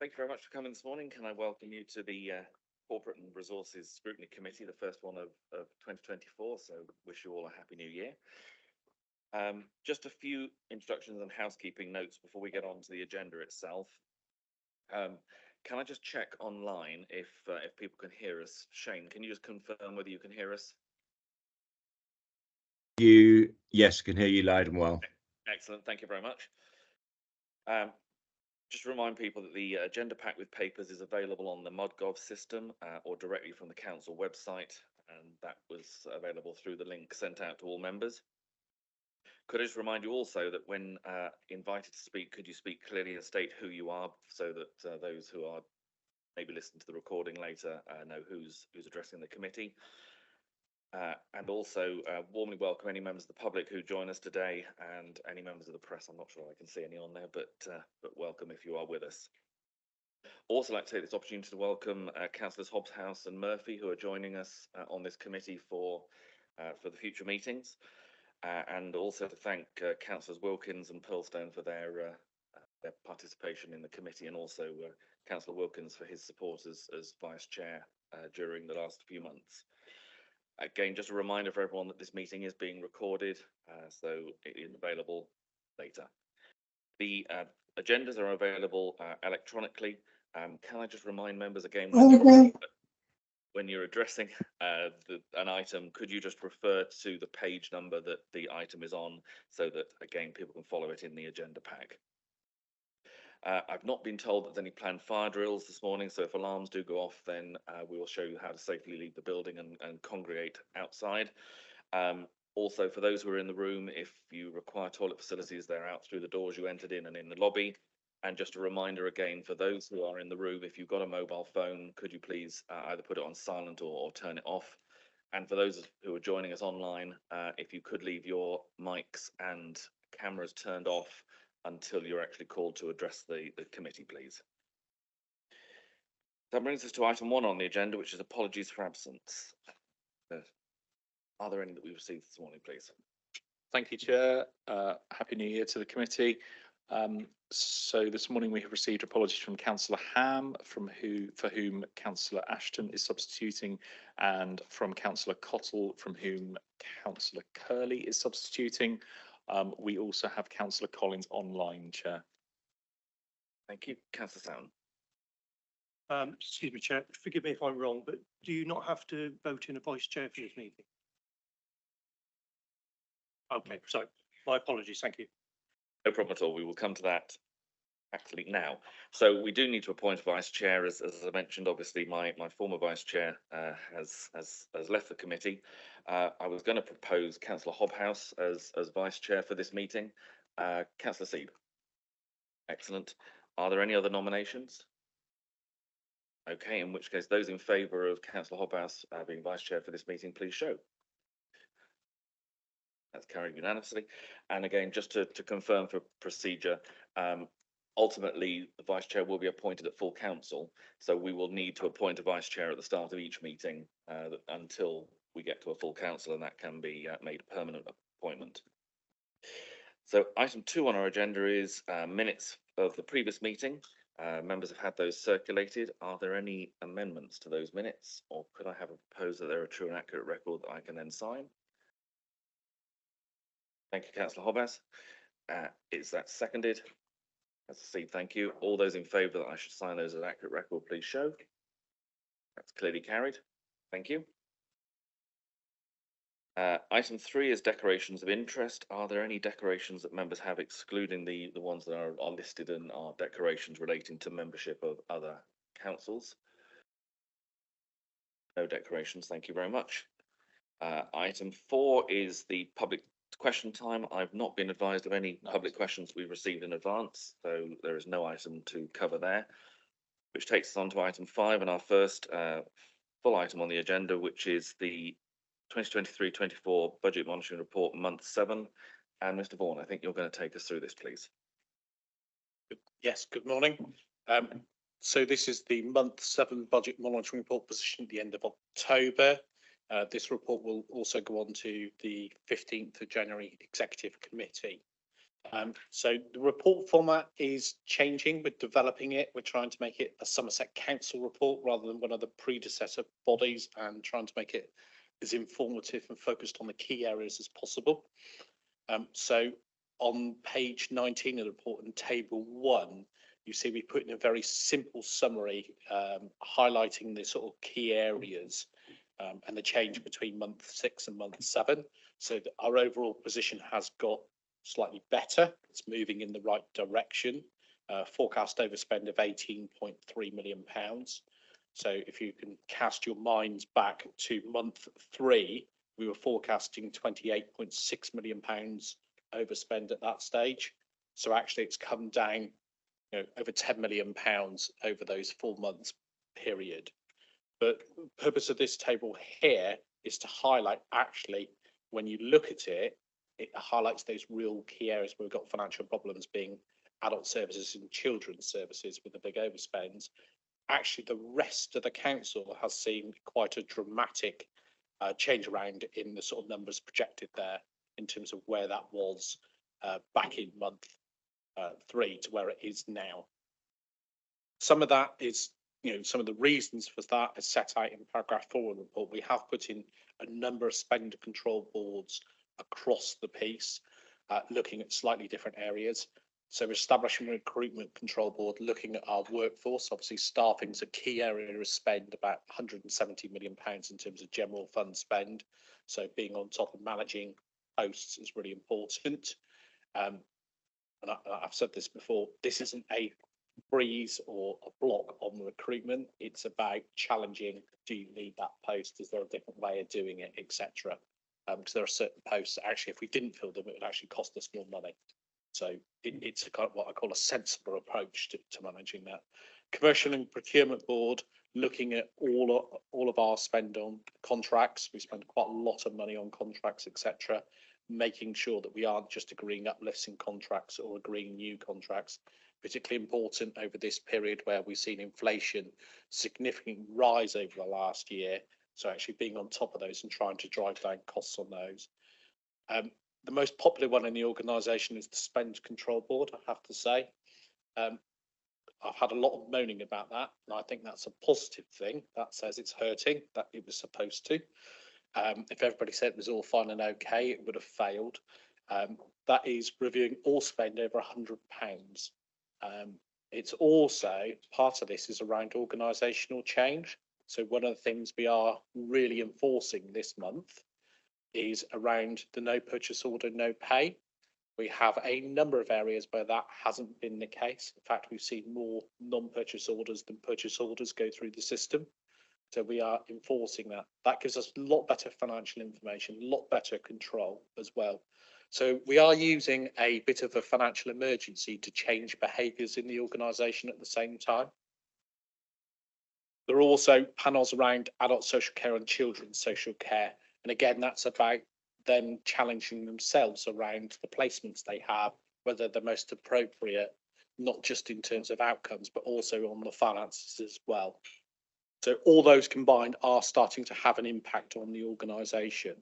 Thank you very much for coming this morning. Can I welcome you to the Corporate and Resources Scrutiny Committee, the first one of 2024. So wish you all a happy new year. Just a few instructions and housekeeping notes before we get on to the agenda itself. Can I just check online if people can hear us? Shane, can you just confirm whether you can hear us? Yes, can hear you loud and well. Excellent, thank you very much. Just to remind people that the agenda pack with papers is available on the ModGov system or directly from the council website, and that was available through the link sent out to all members. Could I just remind you also that when invited to speak, could you speak clearly and state who you are so that those who are maybe listening to the recording later know who's addressing the committee. And also warmly welcome any members of the public who join us today and any members of the press. I'm not sure I can see any on there, but welcome if you are with us. Also like to take this opportunity to welcome Councillors Hobbs and Murphy who are joining us on this committee for the future meetings, and also to thank Councillors Wilkins and Pearlstone for their participation in the committee, and also Councillor Wilkins for his support as Vice Chair during the last few months. Again, just a reminder for everyone that this meeting is being recorded, so it is available later. The agendas are available electronically. Can I just remind members again, when you're addressing an item, could you just refer to the page number that the item is on so that, again, people can follow it in the agenda pack? I've not been told that there's any planned fire drills this morning, so if alarms do go off, then we will show you how to safely leave the building and congregate outside. Also, for those who are in the room, if you require toilet facilities, they're out through the doors you entered in and in the lobby. And just a reminder again, for those who are in the room, if you've got a mobile phone, could you please either put it on silent or turn it off? And for those who are joining us online, if you could leave your mics and cameras turned off until you're actually called to address the committee, please. That brings us to item 1 on the agenda, which is apologies for absence. Are there any that we received this morning, please? Thank you, Chair. Happy New Year to the committee. So this morning we have received apologies from Councillor Ham, for whom Councillor Ashton is substituting, and from Councillor Cottle, from whom Councillor Curley is substituting. We also have Councillor Collins online, Chair. Thank you. Councillor Sound. Excuse me, Chair, forgive me if I'm wrong, but do you not have to vote in a vice chair for this meeting? Okay, so my apologies, thank you. No problem at all. We will come to that actually now. So we do need to appoint a vice chair, as I mentioned. Obviously, my former vice chair has left the committee. I was going to propose Councillor Hobhouse as vice chair for this meeting. Councillor Seed. Excellent. Are there any other nominations? Okay, in which case, those in favour of Councillor Hobhouse being vice chair for this meeting, please show. That's carried unanimously. And again, just to confirm for procedure, ultimately the vice chair will be appointed at full council, so we will need to appoint a vice chair at the start of each meeting until we get to a full council, and that can be made a permanent appointment. So item 2 on our agenda is minutes of the previous meeting. Members have had those circulated. Are there any amendments to those minutes, or could I have a proposal that they're a true and accurate record that I can then sign? Thank you, Councillor Hobhouse. Is that seconded? Councillor Seed, thank you. All those in favour that I should sign those as an accurate record, please show. That's clearly carried. Thank you. Item 3 is declarations of interest. Are there any declarations that members have, excluding the ones that are listed and are declarations relating to membership of other councils? No declarations, thank you very much. Item 4 is the public question time. I've not been advised of any public questions we've received in advance, so there is no item to cover there, which takes us on to item 5 and our first full item on the agenda, which is the 2023-24 Budget Monitoring Report, month 7. And Mr. Vaughan, I think you're going to take us through this, please. Yes, good morning. So this is the month 7 Budget Monitoring Report position at the end of October. This report will also go on to the 15th of January Executive Committee. So the report format is changing. We're developing it. We're trying to make it a Somerset Council report rather than one of the predecessor bodies, and trying to make it as informative and focused on the key areas as possible. So on page 19 of the report in table 1, you see we put in a very simple summary highlighting the sort of key areas and the change between month 6 and month 7. So that our overall position has got slightly better. It's moving in the right direction. Forecast overspend of £18.3 million. So if you can cast your minds back to month 3, we were forecasting £28.6 million overspend at that stage. So actually it's come down, over £10 million over those 4 months period. But the purpose of this table here is to highlight, actually, when you look at it, it highlights those real key areas where we've got financial problems, being adult services and children's services with the big overspends. Actually, the rest of the council has seen quite a dramatic change around in the sort of numbers projected there in terms of where that was back in month 3 to where it is now. Some of that is, some of the reasons for that is set out in paragraph 4 of the report. We have put in a number of spend control boards across the piece, looking at slightly different areas. So establishing a recruitment control board, looking at our workforce. Obviously, staffing is a key area of spend, about £170 million in terms of general fund spend. So being on top of managing posts is really important. And I've said this before, this isn't a freeze or a block on recruitment. It's about challenging, do you need that post? Is there a different way of doing it, etc.? Because there are certain posts that actually, if we didn't fill them, it would actually cost us more money. So it's a kind of what I call a sensible approach to managing that. Commercial and procurement board, looking at all of our spend on contracts. We spend quite a lot of money on contracts, etc. Making sure that we aren't just agreeing uplifts in contracts or agreeing new contracts. Particularly important over this period where we've seen inflation significantly rise over the last year. So actually being on top of those and trying to drive down costs on those. The most popular one in the organisation is the spend control board, I have to say. I've had a lot of moaning about that, and I think that's a positive thing. That says it's hurting, that it was supposed to. If everybody said it was all fine and okay, it would have failed. That is reviewing all spend over £100. It's also, part of this is around organisational change. So one of the things we are really enforcing this month is around the no purchase order, no pay. We have a number of areas where that hasn't been the case. In fact, we've seen more non-purchase orders than purchase orders go through the system. So we are enforcing that. That gives us a lot better financial information, a lot better control as well. So we are using a bit of a financial emergency to change behaviours in the organisation at the same time. There are also panels around adult social care and children's social care. And again, that's about them challenging themselves around the placements they have, whether they're most appropriate, not just in terms of outcomes, but also on the finances as well. So all those combined are starting to have an impact on the organisation.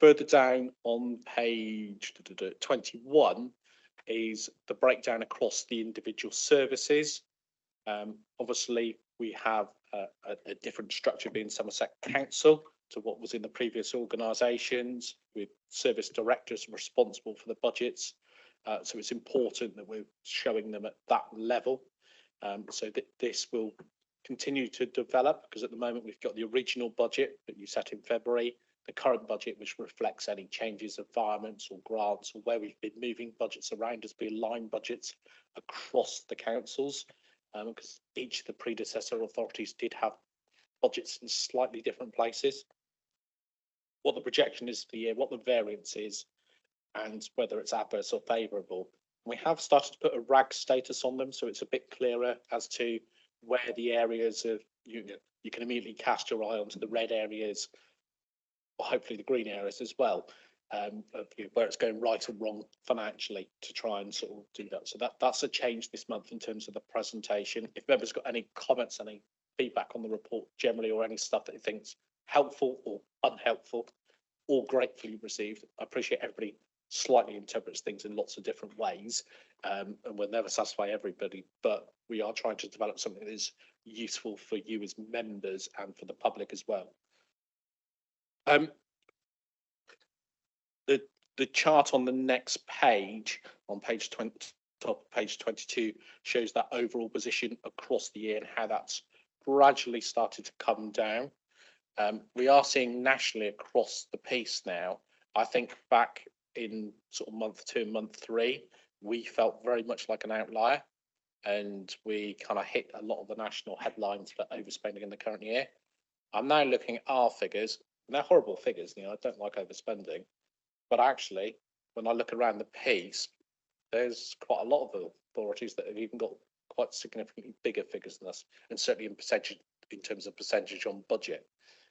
Further down on page 21 is the breakdown across the individual services. Obviously, we have a different structure being Somerset Council to what was in the previous organisations, with service directors responsible for the budgets. So it's important that we're showing them at that level. So that this will continue to develop, because at the moment we've got the original budget that you set in February, the current budget, which reflects any changes of environments or grants, or where we've been moving budgets around as being line budgets across the councils, because each of the predecessor authorities did have budgets in slightly different places. What the projection is for the year, what the variance is, and whether it's adverse or favourable. We have started to put a RAG status on them, so it's a bit clearer as to where the areas of, you can immediately cast your eye onto the red areas, or hopefully the green areas as well, where it's going right or wrong financially, to try and sort of do that. So that's a change this month in terms of the presentation. If members got any comments, any feedback on the report generally, or any stuff that you think's helpful or unhelpful, or gratefully received, I appreciate everybody slightly interprets things in lots of different ways, and we'll never satisfy everybody, but we are trying to develop something that is useful for you as members and for the public as well. The chart on the next page, on page 20, top of page 22, shows that overall position across the year and how that's gradually started to come down. We are seeing nationally across the piece now. I think back in sort of month 2 and month 3, we felt very much like an outlier, and we kind of hit a lot of the national headlines for overspending in the current year. I'm now looking at our figures, and they're horrible figures. You know, I don't like overspending, but actually, when I look around the piece, there's quite a lot of authorities that have even got quite significantly bigger figures than us, and certainly in terms of percentage on budget.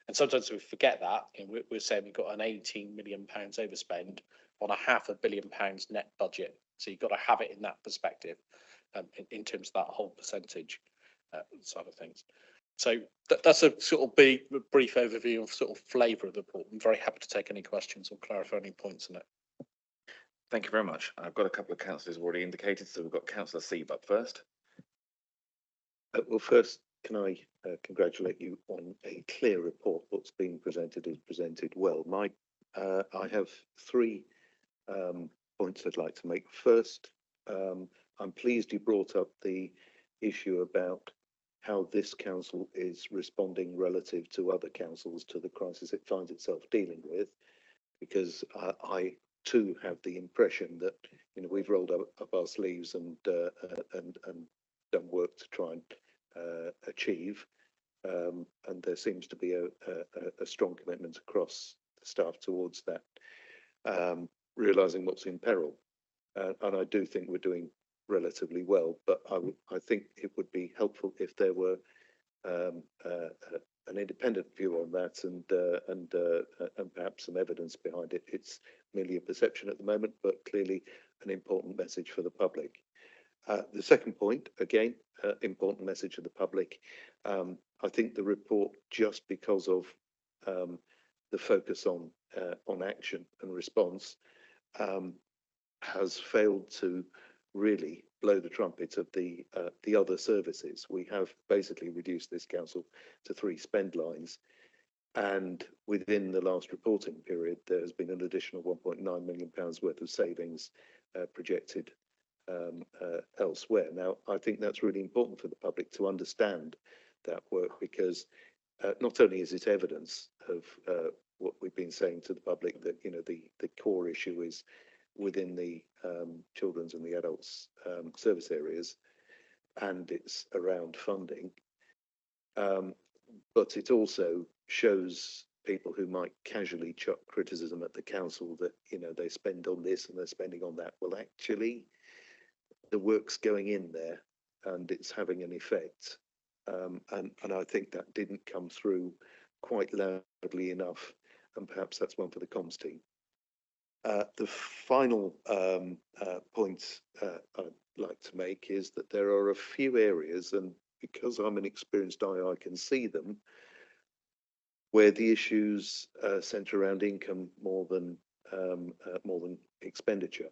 And sometimes we forget that, and we're saying we've got an £18 million overspend on a £500 million net budget. So you've got to have it in that perspective, in terms of that whole percentage side of things. So that's a sort of brief overview of sort of flavour of the report. I'm very happy to take any questions or clarify any points on it. Thank you very much. I've got a couple of councillors already indicated, so we've got Councillor Seeb up first. Well, first, can I congratulate you on a clear report? What's being presented is presented well. I have 3 points I'd like to make. First, I'm pleased you brought up the issue about how this council is responding relative to other councils to the crisis it finds itself dealing with, because I too have the impression that, you know, we've rolled up our sleeves and done work to try and achieve, and there seems to be a strong commitment across the staff towards that, realising what's in peril, and I do think we're doing relatively well, but I think it would be helpful if there were an independent view on that, and perhaps some evidence behind it. It's merely a perception at the moment, but clearly an important message for the public. The second point, again, important message to the public. I think the report, just because of the focus on action and response, has failed to really blow the trumpet of the other services. We have basically reduced this council to 3 spend lines, and within the last reporting period, there has been an additional £1.9 million worth of savings projected elsewhere. Now, I think that's really important for the public to understand that work, because not only is it evidence of what we've been saying to the public, that, you know, the core issue is within the children's and the adults service areas, and it's around funding, but it also shows people who might casually chuck criticism at the council that, you know, they spend on this and they're spending on that. Well, actually, the work's going in there and it's having an effect, and I think that didn't come through quite loudly enough, and perhaps that's one for the comms team. The final point I'd like to make is that there are a few areas, and because I'm an experienced eye, I can see them, where the issues centre around income more than expenditure.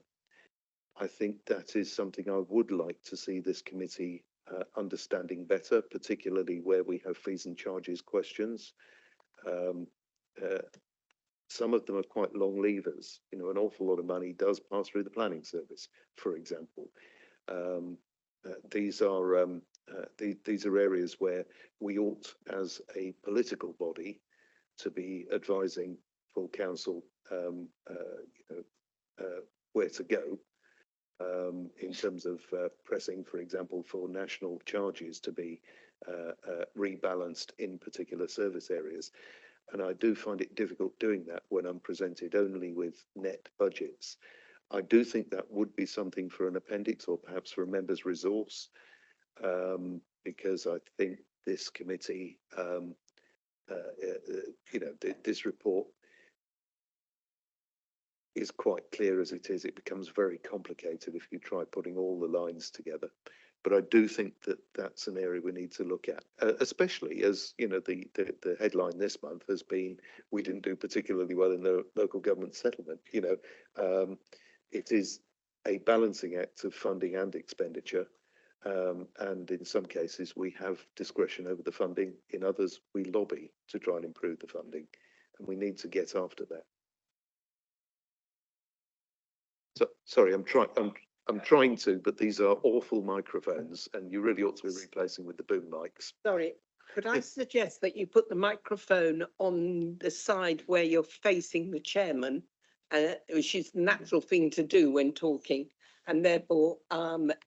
I think that is something I would like to see this committee understanding better, particularly where we have fees and charges questions. Some of them are quite long levers. You know, an awful lot of money does pass through the planning service, for example. These are areas where we ought, as a political body, to be advising full council, where to go, in terms of pressing, for example, for national charges to be rebalanced in particular service areas. And I do find it difficult doing that when I'm presented only with net budgets. I do think that would be something for an appendix, or perhaps for a member's resource, because I think this committee, this report is quite clear as it is. It becomes very complicated if you try putting all the lines together. But I do think that that's an area we need to look at, especially as, you know, the headline this month has been, we didn't do particularly well in the local government settlement. You know, it is a balancing act of funding and expenditure. And in some cases, we have discretion over the funding. In others, we lobby to try and improve the funding. And we need to get after that. So, sorry, I'm trying to, but these are awful microphones, and you really ought to be replacing with the boom mics. Sorry, could I suggest that you put the microphone on the side where you're facing the chairman, which is the natural thing to do when talking, and therefore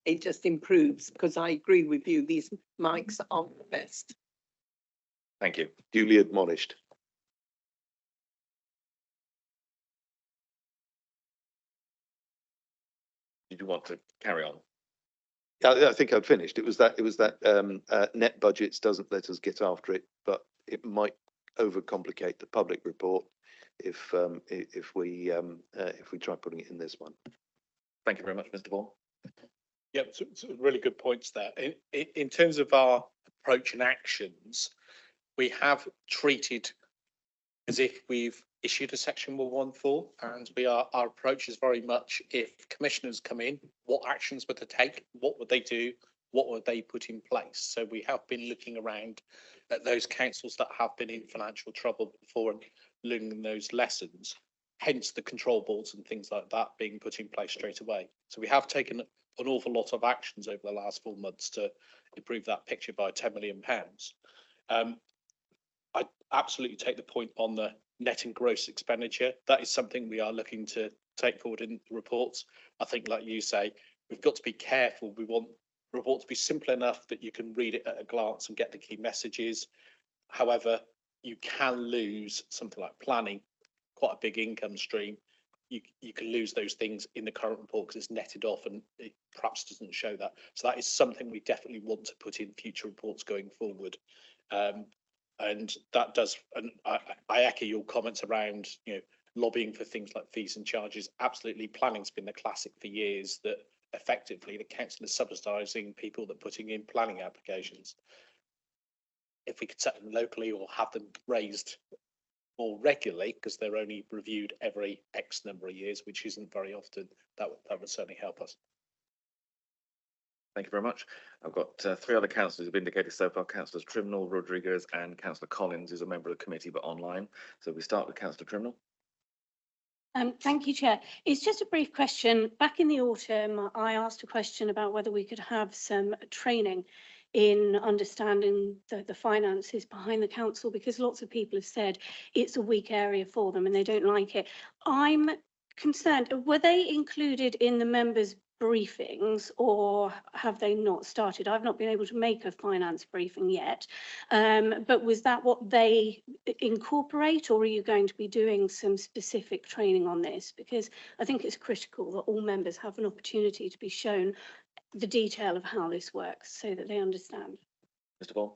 it just improves, because I agree with you, these mics aren't the best. Thank you. Duly admonished. Did you want to carry on? Yeah, I think I've finished. It was that net budgets doesn't let us get after it, but it might overcomplicate the public report if we try putting it in this one. Thank you very much, Mr. Vaughan. Yep, so really good points there. In terms of our approach and actions, we have treated as if we've issued a section 114, and our approach is very much, if commissioners come in, what actions would they take, what would they do, what would they put in place? So we have been looking around at those councils that have been in financial trouble before and learning those lessons, hence the control boards and things like that being put in place straight away. So we have taken an awful lot of actions over the last 4 months to improve that picture by £10 million. I absolutely take the point on the net and gross expenditure. That is something we are looking to take forward in the reports. I think, like you say, we've got to be careful. We want the report to be simple enough that you can read it at a glance and get the key messages. However, you can lose something like planning, quite a big income stream. You can lose those things in the current report because it's netted off and it perhaps doesn't show that. So that is something we definitely want to put in future reports going forward. And that does, and I echo your comments around, you know, lobbying for things like fees and charges. Absolutely, planning's been the classic for years, that effectively the council is subsidising people that are putting in planning applications. If we could set them locally or have them raised more regularly, because they're only reviewed every X number of years, which isn't very often, that would certainly help us. Thank you very much. I've got 3 other councillors who've indicated so far. Councillors Trimnell, Rodriguez and Councillor Collins, who's a member of the committee but online. So we start with Councillor Trimnell. Thank you, Chair. It's just a brief question. Back in the autumn, I asked a question about whether we could have some training in understanding the finances behind the council, because lots of people have said it's a weak area for them and they don't like it. I'm concerned, were they included in the members' briefings or have they not started? I've not been able to make a finance briefing yet, but was that what they incorporate, or are you going to be doing some specific training on this? Because I think it's critical that all members have an opportunity to be shown the detail of how this works so that they understand. Mr. Vaughan.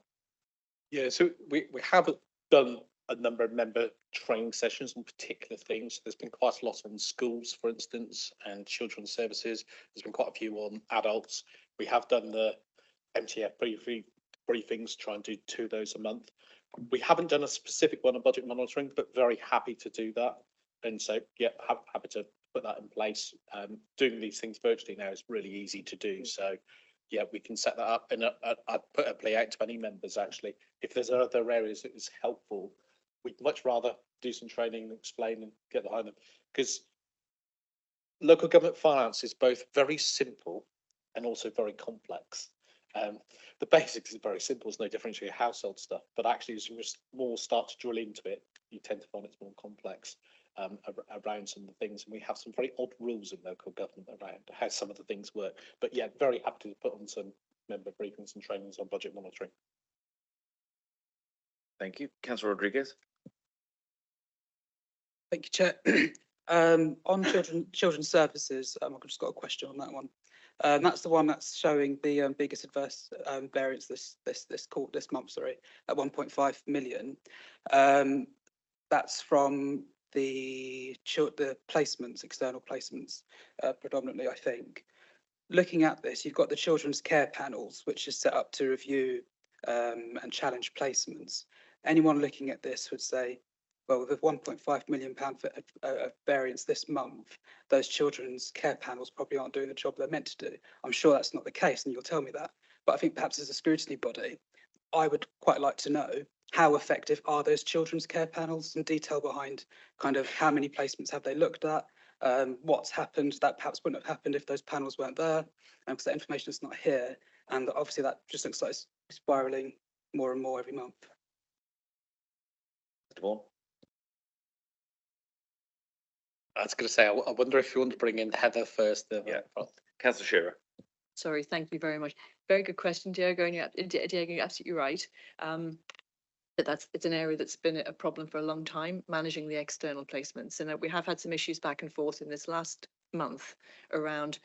Yeah, so we have done a number of member training sessions on particular things. There's been quite a lot on schools, for instance, and children's services. There's been quite a few on adults. We have done the MTF briefings, try and do 2 of those a month. We haven't done a specific one on budget monitoring, but very happy to do that. And so, yeah, happy to put that in place. Doing these things virtually now is really easy to do. So, yeah, we can set that up. And I'd put a plea out to any members, actually. If there's other areas that is helpful, we'd much rather do some training and explain and get behind them. Because local government finance is both very simple and also very complex. The basics is very simple, there's no difference to your household stuff, but actually as you more start to drill into it, you tend to find it's more complex around some of the things. And we have some very odd rules in local government around how some of the things work. But yeah, very happy to put on some member briefings and trainings on budget monitoring. Thank you. Councillor Rodriguez. Thank you, Chair. On children's services, I've just got a question on that one. That's the one that's showing the biggest adverse variance this month, sorry, at 1.5 million. That's from the placements, external placements, predominantly, I think. looking at this, you've got the children's care panels, which is set up to review and challenge placements. Anyone looking at this would say, well, with a £1.5 million for a variance this month, those children's care panels probably aren't doing the job they're meant to do. I'm sure that's not the case, and you'll tell me that. But I think perhaps as a scrutiny body, I would quite like to know how effective are those children's care panels, some detail behind kind of how many placements have they looked at, what's happened that perhaps wouldn't have happened if those panels weren't there, because that information is not here. And obviously that just looks like it's spiraling more and more every month. Mr. Vaughan? I was going to say, I wonder if you want to bring in Heather first. Yeah. Councillor Shearer? Sorry, thank you very much. Very good question, Diego, and Diego, you're absolutely right. But it's an area that's been a problem for a long time, managing the external placements. And we have had some issues back and forth in this last month around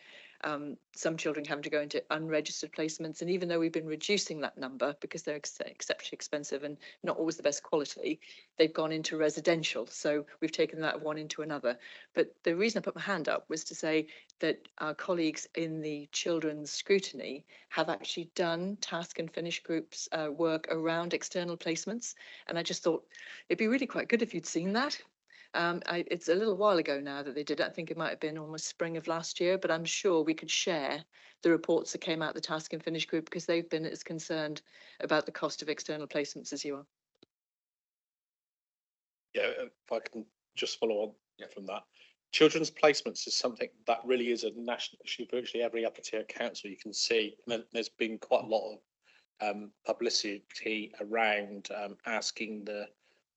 some children having to go into unregistered placements. And even though we've been reducing that number because they're exceptionally expensive and not always the best quality, they've gone into residential. So we've taken that one into another. But the reason I put my hand up was to say that our colleagues in the children's scrutiny have actually done task and finish groups work around external placements. And I just thought it'd be really quite good if you'd seen that. It's a little while ago now that they did it. I think it might have been almost spring of last year, but I'm sure we could share the reports that came out the task and finish group because they've been as concerned about the cost of external placements as you are. Yeah, if I can just follow on from that. Children's placements is something that really is a national issue. Virtually every upper tier council you can see, and there's been quite a lot of publicity around asking the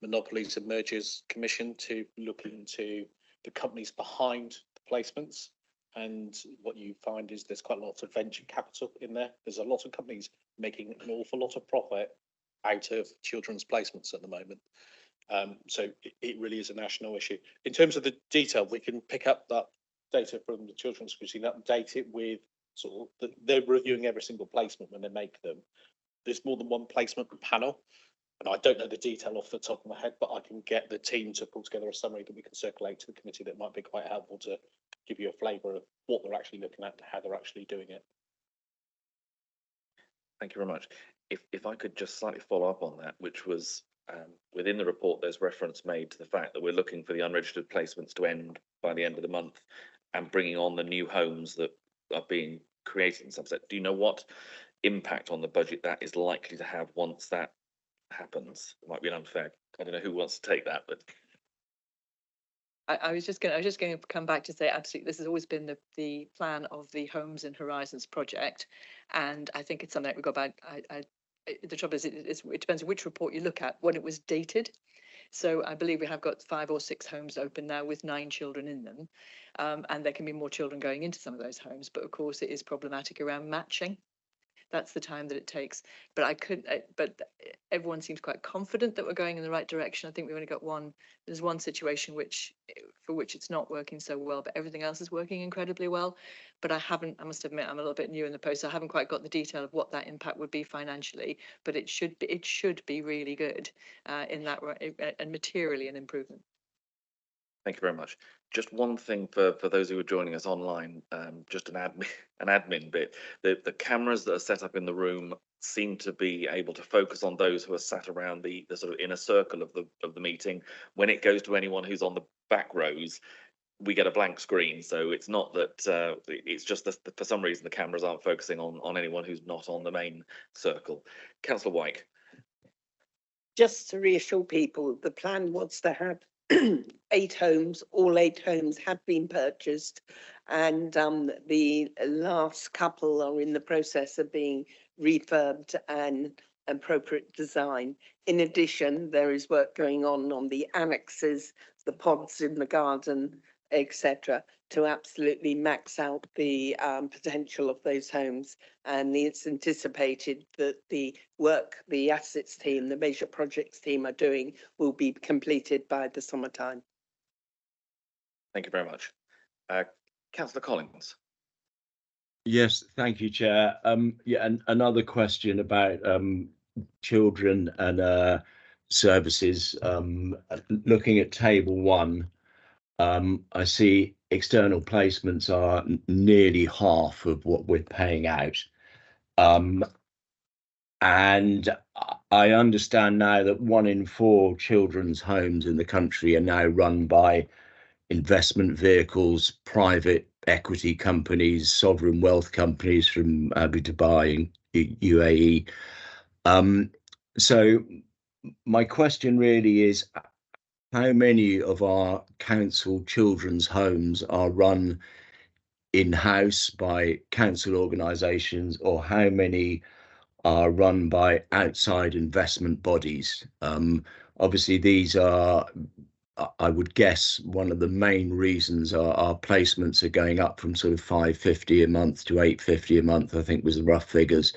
Monopolies and Mergers Commission to look into the companies behind the placements. And what you find is there's quite a lot of venture capital in there. There's a lot of companies making an awful lot of profit out of children's placements at the moment. So it really is a national issue. In terms of the detail, we can pick up that data from the children's scrutiny, update it with sort of they're reviewing every single placement when they make them. There's more than one placement panel. And I don't know the detail off the top of my head, but I can get the team to pull together a summary that we can circulate to the committee that might be quite helpful to give you a flavour of what they're actually looking at, how they're actually doing it. Thank you very much. If I could just slightly follow up on that, which was within the report, there's reference made to the fact that we're looking for the unregistered placements to end by the end of the month and bringing on the new homes that are being created in Somerset. Do you know what impact on the budget that is likely to have once that happens? It might be unfair. I don't know who wants to take that, but I was just going to come back to say absolutely this has always been the plan of the Homes and Horizons project, and I think it's something that we go about. The trouble is it depends on which report you look at when it was dated. So I believe we have got 5 or 6 homes open now with 9 children in them, and there can be more children going into some of those homes. But of course, it is problematic around matching. That's the time that it takes. But but everyone seems quite confident that we're going in the right direction. I think we've only got there's one situation for which it's not working so well, but everything else is working incredibly well. But I must admit, I'm a little bit new in the post. So I haven't quite got the detail of what that impact would be financially, but it should be really good in that and materially an improvement. thank you very much. Just one thing for those who are joining us online, just an admin bit. The cameras that are set up in the room seem to be able to focus on those who are sat around the sort of inner circle of the meeting. When it goes to anyone who's on the back rows, we get a blank screen. So it's not that it's just that for some reason the cameras aren't focusing on anyone who's not on the main circle. Councillor Wyke. Just to reassure people, the plan was to have 8 homes. All 8 homes have been purchased, and the last couple are in the process of being refurbed and appropriate design. In addition, there is work going on the annexes, the pods in the garden, etc., to absolutely max out the potential of those homes. And it's anticipated that the work the assets team, the major projects team are doing will be completed by the summertime. Thank you very much. Councillor Collins. Yes, thank you, Chair. Yeah, and another question about children and services. Looking at table 1, I see external placements are nearly half of what we're paying out. And I understand now that 1 in 4 children's homes in the country are now run by investment vehicles, private equity companies, sovereign wealth companies from Abu Dhabi and UAE. So my question really is, how many of our council children's homes are run in-house by council organisations, or how many are run by outside investment bodies? Obviously, these are, I would guess, one of the main reasons our placements are going up from sort of 550 a month to 850 a month, I think was the rough figures.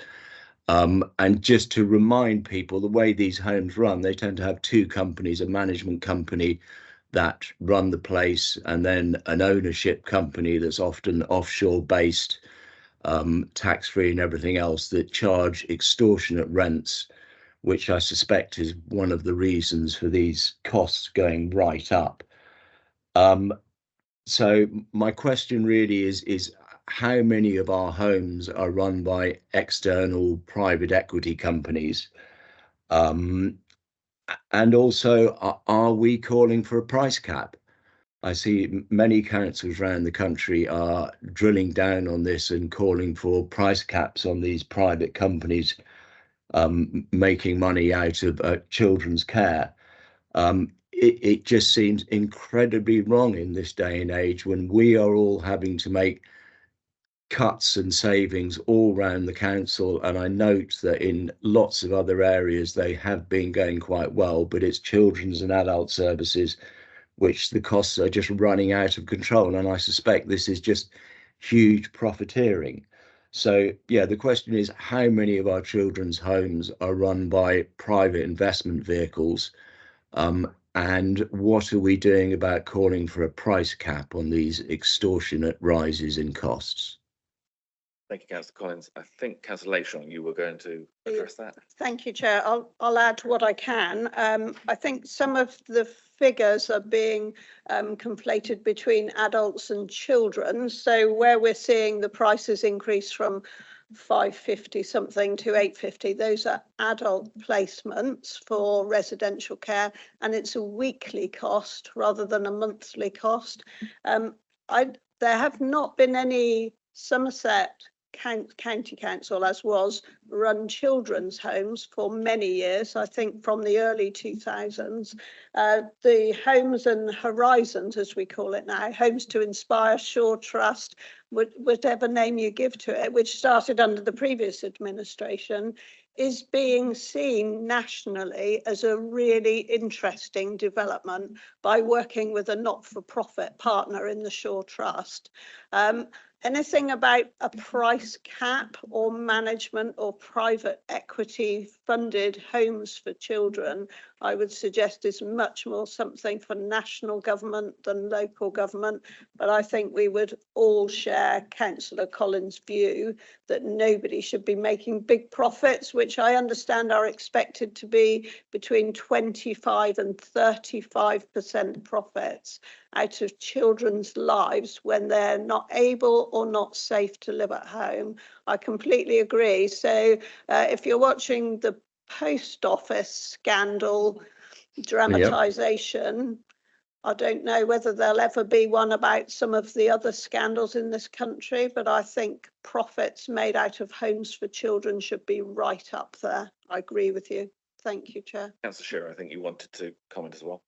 And just to remind people, the way these homes run, they tend to have 2 companies, a management company that run the place, and then an ownership company that's often offshore based, tax-free and everything else, that charge extortionate rents, which I suspect is one of the reasons for these costs going right up. So my question really is how many of our homes are run by external private equity companies? And also, are we calling for a price cap? I see many councils around the country are drilling down on this and calling for price caps on these private companies making money out of children's care. It just seems incredibly wrong in this day and age when we are all having to make cuts and savings all round the council. And I note that in lots of other areas they have been going quite well, but it's children's and adult services which the costs are just running out of control. And I suspect this is just huge profiteering. So, yeah, the question is, how many of our children's homes are run by private investment vehicles? And what are we doing about calling for a price cap on these extortionate rises in costs? Thank you, Councillor Collins. I think Councillor Leyshon, you were going to address that. Thank you, Chair. I'll add what I can. I think some of the figures are being conflated between adults and children. So where we're seeing the prices increase from 550 something to 850, those are adult placements for residential care, and it's a weekly cost rather than a monthly cost. There have not been any Somerset County Council, as was, run children's homes for many years, I think from the early 2000s. The Homes and Horizons, as we call it now, Homes to Inspire, Shore Trust, whatever name you give to it, which started under the previous administration, is being seen nationally as a really interesting development by working with a not-for-profit partner in the Shore Trust. Anything about a price cap or management or private equity funded homes for children, I would suggest is much more something for national government than local government. But I think we would all share Councillor Collins' view that nobody should be making big profits, which I understand are expected to be between 25 and 35% profits out of children's lives when they're not able or not safe to live at home. I completely agree. So if you're watching the post office scandal dramatisation, I don't know whether there'll ever be one about some of the other scandals in this country, but I think profits made out of homes for children should be right up there. I agree with you. Thank you, Chair. Councillor Shearer, I think you wanted to comment as well.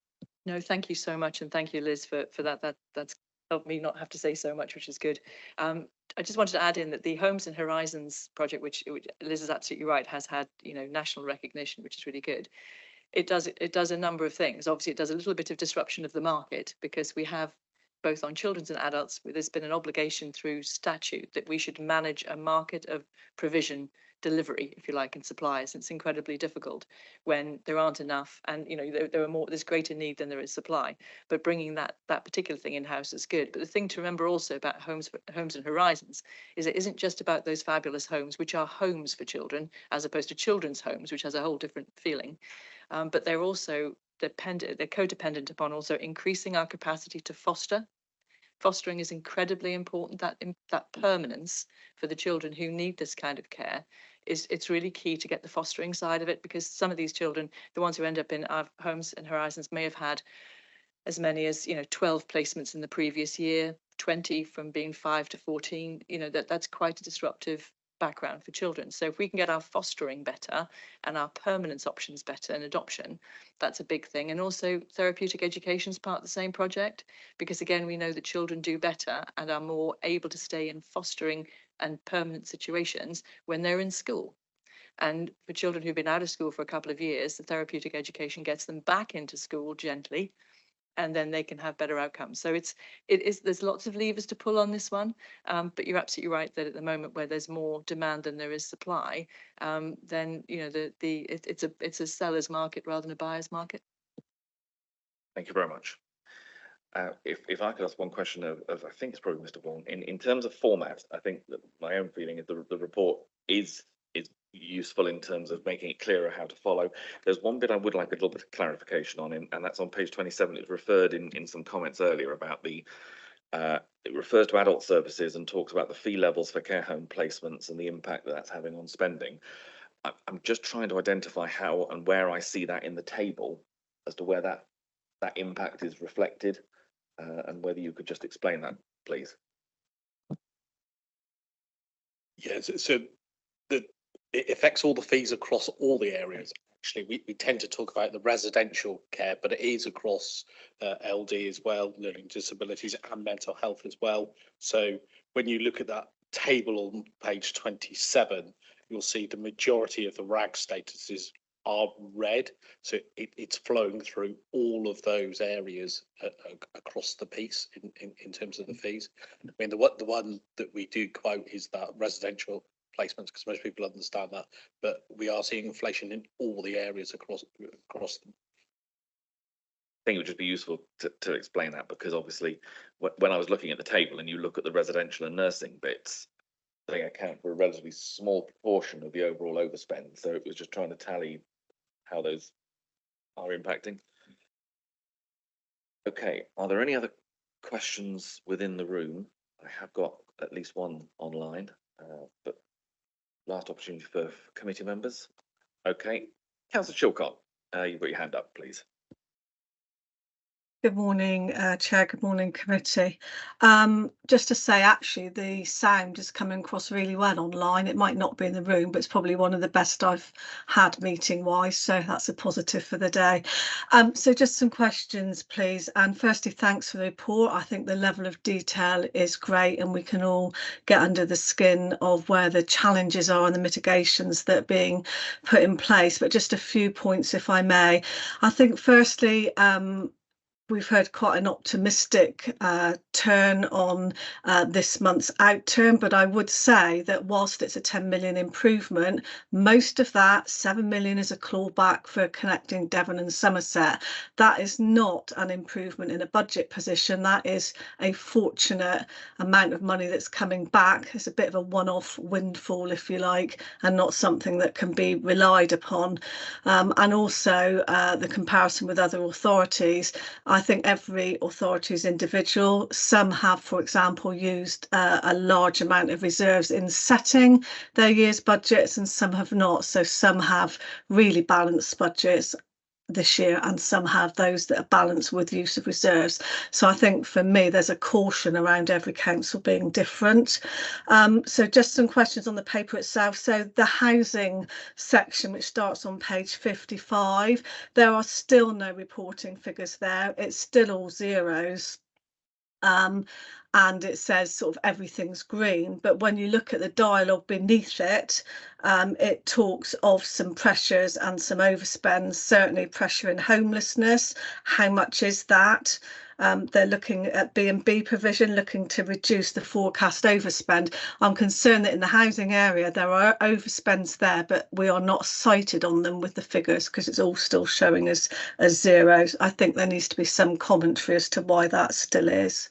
No, thank you so much, and thank you, Liz, for that. That's helped me not have to say so much, which is good. I just wanted to add in that the Homes and Horizons project, which Liz is absolutely right, has had national recognition, which is really good. It does a number of things. Obviously, it does a little bit of disruption of the market because we have both on children's and adults. There's been an obligation through statute that we should manage a market of provision, delivery, if you like, and supplies. It's incredibly difficult when there aren't enough, and there's greater need than there is supply. But bringing that particular thing in house is good. But the thing to remember also about Homes and Horizons is it isn't just about those fabulous homes, which are homes for children, as opposed to children's homes, which has a whole different feeling. But they're also they're codependent upon also increasing our capacity to foster. fostering is incredibly important. That permanence for the children who need this kind of care it's really key to get the fostering side of it, because some of these children, the ones who end up in our homes and horizons, may have had as many as 12 placements in the previous year, 20 from being 5 to 14. That's quite a disruptive background for children. So if we can get our fostering better and our permanence options better and adoption, that's a big thing. And also therapeutic education is part of the same project, because again, we know that children do better and are more able to stay in fostering and permanent situations when they're in school. And for children who've been out of school for a couple of years, the therapeutic education gets them back into school gently, and then they can have better outcomes. So there's lots of levers to pull on this one, but you're absolutely right that at the moment where there's more demand than there is supply, then it's a seller's market rather than a buyer's market. Thank you very much. If I could ask one question of I think it's probably Mr. Vaughan, in terms of format, I think that my own feeling is the report is useful in terms of making it clearer how to follow. There's one bit I would like a little bit of clarification on, and that's on page 27. It's referred in some comments earlier about the it refers to adult services and talks about the fee levels for care home placements and the impact that that's having on spending. I'm just trying to identify how and where I see that in the table as to where that impact is reflected, and whether you could just explain that, please. Yes, so it affects all the fees across all the areas. Actually, we tend to talk about the residential care, but it is across LD as well, learning disabilities and mental health as well. So when you look at that table on page 27, you'll see the majority of the RAG statuses are red. So it's flowing through all of those areas across the piece in terms of the fees. I mean, the one that we do quote is that residential placements, because most people understand that, but we are seeing inflation in all the areas across them. I think it would just be useful to explain that, because obviously when I was looking at the table and you look at the residential and nursing bits, they account for a relatively small proportion of the overall overspend. So it was just trying to tally how those are impacting. Okay, are there any other questions within the room? I have got at least one online, but last opportunity for committee members. Okay, Councillor Chilcott, you've got your hand up, please. Good morning, Chair. Good morning, committee. Just to say, actually, the sound is coming across really well online. It might not be in the room, but it's probably one of the best I've had meeting-wise, so that's a positive for the day. So just some questions, please. And firstly, thanks for the report. I think the level of detail is great, and we can all get under the skin of where the challenges are and the mitigations that are being put in place. But just a few points, if I may. I think firstly, we've heard quite an optimistic turn on this month's outturn, but I would say that whilst it's a 10 million improvement, most of that 7 million is a clawback for connecting Devon and Somerset. That is not an improvement in a budget position. That is a fortunate amount of money that's coming back. It's a bit of a one-off windfall, if you like, and not something that can be relied upon. And also the comparison with other authorities. I think every authority is individual. Some have, for example, used a large amount of reserves in setting their year's budgets, and some have not. So some have really balanced budgets this year, and some have those that are balanced with use of reserves. So I think for me, there's a caution around every council being different. So just some questions on the paper itself. So the housing section, which starts on page 55, there are still no reporting figures there. It's still all zeros. And it says sort of everything's green, but when you look at the dialogue beneath it, it talks of some pressures and some overspends, certainly pressure in homelessness. How much is that? They're looking at B&B provision, looking to reduce the forecast overspend. I'm concerned that in the housing area there are overspends there, but we are not cited on them with the figures because it's all still showing as zeros. I think there needs to be some commentary as to why that still is.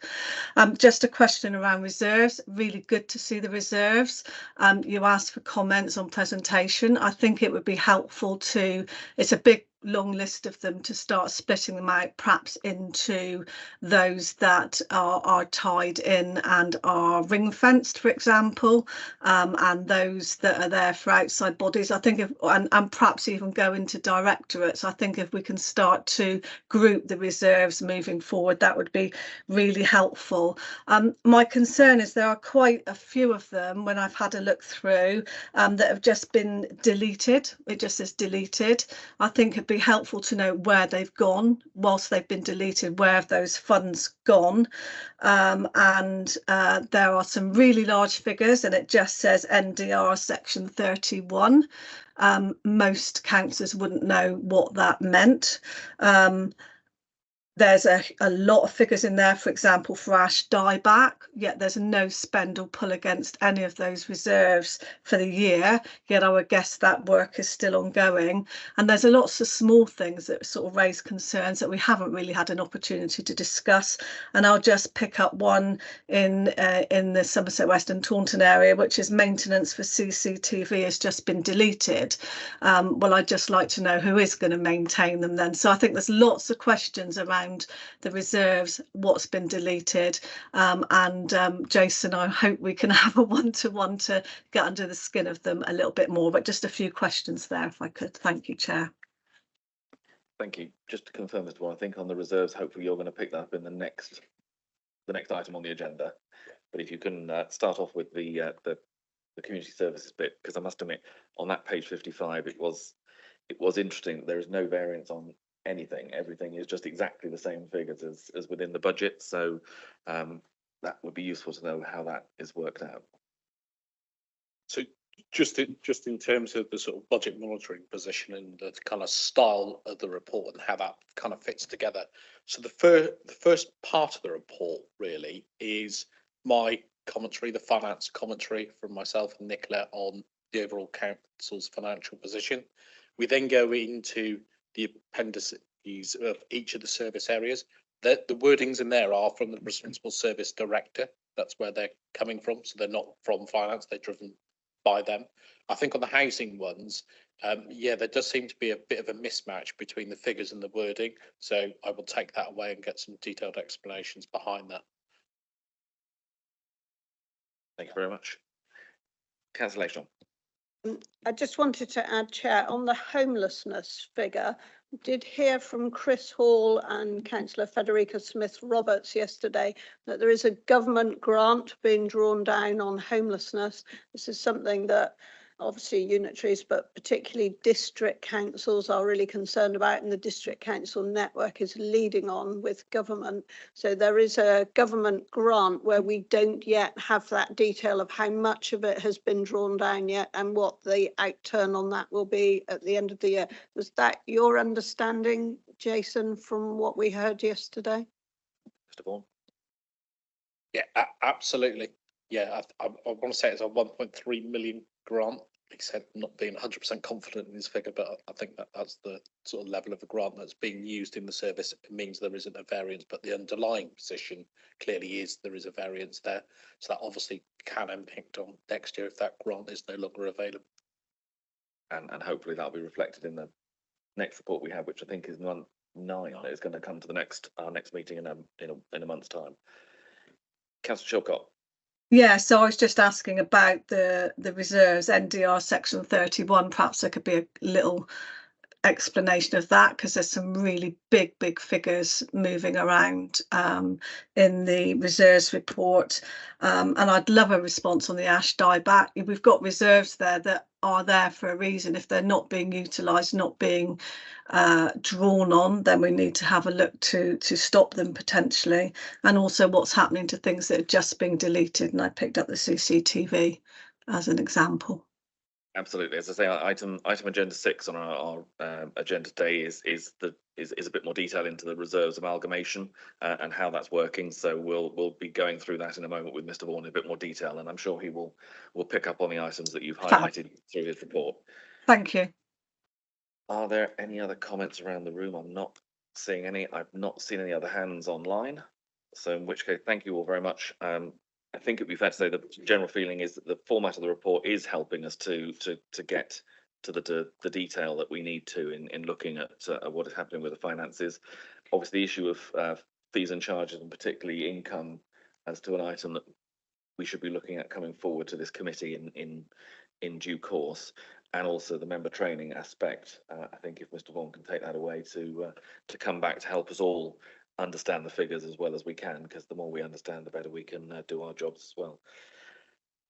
Just a question around reserves. Really good to see the reserves. You asked for comments on presentation. I think it would be helpful to, it's a big long list of them to start splitting them out, perhaps into those that are tied in and are ring fenced, for example, and those that are there for outside bodies. I think and perhaps even go into directorates. I think if we can start to group the reserves moving forward, that would be really helpful. My concern is there are quite a few of them when I've had a look through that have just been deleted. It just says deleted. I think it'd be helpful to know where they've gone whilst they've been deleted. Where have those funds gone? And there are some really large figures, and it just says NDR section 31. Most councillors wouldn't know what that meant. There's a lot of figures in there, for example, for ash dieback, yet there's no spend or pull against any of those reserves for the year, yet I would guess that work is still ongoing. And there's lots of small things that sort of raise concerns that we haven't really had an opportunity to discuss. And I'll just pick up one in the Somerset West and Taunton area, which is maintenance for CCTV has just been deleted. Well, I'd just like to know who is going to maintain them then. So I think there's lots of questions around the reserves, what's been deleted, and Jason, I hope we can have a one-to-one to get under the skin of them a little bit more, but just a few questions there if I could. Thank you, Chair. Thank you. Just to confirm, Mr. Warren, I think on the reserves, hopefully you're going to pick that up in the next item on the agenda. But if you can start off with the community services bit, because I must admit on that page 55 it was interesting that there is no variance on anything. Everything is just exactly the same figures as within the budget. So that would be useful to know how that is worked out. So just in terms of the sort of budget monitoring position and the kind of style of the report and how that kind of fits together. So the first part of the report really is my commentary, the finance commentary from myself and Nicola on the overall council's financial position. We then go into the appendices of each of the service areas. The wordings in there are from the responsible service director. That's where they're coming from. So they're not from finance, they're driven by them. I think on the housing ones, yeah, there does seem to be a bit of a mismatch between the figures and the wording. So I will take that away and get some detailed explanations behind that. Thank you very much. Councillor Ashton. I just wanted to add, Chair, on the homelessness figure, did hear from Chris Hall and Councillor Federica Smith-Roberts yesterday that there is a government grant being drawn down on homelessness. This is something that obviously unitaries, but particularly district councils are really concerned about, and the district council network is leading on with government. So there is a government grant where we don't yet have that detail of how much of it has been drawn down yet and what the outturn on that will be at the end of the year. Was that your understanding, Jason, from what we heard yesterday? Mr. Vaughan. Yeah, absolutely. Yeah, I want to say it's a 1.3 million grant. He said not being 100% confident in his figure, but I think that's the sort of level of the grant that's being used in the service. It means there isn't a variance, but the underlying position clearly is there is a variance there. So that obviously can impact on next year if that grant is no longer available. And hopefully that'll be reflected in the next report we have, which I think is 9. That is going to come to our next meeting in a month's time. Councillor Chilcott. Yeah, so I was just asking about the reserves, NDR section 31. Perhaps there could be a little explanation of that, because there's some really big figures moving around in the reserves report, and I'd love a response on the ash dieback. We've got reserves there that are there for a reason. If they're not being utilised, not being drawn on, then we need to have a look to stop them potentially, and also what's happening to things that are just being deleted. And I picked up the CCTV as an example. Absolutely. As I say, item agenda 6 on our agenda today is a bit more detail into the reserves amalgamation and how that's working. So we'll be going through that in a moment with Mr. Vaughan in a bit more detail, and I'm sure he will pick up on the items that you've highlighted through his report. Thank you. Are there any other comments around the room? I'm not seeing any. I've not seen any other hands online. So in which case, thank you all very much. I think it'd be fair to say that the general feeling is that the format of the report is helping us to get to the detail that we need to in looking at what is happening with the finances. Obviously, the issue of fees and charges, and particularly income, as to an item that we should be looking at coming forward to this committee in due course, and also the member training aspect. I think if Mr. Vaughan can take that away to come back to help us all understand the figures as well as we can, because the more we understand, the better we can do our jobs as well.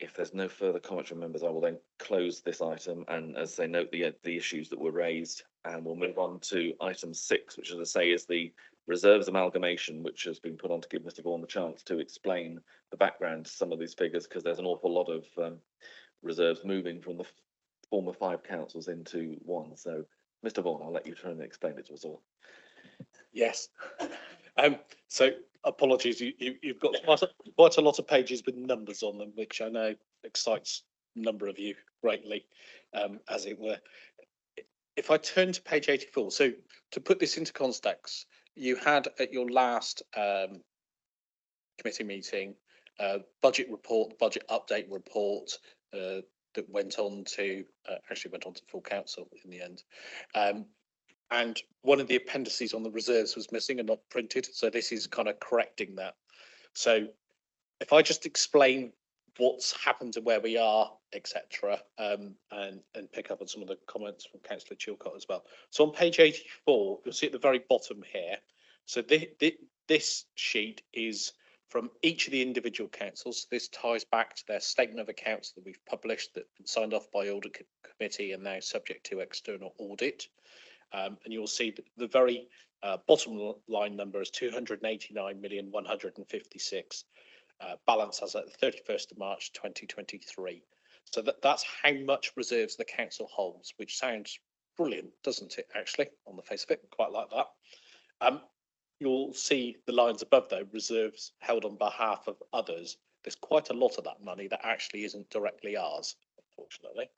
If there's no further comments from members, I will then close this item and, as they note the issues that were raised, and we'll move on to item 6, which, as I say, is the reserves amalgamation, which has been put on to give Mr. Vaughan the chance to explain the background to some of these figures, because there's an awful lot of reserves moving from the former 5 councils into one. So, Mr. Vaughan, I'll let you try and explain it to us all. Yes. So apologies, you've got quite a lot of pages with numbers on them, which I know excites a number of you greatly, as it were. If I turn to page 84, so to put this into context, you had at your last committee meeting, budget report, budget update report that went on to actually went on to full council in the end. And one of the appendices on the reserves was missing and not printed. So this is kind of correcting that. So if I just explain what's happened and where we are, etc., and pick up on some of the comments from Councillor Chilcott as well. So on page 84, you'll see at the very bottom here. So this sheet is from each of the individual councils. This ties back to their statement of accounts that we've published, that been signed off by audit committee and now subject to external audit. And you'll see that the very bottom line number is 289,156,000, balance as at the 31st of March 2023. So that's how much reserves the council holds, which sounds brilliant, doesn't it, actually, on the face of it? Quite like that. You'll see the lines above, though, reserves held on behalf of others. There's quite a lot of that money that actually isn't directly ours, unfortunately.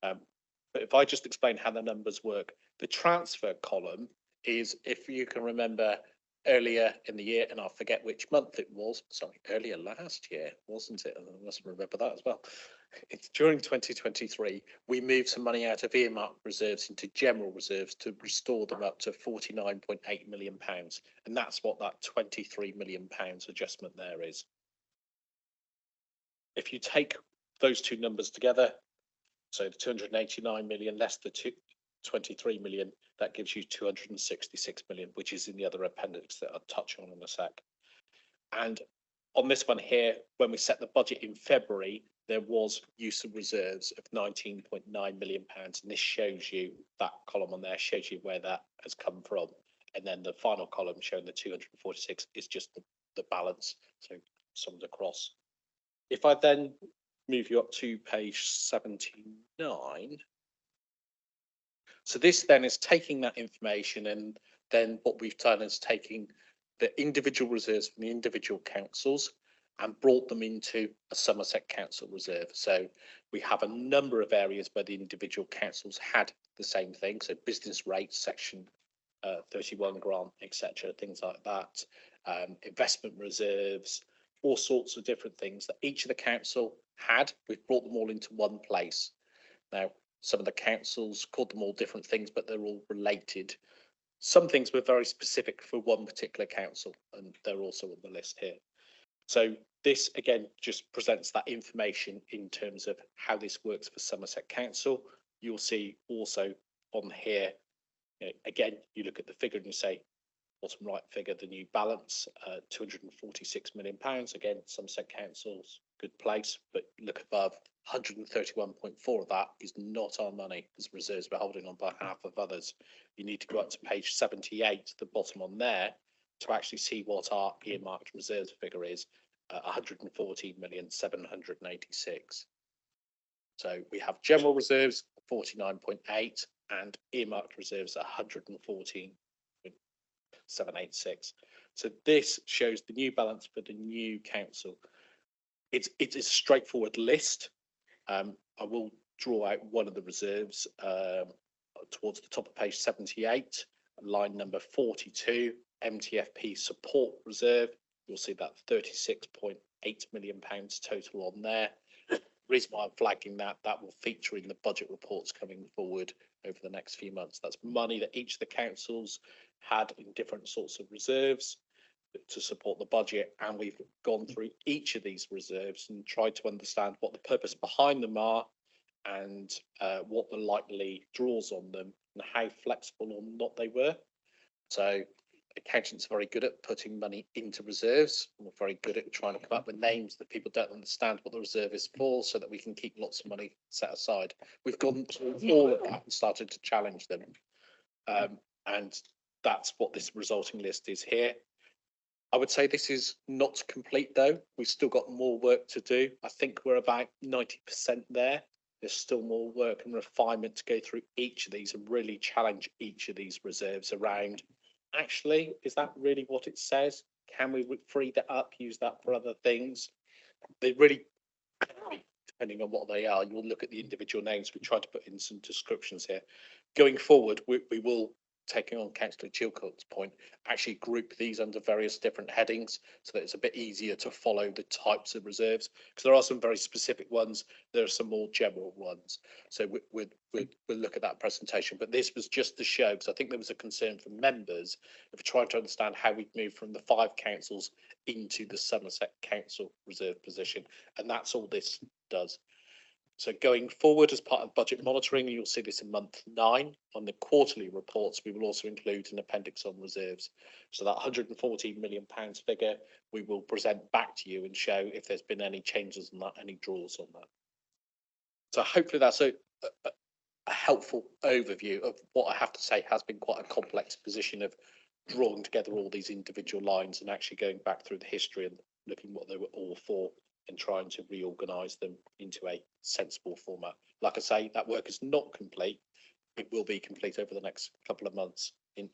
But if I just explain how the numbers work, the transfer column is, if you can remember earlier in the year, and I forget which month it was, sorry, earlier last year, wasn't it? I must remember that as well. It's during 2023, we moved some money out of earmarked reserves into general reserves to restore them up to £49.8 million. And that's what that £23 million adjustment there is. If you take those two numbers together, so the 289 million less the 23 million, that gives you 266 million, which is in the other appendix that I'll touch on in a sec. And on this one here, when we set the budget in February, there was use of reserves of 19.9 million pounds. And this shows you, that column on there shows you where that has come from. And then the final column showing the 246 is just the balance, so summed across. If I then move you up to page 79. So this then is taking that information, and then what we've done is taking the individual reserves from the individual councils and brought them into a Somerset Council reserve. So we have a number of areas where the individual councils had the same thing. So business rates, section 31 grant, etc., things like that. Investment reserves, all sorts of different things that each of the council had. We've brought them all into one place. Now, some of the councils called them all different things, but they're all related. Some things were very specific for one particular council, and they're also on the list here. So this, again, just presents that information in terms of how this works for Somerset Council. You'll see also on here, again, you look at the figure and you say, bottom right figure, the new balance, £246 million. Again, Somerset Council's good place, but look above, 131.4 of that is not our money, as reserves we're holding on behalf of others. You need to go up to page 78, the bottom on there, to actually see what our earmarked reserves figure is, 114,786,000. So we have general reserves 49.8 and earmarked reserves 114,786. So this shows the new balance for the new council. It is a straightforward list. I will draw out one of the reserves towards the top of page 78, line number 42, MTFP support reserve. You'll see that £36.8 million total on there. reason why I'm flagging that will feature in the budget reports coming forward over the next few months. That's money that each of the councils had in different sorts of reserves to support the budget, and we've gone through each of these reserves and tried to understand what the purpose behind them are, and what the likely draws on them and how flexible or not they were. So accountants are very good at putting money into reserves. We're very good at trying to come up with names that people don't understand what the reserve is for, so that we can keep lots of money set aside. We've gone through all of that and started to challenge them. And that's what this resulting list is here. I would say this is not complete though. We've still got more work to do. I think we're about 90% there. There's still more work and refinement to go through each of these and really challenge each of these reserves around, actually, is that really what it says? Can we free that up, use that for other things? They really, depending on what they are, you'll look at the individual names. We tried to put in some descriptions here. Going forward, we will, taking on Councillor Chilcott's point, actually group these under various different headings so that it's a bit easier to follow the types of reserves, because there are some very specific ones, there are some more general ones. So we'll look at that presentation, but this was just to show, because I think there was a concern from members of trying to understand how we'd move from the 5 councils into the Somerset Council reserve position, and that's all this does. So going forward, as part of budget monitoring, you'll see this in month 9 on the quarterly reports. We will also include an appendix on reserves. So that £114 million figure, we will present back to you and show if there's been any changes on that, any draws on that. So hopefully that's a helpful overview of what I have to say has been quite a complex position of drawing together all these individual lines and actually going back through the history and looking what they were all for, and trying to reorganise them into a sensible format. Like I say, that work is not complete. It will be complete over the next couple of months in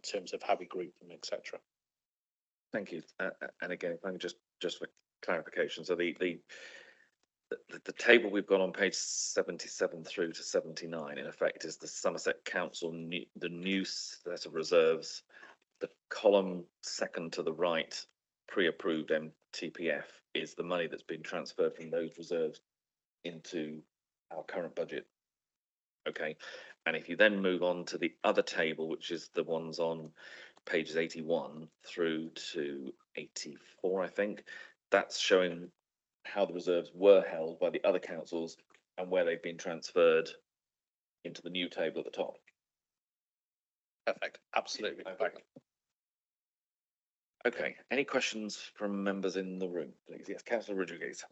terms of how we group them, etc. Thank you. And again, if I can just for clarification, so the table we've got on page 77 through to 79, in effect, is the Somerset Council the new set of reserves. The column second to the right, pre-approved MTPF, is the money that's been transferred from those reserves into our current budget. Okay, and if you then move on to the other table, which is the ones on pages 81 through to 84, I think, that's showing how the reserves were held by the other councils and where they've been transferred into the new table at the top. Perfect, absolutely. Okay, any questions from members in the room, please? Yes, Councillor Rodriguez.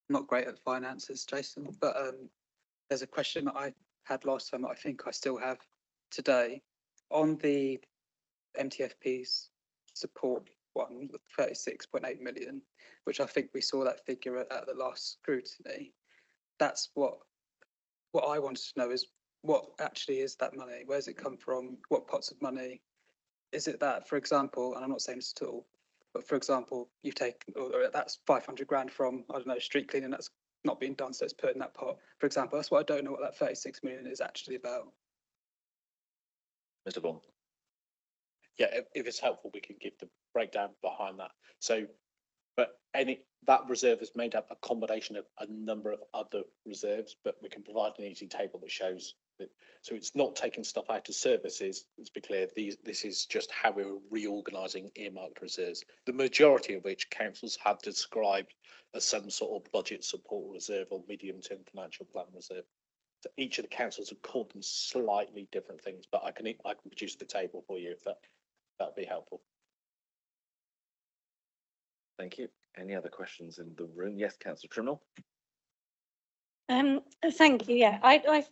Not great at finances, Jason, but there's a question that I had last time that I think I still have today on the MTFP's support one, the 36.8 million, which I think we saw that figure at the last scrutiny. That's what I wanted to know is what actually is that money? Where does it come from? What pots of money? Is it that, for example, and I'm not saying this at all, but for example, you've taken, or that's 500 grand from, I don't know, street cleaning, that's not being done, so it's put in that pot. For example, that's what I don't know what that 36 million is actually about. Mr. Bond. Yeah, if it's helpful, we can give the breakdown behind that. So, but that reserve is made up a combination of a number of other reserves, but we can provide an easy table that shows that. So it's not taking stuff out of services. Let's be clear. This is just how we're reorganising earmarked reserves. The majority of which councils have described as some sort of budget support reserve or medium-term financial plan reserve. So each of the councils have called them slightly different things, but I can produce the table for you if that'd be helpful. Thank you. Any other questions in the room? Yes, Councillor Trimnell. Thank you. Yeah, I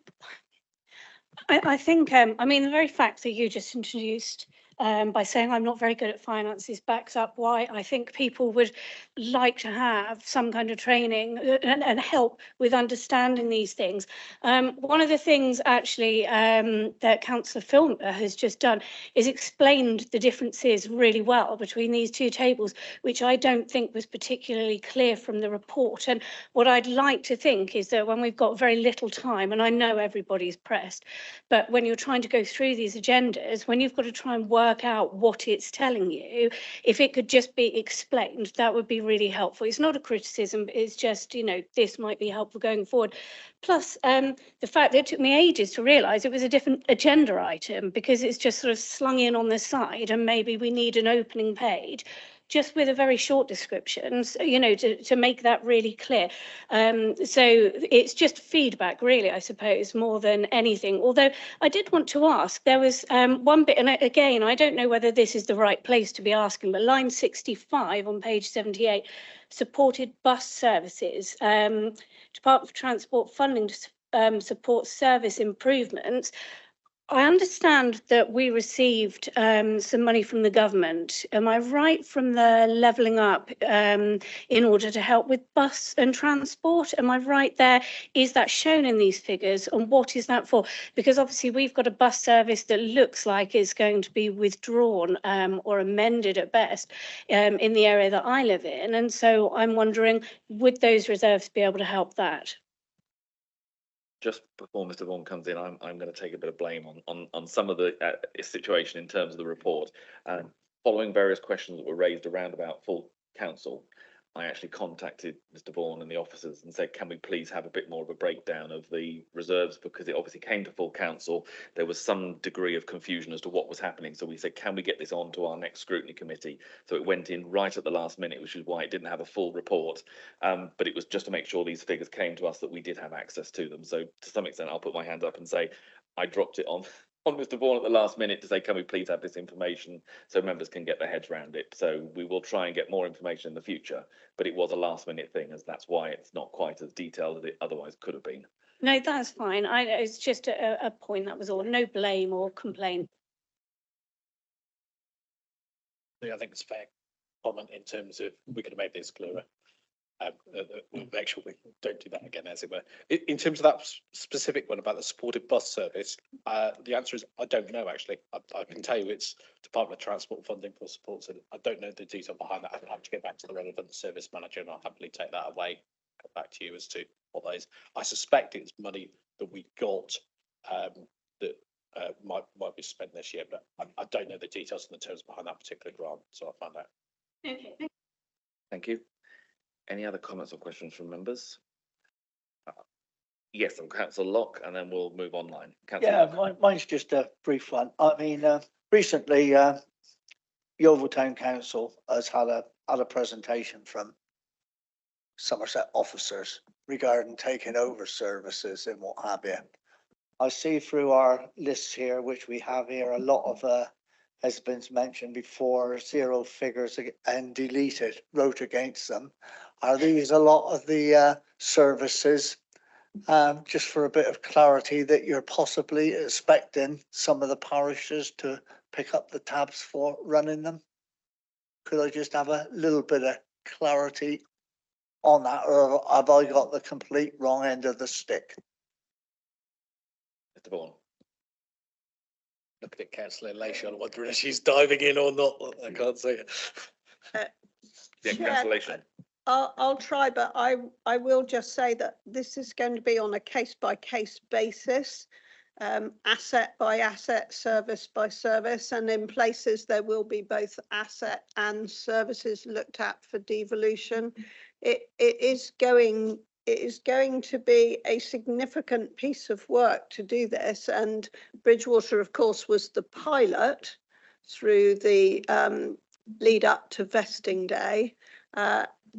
think, I mean, the very fact that you just introduced by saying I'm not very good at finances backs up why I think people would like to have some kind of training and help with understanding these things. One of the things actually that Councillor Filmer has just done is explained the differences really well between these two tables, which I don't think was particularly clear from the report. And what I'd like to think is that when we've got very little time, and I know everybody's pressed, but when you're trying to go through these agendas, when you've got to try and work work out what it's telling you. If it could just be explained, that would be really helpful. It's not a criticism, but it's just, you know, this might be helpful going forward. Plus, the fact that it took me ages to realise it was a different agenda item, because it's just sort of slung in on the side, and maybe we need an opening page just with a very short description, so, you know, to make that really clear. So it's just feedback, really, I suppose, more than anything. Although I did want to ask, there was one bit, and again, I don't know whether this is the right place to be asking, but line 65 on page 78, supported bus services, Department of Transport funding to support service improvements. I understand that we received some money from the government. Am I right, from the levelling up in order to help with bus and transport? Am I right there? Is that shown in these figures, and what is that for? Because obviously we've got a bus service that looks like it's going to be withdrawn or amended at best in the area that I live in. And so I'm wondering, would those reserves be able to help that? Just before Mr. Vaughan comes in, I'm going to take a bit of blame on some of the situation in terms of the report. Following various questions that were raised around about full council, I actually contacted Mr. Vaughan and the officers and said, can we please have a bit more of a breakdown of the reserves, because it obviously came to full council. There was some degree of confusion as to what was happening. So we said, can we get this on to our next scrutiny committee? So it went in right at the last minute, which is why it didn't have a full report. But it was just to make sure these figures came to us, that we did have access to them. So to some extent, I'll put my hand up and say, I dropped it on Mr. Vaughan at the last minute to say, can we please have this information so members can get their heads around it? So we will try and get more information in the future, but it was a last minute thing, as that's why it's not quite as detailed as it otherwise could have been. No, that's fine. It's just a point, that was all. No blame or complaint. I think it's a fair comment in terms of we could have made this clearer. Make sure we don't do that again, as it were. In terms of that specific one about the supported bus service, the answer is I don't know, actually. I can tell you it's Department of Transport funding for support. So I don't know the detail behind that. I'll have to get back to the relevant service manager, and I'll happily take that away, come back to you as to what that is. I suspect it's money that we got that might be spent this year, but I don't know the details and the terms behind that particular grant, so I'll find out. Okay. Thank you. Any other comments or questions from members? Yes, and Councillor Locke, and then we'll move online. Mine's just a brief one. I mean, recently, Yeovil Town Council has had a presentation from Somerset officers regarding taking over services and what have you. I see through our lists here, which we have here, a lot of has been mentioned before, zero figures and deleted, wrote against them. Are these a lot of the services, just for a bit of clarity, that you're possibly expecting some of the parishes to pick up the tabs for running them? Could I just have a little bit of clarity on that, or have I got the complete wrong end of the stick? Mr. Vaughan. Looking at Councillor Lacey, I'm wondering if she's diving in or not. I can't say it. Councillor, I'll try, but I will just say that this is going to be on a case-by-case basis, asset by asset, service by service, and in places there will be both asset and services looked at for devolution. It is going to be a significant piece of work to do this, and Bridgewater, of course, was the pilot through the lead up to vesting day.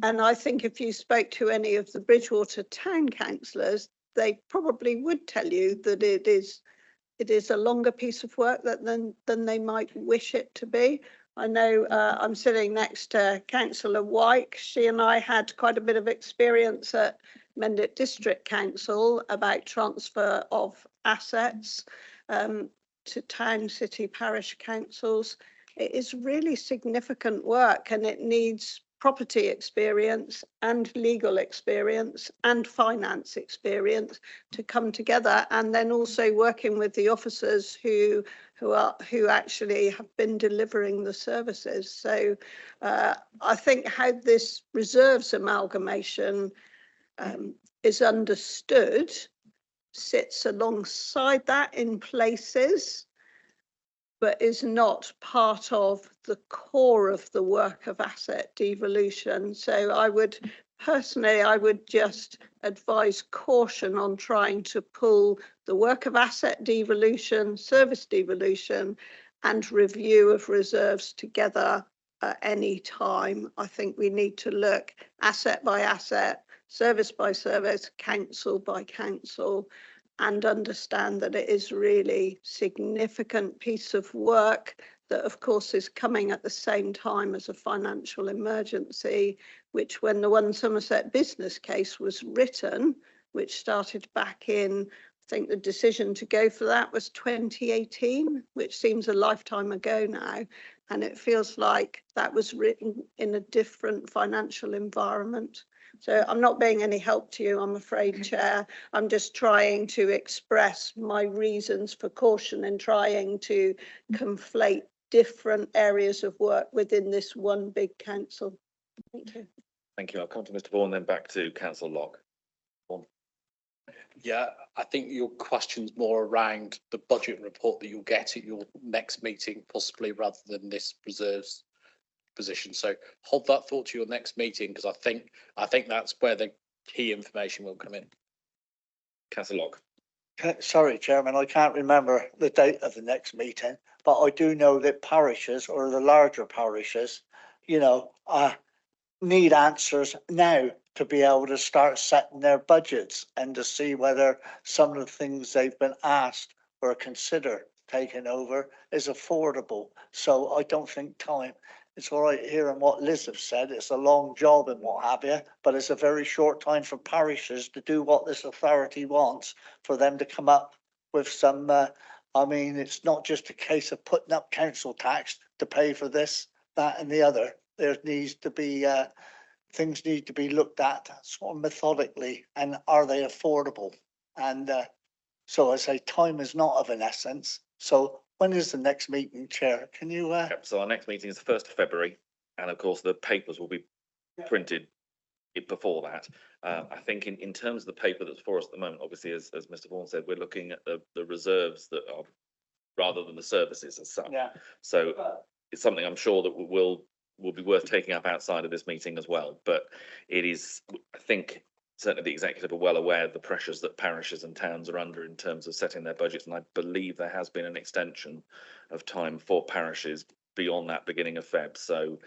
And I think if you spoke to any of the Bridgewater town councillors, they probably would tell you that it is a longer piece of work than they might wish it to be. I know I'm sitting next to Councillor Wyke. She and I had quite a bit of experience at Mendip District Council about transfer of assets to town, city, parish councils. It is really significant work, and it needs property experience and legal experience and finance experience to come together, and then also working with the officers who actually have been delivering the services. So I think how this reserves amalgamation is understood sits alongside that in places. but is not part of the core of the work of asset devolution. So I would just advise caution on trying to pull the work of asset devolution, service devolution, and review of reserves together at any time. I think we need to look asset by asset, service by service, council by council, and understand that it is really significant piece of work that of course is coming at the same time as a financial emergency, which when the One Somerset business case was written, which started back in, I think the decision to go for that was 2018, which seems a lifetime ago now. And it feels like that was written in a different financial environment. So I'm not being any help to you, I'm afraid, Chair. I'm just trying to express my reasons for caution in trying to conflate different areas of work within this one big council. Thank you. Thank you. I'll come to Mr. Vaughan, then back to Councillor Locke. Yeah, I think your question's more around the budget report that you'll get at your next meeting, possibly rather than this reserves position. So hold that thought to your next meeting, because I think that's where the key information will come in. Councillor Locke. Sorry, Chairman, I can't remember the date of the next meeting, but I do know that parishes, or the larger parishes, you know, need answers now to be able to start setting their budgets and to see whether some of the things they've been asked or consider taking over is affordable. So I don't think time, it's all right hearing what Liz have said, it's a long job and what have you, but it's a very short time for parishes to do what this authority wants, for them to come up with some, I mean, it's not just a case of putting up council tax to pay for this, that and the other. There needs to be, things need to be looked at sort of methodically, and are they affordable? And so I say time is not of an essence. So when is the next meeting, Chair? Can you? Yep, so our next meeting is the 1st of February, and of course the papers will be printed before that. I think in terms of the paper that's for us at the moment, obviously, as Mr. Vaughan said, we're looking at the reserves that are rather than the services as such. Yeah. So it's something I'm sure that will be worth taking up outside of this meeting as well. But it is, I think, certainly the executive are well aware of the pressures that parishes and towns are under in terms of setting their budgets, and I believe there has been an extension of time for parishes beyond that beginning of Feb. So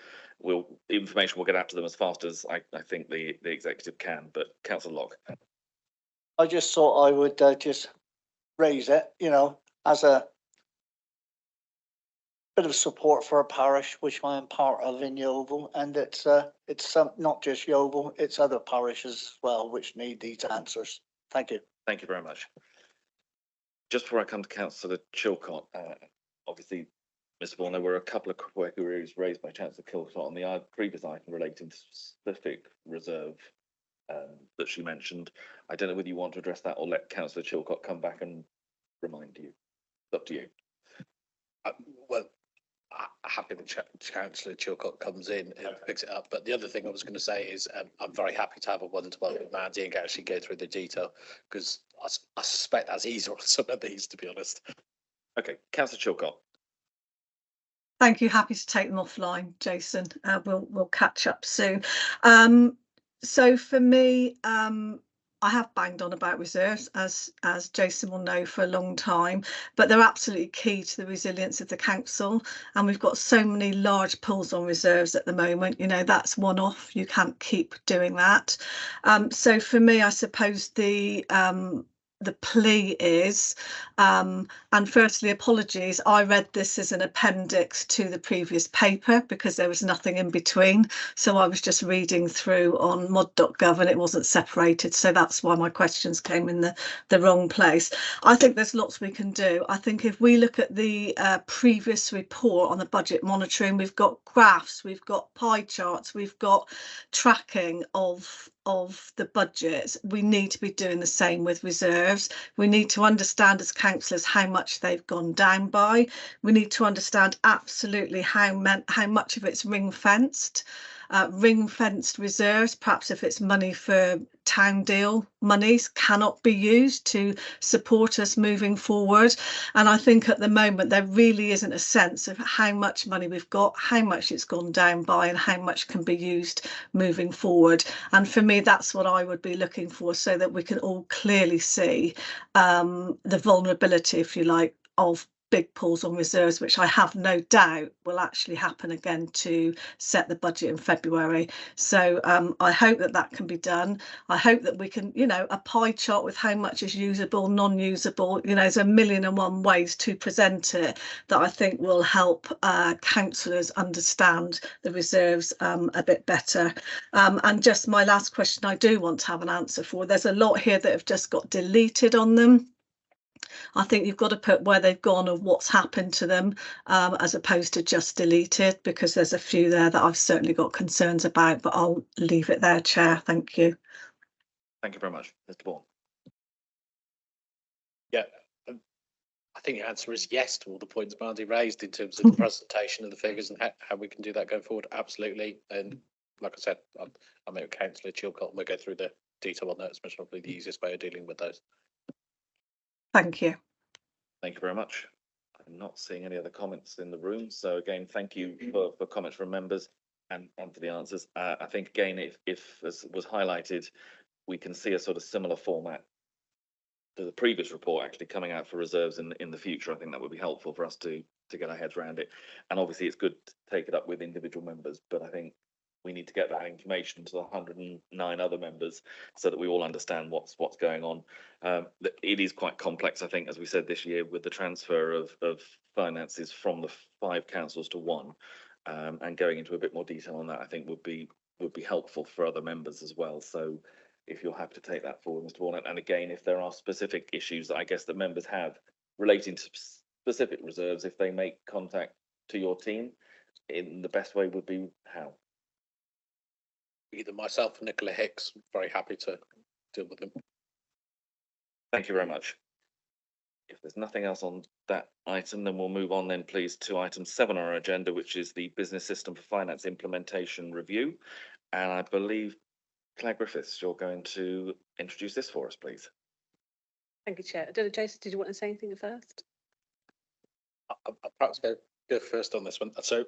information will get out to them as fast as I think the executive can. But Councillor Locke. I just thought I would just raise it, you know, as a bit of support for a parish which I am part of in Yeovil, and it's not just Yeovil, it's other parishes as well which need these answers. Thank you. Thank you very much. Just before I come to Councillor Chilcott, obviously, Mr. Vaughan, there were a couple of queries raised by Councillor Chilcott on the previous item relating to specific reserve that she mentioned. I don't know whether you want to address that or let Councillor Chilcott come back and remind you. It's up to you. Well, happy that Councillor Chilcott comes in and picks it up. But the other thing I was going to say is I'm very happy to have a one-to-one with Mandy and actually go through the detail, because I suspect that's easier on some of these, to be honest. Okay, Councillor Chilcott. Thank you. Happy to take them offline, Jason. We'll catch up soon. So for me, I have banged on about reserves, as Jason will know, for a long time, but they're absolutely key to the resilience of the council. And we've got so many large pulls on reserves at the moment. You know, that's one off. You can't keep doing that. So for me, I suppose the plea is, and firstly, apologies, I read this as an appendix to the previous paper because there was nothing in between. So I was just reading through on mod.gov and it wasn't separated. So that's why my questions came in the wrong place. I think there's lots we can do. I think if we look at the previous report on the budget monitoring, we've got graphs, we've got pie charts, we've got tracking of the budget. We need to be doing the same with reserves. We need to understand as councillors how much they've gone down by. We need to understand absolutely how much of it's ring fenced. ring-fenced reserves, perhaps if it's money for town deal monies, cannot be used to support us moving forward. And I think at the moment there really isn't a sense of how much money we've got, how much it's gone down by, and how much can be used moving forward. And for me, that's what I would be looking for, so that we can all clearly see the vulnerability, if you like, of big pulls on reserves, which I have no doubt will actually happen again to set the budget in February. So I hope that that can be done. I hope that we can, you know, a pie chart with how much is usable, non-usable, you know, there's 1,000,001 ways to present it that I think will help councillors understand the reserves a bit better. And just my last question I do want to have an answer for, there's a lot here that have just got deleted on them. I think you've got to put where they've gone or what's happened to them, as opposed to just deleted, because there's a few there that I've certainly got concerns about, but I'll leave it there, Chair. Thank you. Thank you very much, Mr. Bourne. Yeah, I think the answer is yes to all the points Mandy raised in terms of the presentation of the figures and how we can do that going forward. Absolutely. And like I said, I met with Councillor Chilcott and we'll go through the detail on that. It's probably the easiest way of dealing with those. Thank you. Thank you very much. I'm not seeing any other comments in the room. So again, thank you for comments from members and for the answers. I think again, if as was highlighted, we can see a sort of similar format to the previous report actually coming out for reserves in the future. I think that would be helpful for us to get our heads around it. And obviously it's good to take it up with individual members, but I think we need to get that information to the 109 other members so that we all understand what's going on. It is quite complex, I think, as we said this year, with the transfer of finances from the 5 councils to 1, and going into a bit more detail on that, I think would be helpful for other members as well. So if you'll have to take that forward, Mr. Warner, and again, if there are specific issues that I guess that members have relating to specific reserves, if they make contact to your team, in the best way would be how? Either myself or Nicola Hicks, very happy to deal with them. Thank you very much. If there's nothing else on that item, then we'll move on then please to item 7 on our agenda, which is the Business System for Finance Implementation Review. And I believe, Claire Griffiths, you're going to introduce this for us, please. Thank you, Chair. I don't know, Jason, did you want to say anything first? I'll perhaps go first on this one. So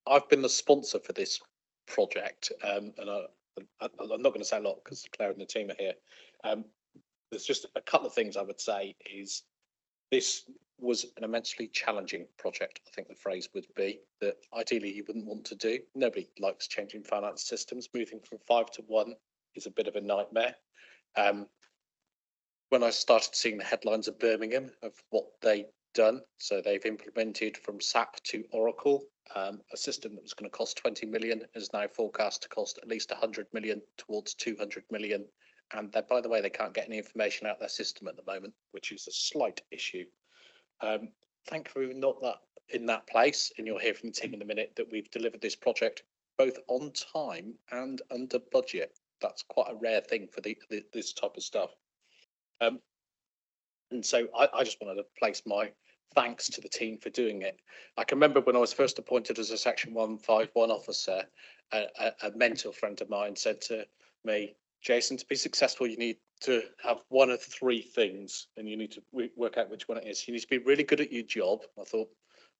I've been the sponsor for this project, and I'm not going to say a lot because Claire and the team are here. There's just a couple of things I would say is this was an immensely challenging project. I think the phrase would be that ideally you wouldn't want to do. Nobody likes changing finance systems. Moving from 5 to 1 is a bit of a nightmare. When I started seeing the headlines of Birmingham of what they'd done, so they've implemented from SAP to Oracle, a system that was going to cost 20 million is now forecast to cost at least 100 million towards 200 million. And that, by the way, they can't get any information out of their system at the moment, which is a slight issue. Thankfully, we're not that in that place, and you'll hear from the team in a minute that we've delivered this project both on time and under budget. That's quite a rare thing for this type of stuff. And so I just wanted to place my thanks to the team for doing it. I can remember when I was first appointed as a Section 151 officer, a mentor friend of mine said to me, Jason, to be successful, you need to have one of 3 things, and you need to work out which one it is. You need to be really good at your job. I thought,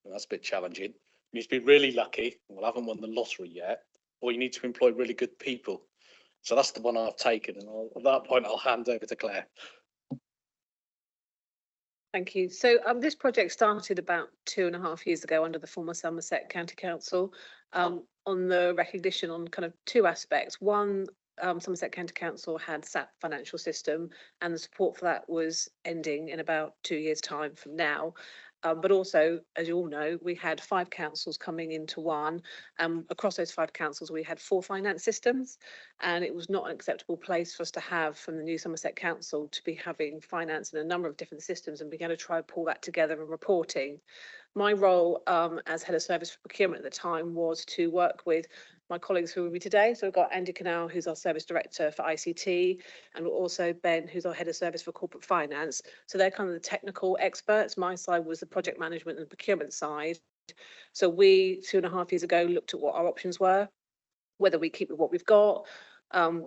well, that's a bit challenging. You need to be really lucky. Well, I haven't won the lottery yet. Or you need to employ really good people. So that's the one I've taken. And at that point, I'll hand over to Claire. Thank you. So this project started about 2.5 years ago under the former Somerset County Council, on the recognition on kind of 2 aspects. One, Somerset County Council had SAP financial system, and the support for that was ending in about 2 years' time from now. But also, as you all know, we had 5 councils coming into one. Across those 5 councils, we had 4 finance systems, and it was not an acceptable place for us to have from the new Somerset Council to be having finance in a number of different systems, and began to try to pull that together in reporting. My role as head of service for procurement at the time was to work with my colleagues who will be today. So we've got Andy Canal, who's our service director for ICT, and also Ben, who's our head of service for corporate finance. So they're kind of the technical experts. My side was the project management and procurement side. So we, 2.5 years ago, looked at what our options were. whether we keep with what we've got,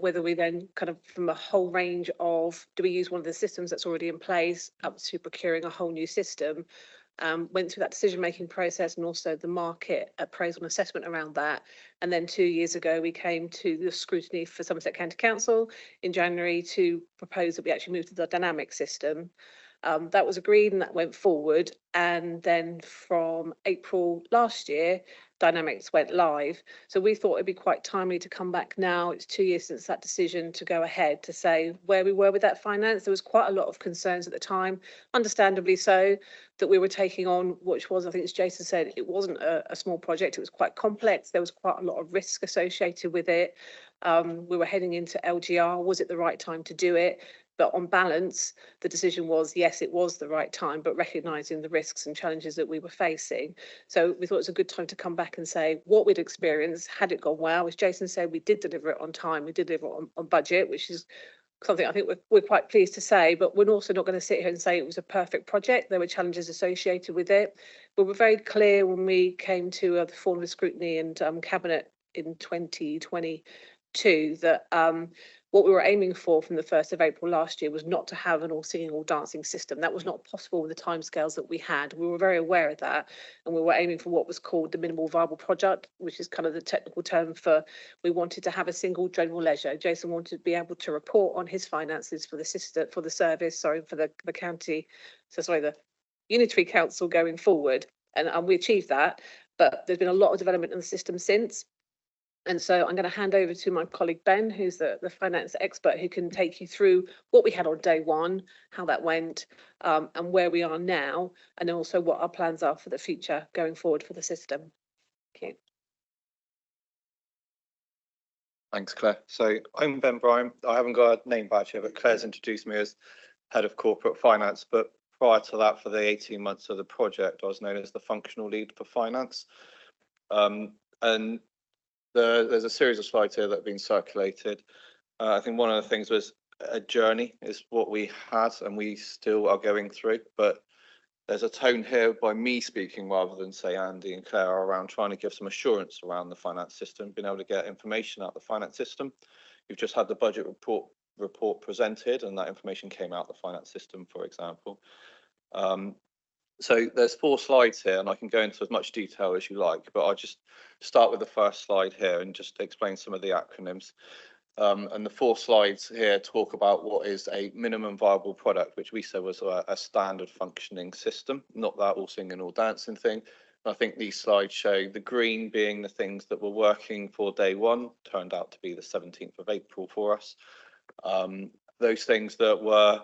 whether we then kind of from a whole range of, do we use one of the systems that's already in place up to procuring a whole new system. Went through that decision-making process and also the market appraisal and assessment around that. And then 2 years ago, we came to the scrutiny for Somerset County Council in January to propose that we actually move to the dynamic system. That was agreed and that went forward. And then from April last year, Dynamics went live. So we thought it'd be quite timely to come back now. It's 2 years since that decision to go ahead to say where we were with that finance. There was quite a lot of concerns at the time, understandably so, that we were taking on, which was, I think as Jason said, it wasn't a small project. It was quite complex. There was quite a lot of risk associated with it. We were heading into LGR. Was it the right time to do it? But on balance, the decision was, yes, it was the right time, but recognising the risks and challenges that we were facing. So we thought it was a good time to come back and say what we'd experienced, had it gone well. As Jason said, we did deliver it on time, we did deliver it on budget, which is something I think we're quite pleased to say, but we're also not going to sit here and say it was a perfect project. There were challenges associated with it. But we're very clear when we came to the form of scrutiny and Cabinet in 2022 that what we were aiming for from the 1st of April last year was not to have an all singing, all dancing system. That was not possible with the timescales that we had. We were very aware of that, and we were aiming for what was called the minimal viable product, which is kind of the technical term for we wanted to have a single general ledger. Jason wanted to be able to report on his finances for the system, for the service, sorry, for the county, so sorry, the unitary council going forward, and we achieved that. But there's been a lot of development in the system since. And so I'm going to hand over to my colleague Ben, who's the finance expert, who can take you through what we had on day one, how that went, and where we are now, and then also what our plans are for the future going forward for the system. Thank you. Thanks, Claire. So I'm Ben Bryan. I haven't got a name badge here, but Claire's introduced me as head of corporate finance. But prior to that, for the 18 months of the project, I was known as the functional lead for finance. And there's a series of slides here that have been circulated. I think one of the things was a journey is what we had and we still are going through, but there's a tone here by me speaking rather than say Andy and Claire around trying to give some assurance around the finance system, being able to get information out of the finance system. You've just had the budget report presented and that information came out the finance system, for example. So there's 4 slides here and I can go into as much detail as you like, but I'll just start with the first slide here and just explain some of the acronyms. And the 4 slides here talk about what is a minimum viable product, which we said was a standard functioning system, not that all singing, all dancing thing. I think these slides show the green being the things that were working for day one, turned out to be the 17th of April for us. Those things that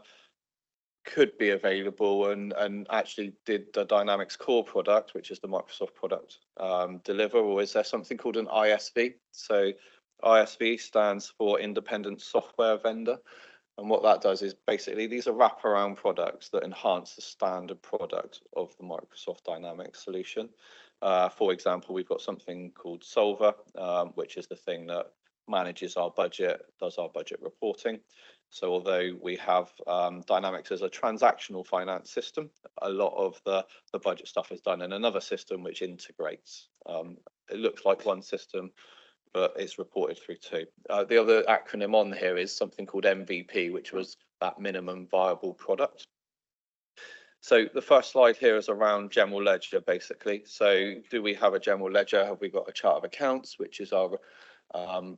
could be available and actually did the Dynamics core product, which is the Microsoft product, deliver, or is there something called an ISV? So ISV stands for Independent Software Vendor. And what that does is basically these are wraparound products that enhance the standard product of the Microsoft Dynamics solution. For example, we've got something called Solver, which is the thing that manages our budget, does our budget reporting. So although we have Dynamics as a transactional finance system, a lot of the budget stuff is done in another system which integrates. It looks like one system, but it's reported through 2. The other acronym on here is something called MVP, which was that minimum viable product. So the first slide here is around general ledger, basically. So do we have a general ledger? Have we got a chart of accounts, which is our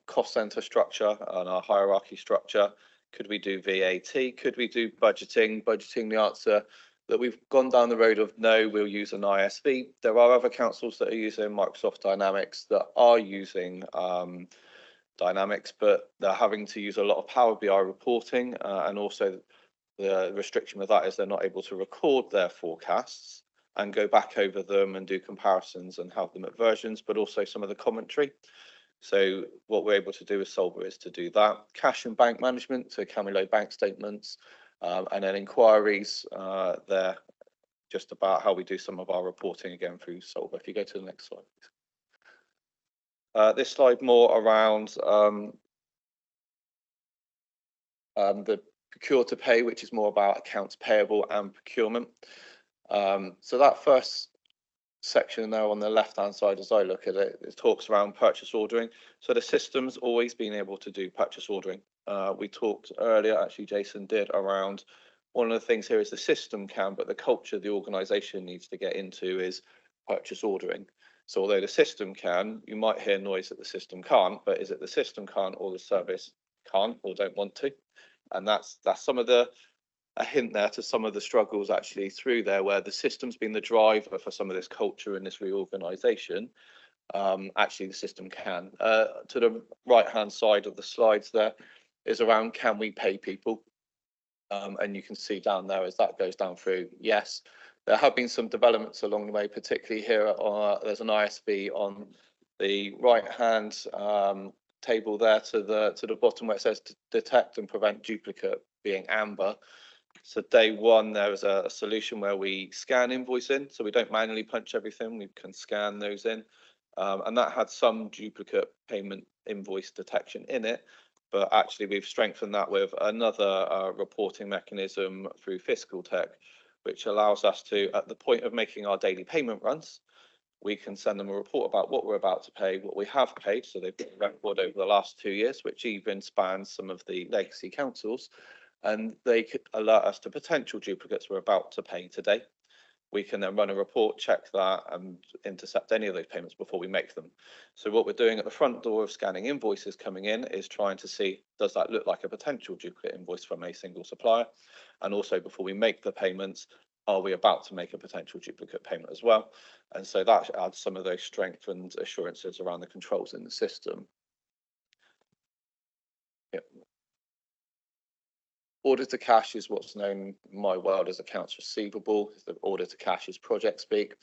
cost center structure and our hierarchy structure? Could we do VAT? Could we do budgeting? Budgeting, the answer that we've gone down the road of no, we'll use an ISV. There are other councils that are using Microsoft Dynamics that are using Dynamics, but they're having to use a lot of Power BI reporting, and also the restriction with that is they're not able to record their forecasts and go back over them and do comparisons and have them at versions, but also some of the commentary. So what we're able to do with Solver is to do that. Cash and bank management, so Camilo bank statements, and then inquiries there, just about how we do some of our reporting again through Solver. If you go to the next slide, please. This slide more around the procure to pay, which is more about accounts payable and procurement. So that first section there on the left-hand side, as I look at it, it talks around purchase ordering. So the system's always been able to do purchase ordering. We talked earlier, actually Jason did, around one of the things here is the system can, but the culture the organisation needs to get into is purchase ordering. So although the system can, you might hear noise that the system can't, but is it the system can't or the service can't or don't want to? And that's some of the a hint there to some of the struggles actually through there, where the system's been the driver for some of this culture and this reorganisation. Actually, the system can. To the right-hand side of the slides there is around, can we pay people? And you can see down there as that goes down through, yes. There have been some developments along the way, particularly here. There's an ISV on the right-hand table there to the bottom where it says to detect and prevent duplicate, being amber. So day one, there is a solution where we scan invoice in, so we don't manually punch everything, we can scan those in. And that had some duplicate payment invoice detection in it, but actually we've strengthened that with another reporting mechanism through Fiscal Tech, which allows us to, at the point of making our daily payment runs, we can send them a report about what we're about to pay, what we have paid. So they've got a record over the last 2 years, which even spans some of the legacy councils. And they could alert us to potential duplicates we're about to pay today. We can then run a report, check that, and intercept any of those payments before we make them. So what we're doing at the front door of scanning invoices coming in is trying to see, does that look like a potential duplicate invoice from a single supplier? And also before we make the payments, are we about to make a potential duplicate payment as well? And so that adds some of those strengthened assurances around the controls in the system. Yep. Order to cash is what's known in my world as accounts receivable. The order to cash is project speak.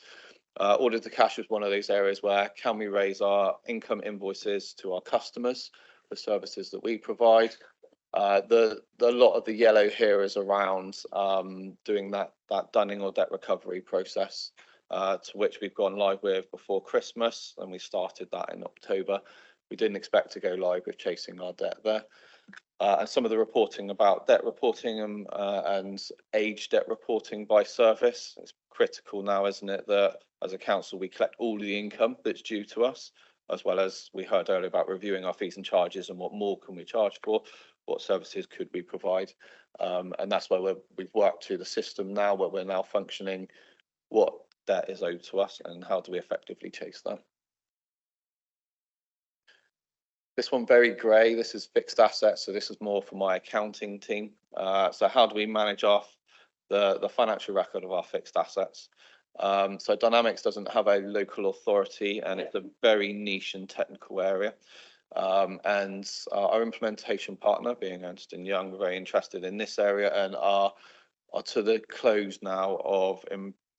Order to cash is one of those areas where can we raise our income invoices to our customers for services that we provide. The lot of the yellow here is around doing that dunning or debt recovery process, to which we've gone live with before Christmas, and we started that in October. We didn't expect to go live with chasing our debt there. And some of the reporting about debt reporting and age debt reporting by service. It's critical now, isn't it, that as a council we collect all the income that's due to us, as well as we heard earlier about reviewing our fees and charges and what more can we charge for, what services could we provide. And that's where we've worked through the system now, where we're now functioning what debt is owed to us and how do we effectively chase that. This one very grey, this is fixed assets, so this is more for my accounting team. So how do we manage the financial record of our fixed assets? So Dynamics doesn't have a local authority and it's a very niche and technical area. And our implementation partner, being Ernst & Young, are very interested in this area and are to the close now of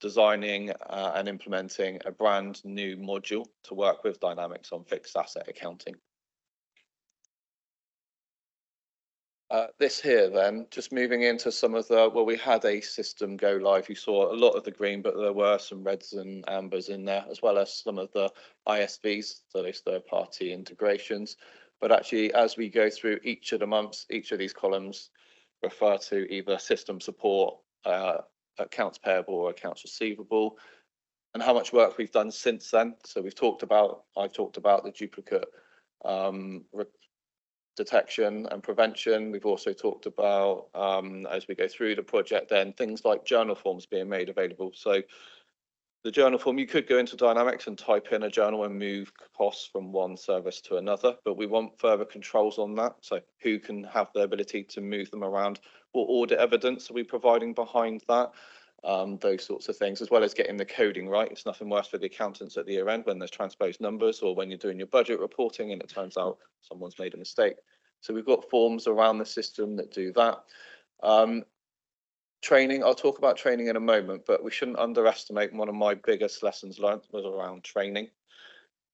designing and implementing a brand new module to work with Dynamics on fixed asset accounting. This here then, just moving into some of the, well, we had a system go live. You saw a lot of the green, but there were some reds and ambers in there, as well as some of the ISVs, so those third-party integrations. But actually, as we go through each of the months, each of these columns refer to either system support, accounts payable or accounts receivable, and how much work we've done since then. So I've talked about the duplicate detection and prevention. We've also talked about, as we go through the project, then things like journal forms being made available. So the journal form, you could go into Dynamics and type in a journal and move costs from one service to another, but we want further controls on that. So who can have the ability to move them around? What audit evidence are we providing behind that? Those sorts of things, as well as getting the coding right. It's nothing worse for the accountants at the year end when there's transposed numbers or when you're doing your budget reporting and it turns out someone's made a mistake. So we've got forms around the system that do that. Training, I'll talk about training in a moment, but we shouldn't underestimate one of my biggest lessons learned was around training.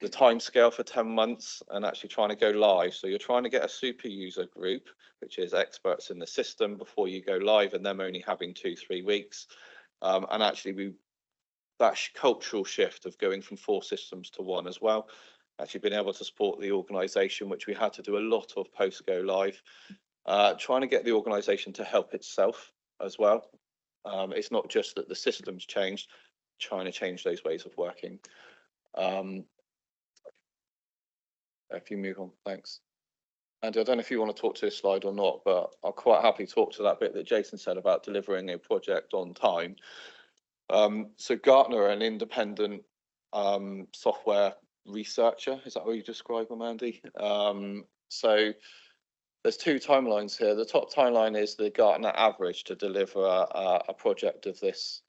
The time scale for 10 months and actually trying to go live. So you're trying to get a super user group, which is experts in the system, before you go live, and them only having 2-3 weeks. And actually that cultural shift of going from 4 systems to 1 as well, actually been able to support the organisation, which we had to do a lot of post go live, trying to get the organisation to help itself as well. It's not just that the system's changed, trying to change those ways of working. If you move on, thanks. Andy, I don't know if you want to talk to this slide or not, but I'm quite happy to talk to that bit that Jason said about delivering a project on time. So Gartner, an independent software researcher, is that what you describe them, Andy? So there's two timelines here. The top timeline is the Gartner average to deliver a project of this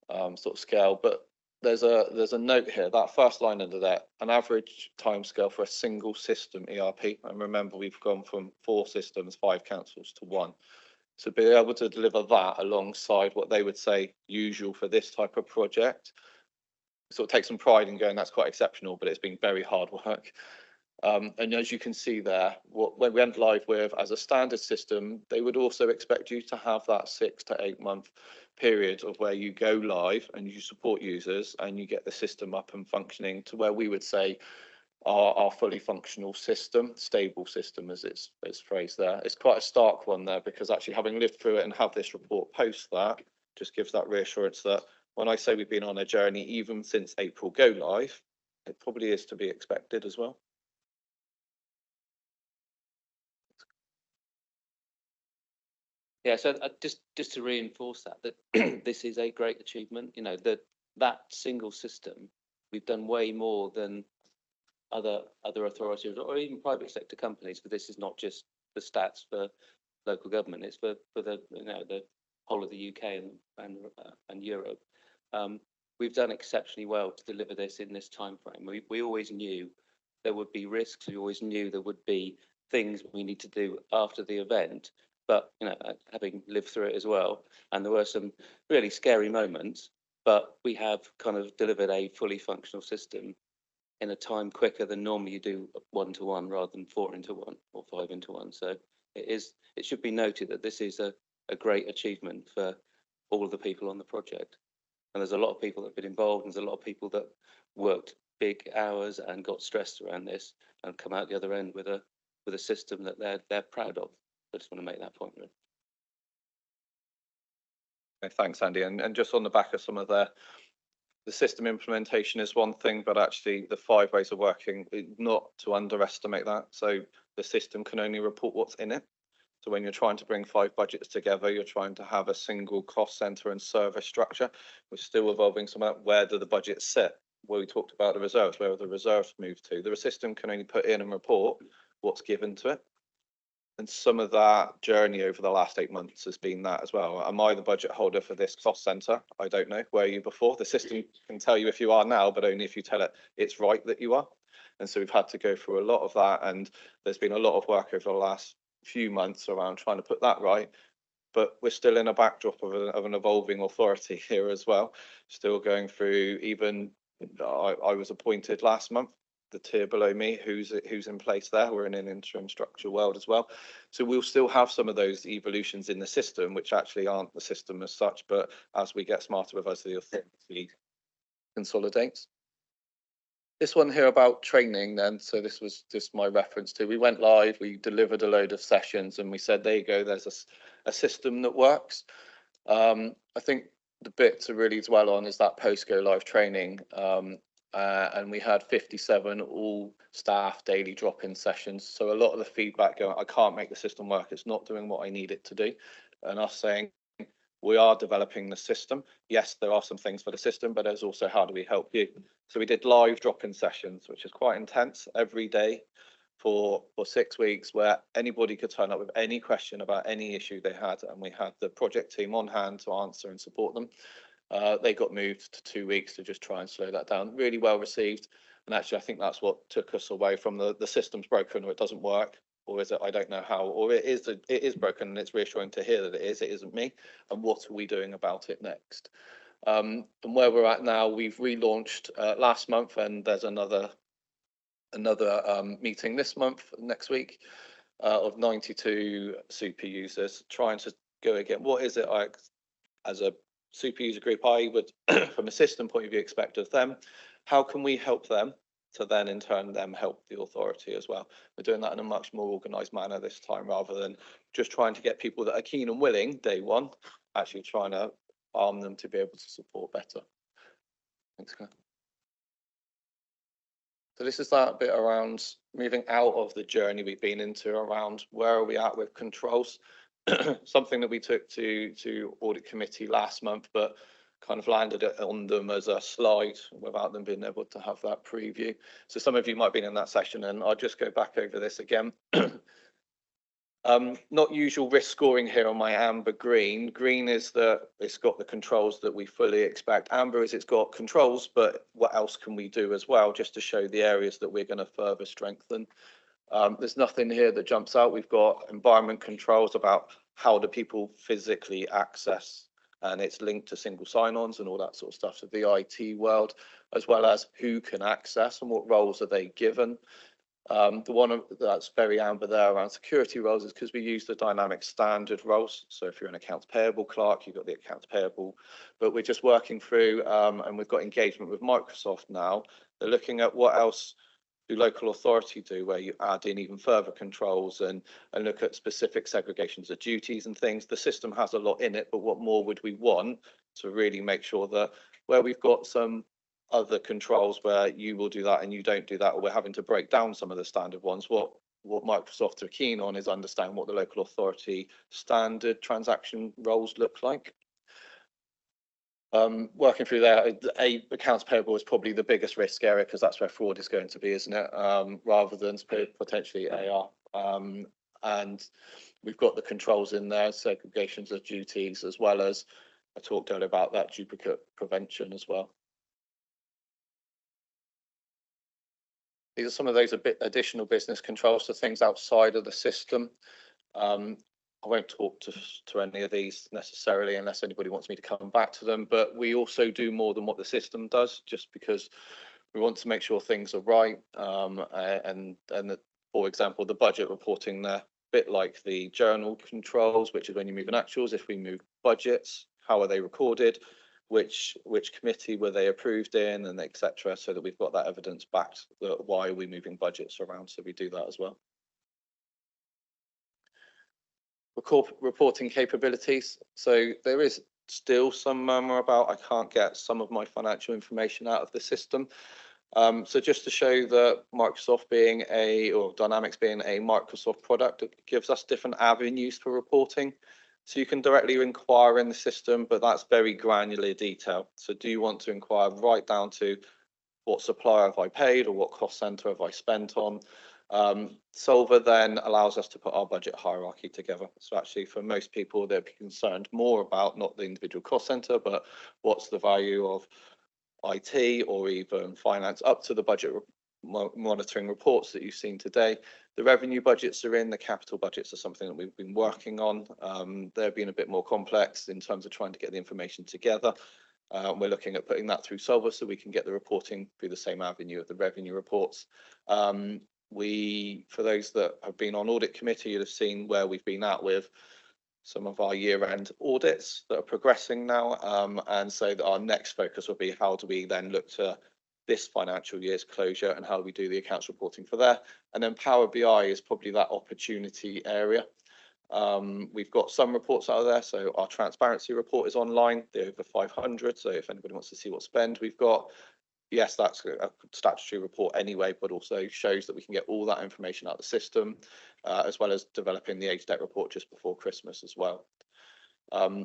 sort of scale, but there's a note here, that first line under that, an average timescale for a single system ERP. And remember, we've gone from 4 systems, 5 councils to 1. So be able to deliver that alongside what they would say usual for this type of project, sort of take some pride in going, that's quite exceptional, but it's been very hard work. And as you can see there, when we went live with as a standard system, they would also expect you to have that 6 to 8 month period of where you go live and you support users and you get the system up and functioning to where we would say our fully functional system, stable system as it's phrased there. It's quite a stark one there, because actually having lived through it and have this report post that just gives that reassurance that when I say we've been on a journey even since April go live, it probably is to be expected as well. Yeah, so just to reinforce that this is a great achievement. You know, that single system, we've done way more than other authorities or even private sector companies. But this is not just the stats for local government; it's for the the whole of the UK and Europe. We've done exceptionally well to deliver this in this time frame. We always knew there would be risks. We always knew there would be things we need to do after the event. But having lived through it as well, and there were some really scary moments, but we have kind of delivered a fully functional system in a time quicker than normally you do 1 to 1 rather than 4 into 1 or 5 into 1. So it should be noted that this is a great achievement for all of the people on the project. And there's a lot of people that have been involved, and there's a lot of people that worked big hours and got stressed around this and come out the other end with a system that they're proud of. I just want to make that point. Really. Okay, thanks, Andy. And just on the back of some of the system implementation is one thing, but actually the 5 ways of working, not to underestimate that. So the system can only report what's in it. So when you're trying to bring 5 budgets together, you're trying to have a single cost center and service structure. We're still evolving some of that. Where do the budgets sit? Well, we talked about the reserves, where have the reserves moved to? The system can only put in and report what's given to it. And some of that journey over the last 8 months has been that as well. Am I the budget holder for this cost center? I don't know. Were you before? The system can tell you if you are now, but only if you tell it it's right that you are. And so we've had to go through a lot of that. And there's been a lot of work over the last few months around trying to put that right. But we're still in a backdrop of an evolving authority here as well. Still going through, even I was appointed last month, the tier below me who's in place there. We're in an interim structure world as well, so we'll still have some of those evolutions in the system which actually aren't the system as such, but as we get smarter with us, the authority consolidates. This one here about training then, so this was just my reference to, we went live, we delivered a load of sessions and we said there you go, there's a system that works. I think the bit to really dwell on is that post go live training. And we had 57 all staff daily drop-in sessions. So a lot of the feedback going, I can't make the system work, it's not doing what I need it to do. And us saying, we are developing the system. Yes, there are some things for the system, but there's also how do we help you? So we did live drop-in sessions, which is quite intense, every day for 6 weeks, where anybody could turn up with any question about any issue they had. And we had the project team on hand to answer and support them. They got moved to 2 weeks to just try and slow that down. Really well received. And actually, I think that's what took us away from the system's broken or it doesn't work, or is it, I don't know how, or it is broken and it's reassuring to hear that it isn't me. And what are we doing about it next? And where we're at now, we've relaunched last month, and there's another meeting this month, next week, of 92 super users trying to go again. What is it as a super user group I would, from a system point of view, expect of them? How can we help them to then in turn them help the authority as well? We're doing that in a much more organised manner this time, rather than just trying to get people that are keen and willing day one, actually trying to arm them to be able to support better. Thanks, Claire. So this is that bit around moving out of the journey we've been into around where are we at with controls. Something that we took to audit committee last month, but kind of landed it on them as a slide without them being able to have that preview. So some of you might have been in that session, and I'll just go back over this again. Not usual risk scoring here on my amber green. Green is that it's got the controls that we fully expect. Amber is it's got controls, but what else can we do as well, just to show the areas that we're going to further strengthen. There's nothing here that jumps out. We've got environment controls about how do people physically access, and it's linked to single sign-ons and all that sort of stuff. So the IT world, as well as who can access and what roles are they given. The one that's very amber there around security roles is because we use the dynamic standard roles. So if you're an accounts payable clerk, you've got the accounts payable, but we're just working through and we've got engagement with Microsoft now. They're looking at what else do local authority do, where you add in even further controls and look at specific segregations of duties and things. The system has a lot in it, but what more would we want to really make sure that where we've got some other controls where you will do that and you don't do that, or we're having to break down some of the standard ones, what Microsoft are keen on is understand what the local authority standard transaction roles look like. Working through there, accounts payable is probably the biggest risk area because that's where fraud is going to be, isn't it? Rather than potentially AR. And we've got the controls in there, segregations of duties, as well as I talked earlier about that duplicate prevention as well. These are some of those additional business controls, so things outside of the system. I won't talk to any of these necessarily unless anybody wants me to come back to them, but we also do more than what the system does, just because we want to make sure things are right. And for example, the budget reporting there, a bit like the journal controls, which is when you move in actuals, if we move budgets, how are they recorded? Which committee were they approved in, and etc., so that we've got that evidence backed that why are we moving budgets around, so we do that as well. Reporting capabilities. So there is still some murmur about I can't get some of my financial information out of the system. So just to show that Microsoft being or Dynamics being a Microsoft product, it gives us different avenues for reporting. So you can directly inquire in the system, but that's very granular detail. So do you want to inquire right down to what supplier have I paid or what cost center have I spent on? Solver then allows us to put our budget hierarchy together. So actually for most people, they're concerned more about not the individual cost center, but what's the value of IT or even finance up to the budget monitoring reports that you've seen today. The revenue budgets are in, the capital budgets are something that we've been working on. They're being a bit more complex in terms of trying to get the information together. We're looking at putting that through Solver so we can get the reporting through the same avenue of the revenue reports. For those that have been on audit committee, you'd have seen where we've been at with some of our year-end audits that are progressing now. And so that our next focus will be how do we then look to this financial year's closure and how do we do the accounts reporting for there. And then Power BI is probably that opportunity area. We've got some reports out of there. So our transparency report is online, the over 500. So if anybody wants to see what spend we've got, yes, that's a statutory report anyway, but also shows that we can get all that information out of the system, as well as developing the age debt report just before Christmas as well.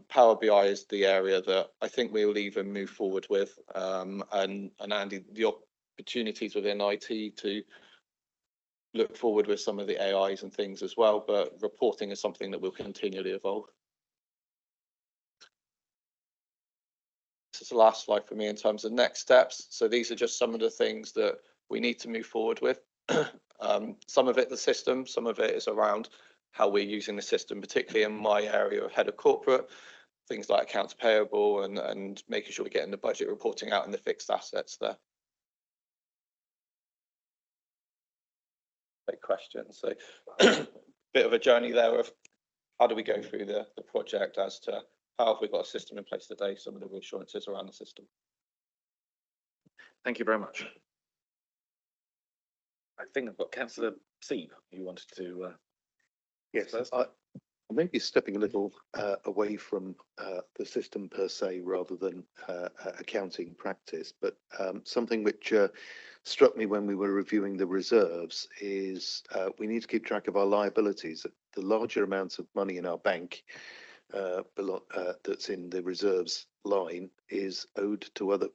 Power BI is the area that I think we will even move forward with, and Andy, the opportunities within IT to look forward with some of the AIs and things as well, but reporting is something that will continually evolve. This is the last slide for me in terms of next steps. So these are just some of the things that we need to move forward with. Some of it the system, some of it is around how we're using the system, particularly in my area of head of corporate, things like accounts payable and making sure we're getting the budget reporting out and the fixed assets there. Great question. So bit of a journey there of how do we go through the project as to how have we got a system in place today, some of the reassurances around the system. Thank you very much. I think I've got Councillor Seeb, you wanted to yes, Maybe stepping a little away from the system per se rather than accounting practice, but something which struck me when we were reviewing the reserves is we need to keep track of our liabilities. The larger amounts of money in our bank that's in the reserves line is owed to other,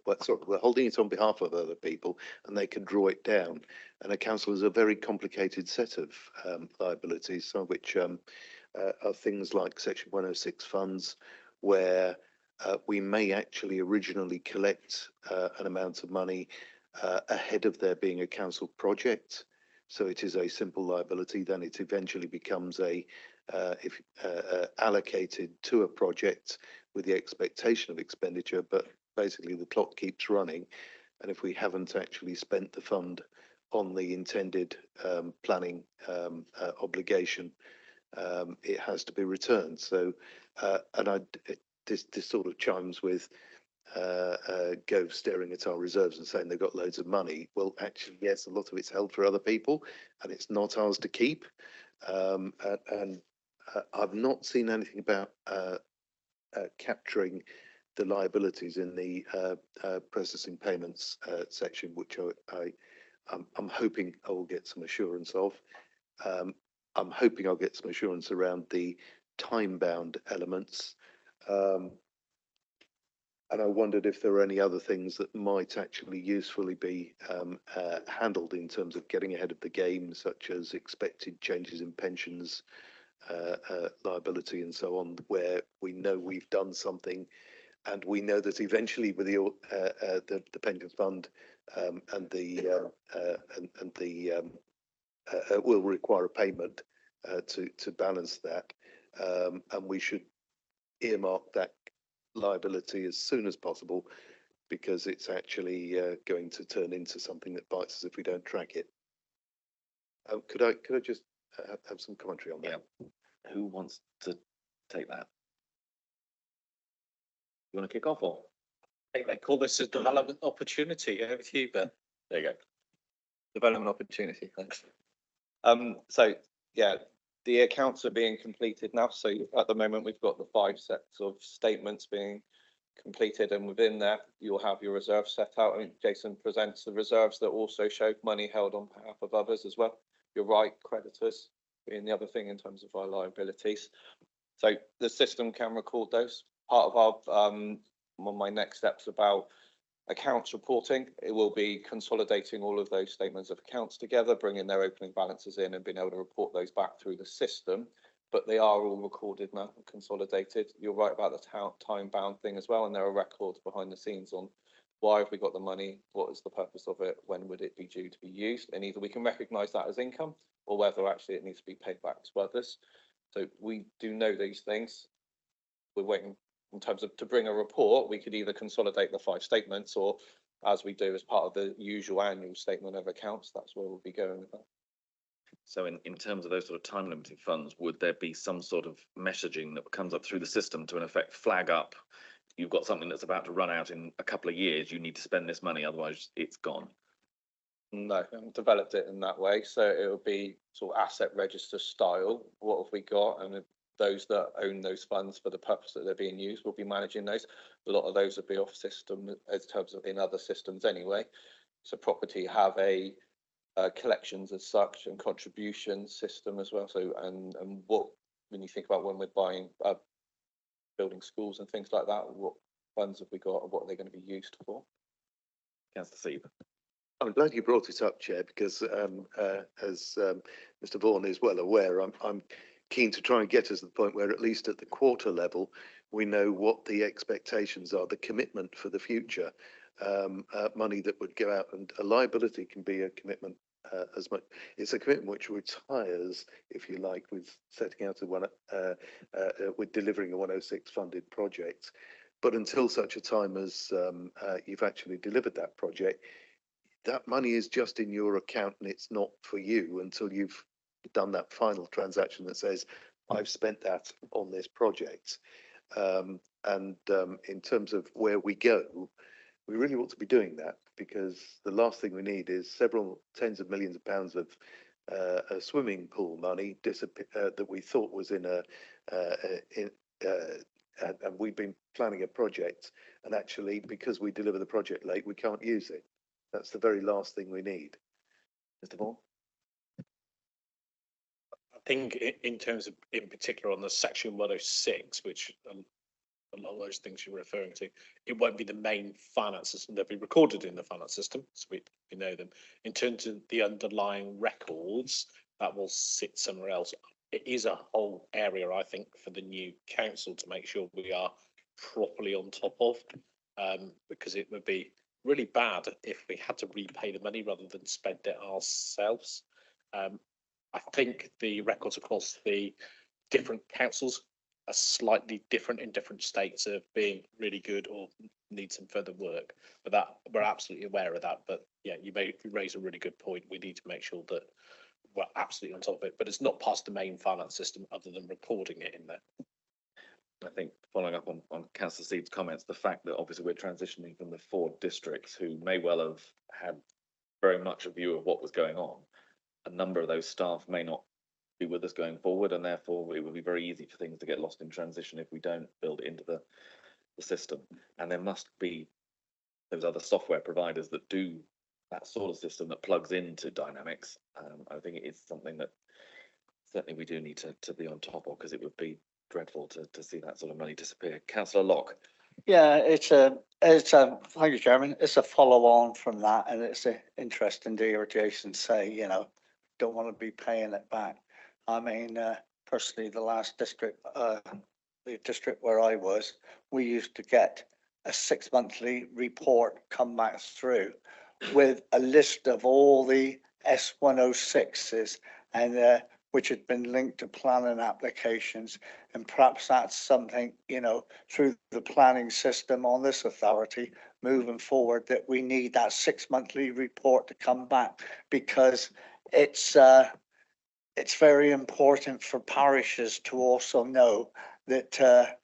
we're holding it on behalf of other people and they can draw it down. And a council is a very complicated set of liabilities, some of which are things like Section 106 funds, where we may actually originally collect an amount of money ahead of there being a council project. So it is a simple liability, then it eventually becomes allocated to a project with the expectation of expenditure, but basically the clock keeps running. And if we haven't actually spent the fund on the intended planning obligation, it has to be returned. So, this sort of chimes with Gove staring at our reserves and saying they've got loads of money. Well, actually, yes, a lot of it's held for other people, and it's not ours to keep. I've not seen anything about capturing the liabilities in the processing payments section, which I'm hoping I will get some assurance of. I'm hoping I'll get some assurance around the time-bound elements. And I wondered if there are any other things that might actually usefully be handled in terms of getting ahead of the game, such as expected changes in pensions, liability and so on, where we know we've done something and we know that eventually with the pension fund and the will require a payment to balance that, and we should earmark that liability as soon as possible, because it's actually going to turn into something that bites us if we don't track it. Could I just have some commentary on that? Yeah. Who wants to take that? You want to kick off, or? I think they call this a development opportunity. Over to you, Ben. There you go. Development opportunity, thanks. So yeah, the accounts are being completed now. So at the moment, we've got the 5 sets of statements being completed, and within there, you'll have your reserves set out. I mean, Jason presents the reserves that also show money held on behalf of others as well. You're right, creditors being the other thing in terms of our liabilities. So the system can record those. Part of our one of my next steps about accounts reporting, it will be consolidating all of those statements of accounts together, bringing their opening balances in and being able to report those back through the system. But they are all recorded now and consolidated. You're right about the time-bound thing as well, and there are records behind the scenes on why have we got the money, what is the purpose of it, when would it be due to be used, and either we can recognise that as income or whether actually it needs to be paid back to others. So we do know these things. We're waiting in terms of to bring a report. We could either consolidate the 5 statements, or as we do as part of the usual annual statement of accounts, that's where we'll be going with that. So in terms of those sort of time limited funds, would there be some sort of messaging that comes up through the system to in effect flag up, you've got something that's about to run out in a couple of years, you need to spend this money, otherwise it's gone? No, I haven't developed it in that way. So it will be sort of asset register style. What have we got? And those that own those funds for the purpose that they're being used will be managing those. A lot of those will be off system in terms of in other systems anyway. So property have a collections as such and contribution system as well. So and what, when you think about when we're buying building schools and things like that, what funds have we got and what are they going to be used for? Councillor Seib. I'm glad you brought it up, Chair, because as Mr. Vaughan is well aware, I'm keen to try and get us to the point where at least at the quarter level, we know what the expectations are, the commitment for the future, money that would go out, and a liability can be a commitment as much. It's a commitment which retires, if you like, with setting out with delivering a 106 funded project. But until such a time as you've actually delivered that project, that money is just in your account and it's not for you until you've done that final transaction that says, I've spent that on this project. In terms of where we go, we really ought to be doing that, because the last thing we need is several tens of millions of pounds of swimming pool money that we thought was in a and we've been planning a project, and actually because we deliver the project late, we can't use it. That's the very last thing we need. Mr. Vaughan? I think in terms of, in particular on the section 106, which a lot of those things you're referring to, it won't be the main finance system. They'll be recorded in the finance system, so we know them. In terms of the underlying records, that will sit somewhere else. It is a whole area, I think, for the new council to make sure we are properly on top of, because it would be really bad if we had to repay the money rather than spend it ourselves. I think the records across the different councils are slightly different in different states of being really good or need some further work, but that we're absolutely aware of that. But yeah, you raise a really good point. We need to make sure that we're absolutely on top of it, but it's not past the main finance system other than recording it in there. I think following up on Councillor Seed's comments, the fact that obviously we're transitioning from the 4 districts who may well have had very much a view of what was going on, a number of those staff may not be with us going forward, and therefore it will be very easy for things to get lost in transition if we don't build it into the system. And there must be those other software providers that do that sort of system that plugs into Dynamics. I think it is something that certainly we do need to be on top of, because it would be dreadful to see that sort of money disappear. Councillor Locke. Yeah, it's a, thank you, Chairman. It's a follow on from that, and it's interesting to hear Jason say, you know, don't want to be paying it back. I mean, personally, the last district, the district where I was, we used to get a 6-monthly report come back through with a list of all the S106s and which had been linked to planning applications. And perhaps that's something, you know, through the planning system on this authority moving forward, that we need that 6-monthly report to come back, because it's very important for parishes to also know that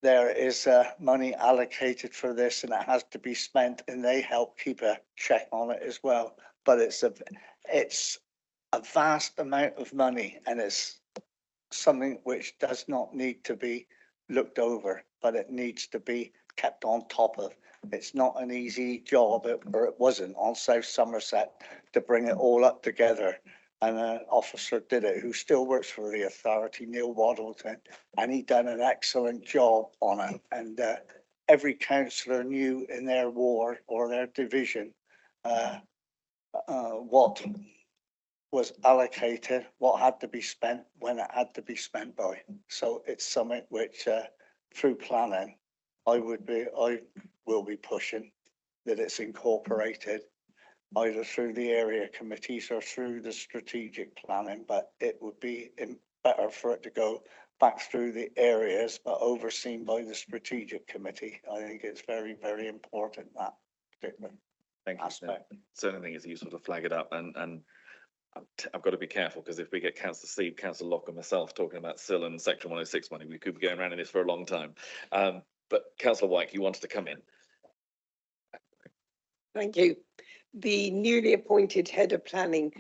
there is money allocated for this and it has to be spent, and they help keep a check on it as well. But it's a vast amount of money, and it's something which does not need to be looked over, but it needs to be kept on top of. It's not an easy job, or it wasn't on South Somerset, to bring it all up together. And an officer did it who still works for the authority, Neil Waddleton, and he done an excellent job on it. And every councillor knew in their ward or their division what was allocated, what had to be spent, when it had to be spent by. So it's something which through planning, I will be pushing that it's incorporated either through the area committees or through the strategic planning, but it would be better for it to go back through the areas, but overseen by the strategic committee. I think it's very, very important, that particular aspect. Certainly think it's useful to flag it up, and I've got to be careful, because if we get Councillor Seed, Councillor Locke and myself talking about SIL and Section 106 money, we could be going around in this for a long time. But Councillor White, you wanted to come in. Thank you. The newly appointed head of planning,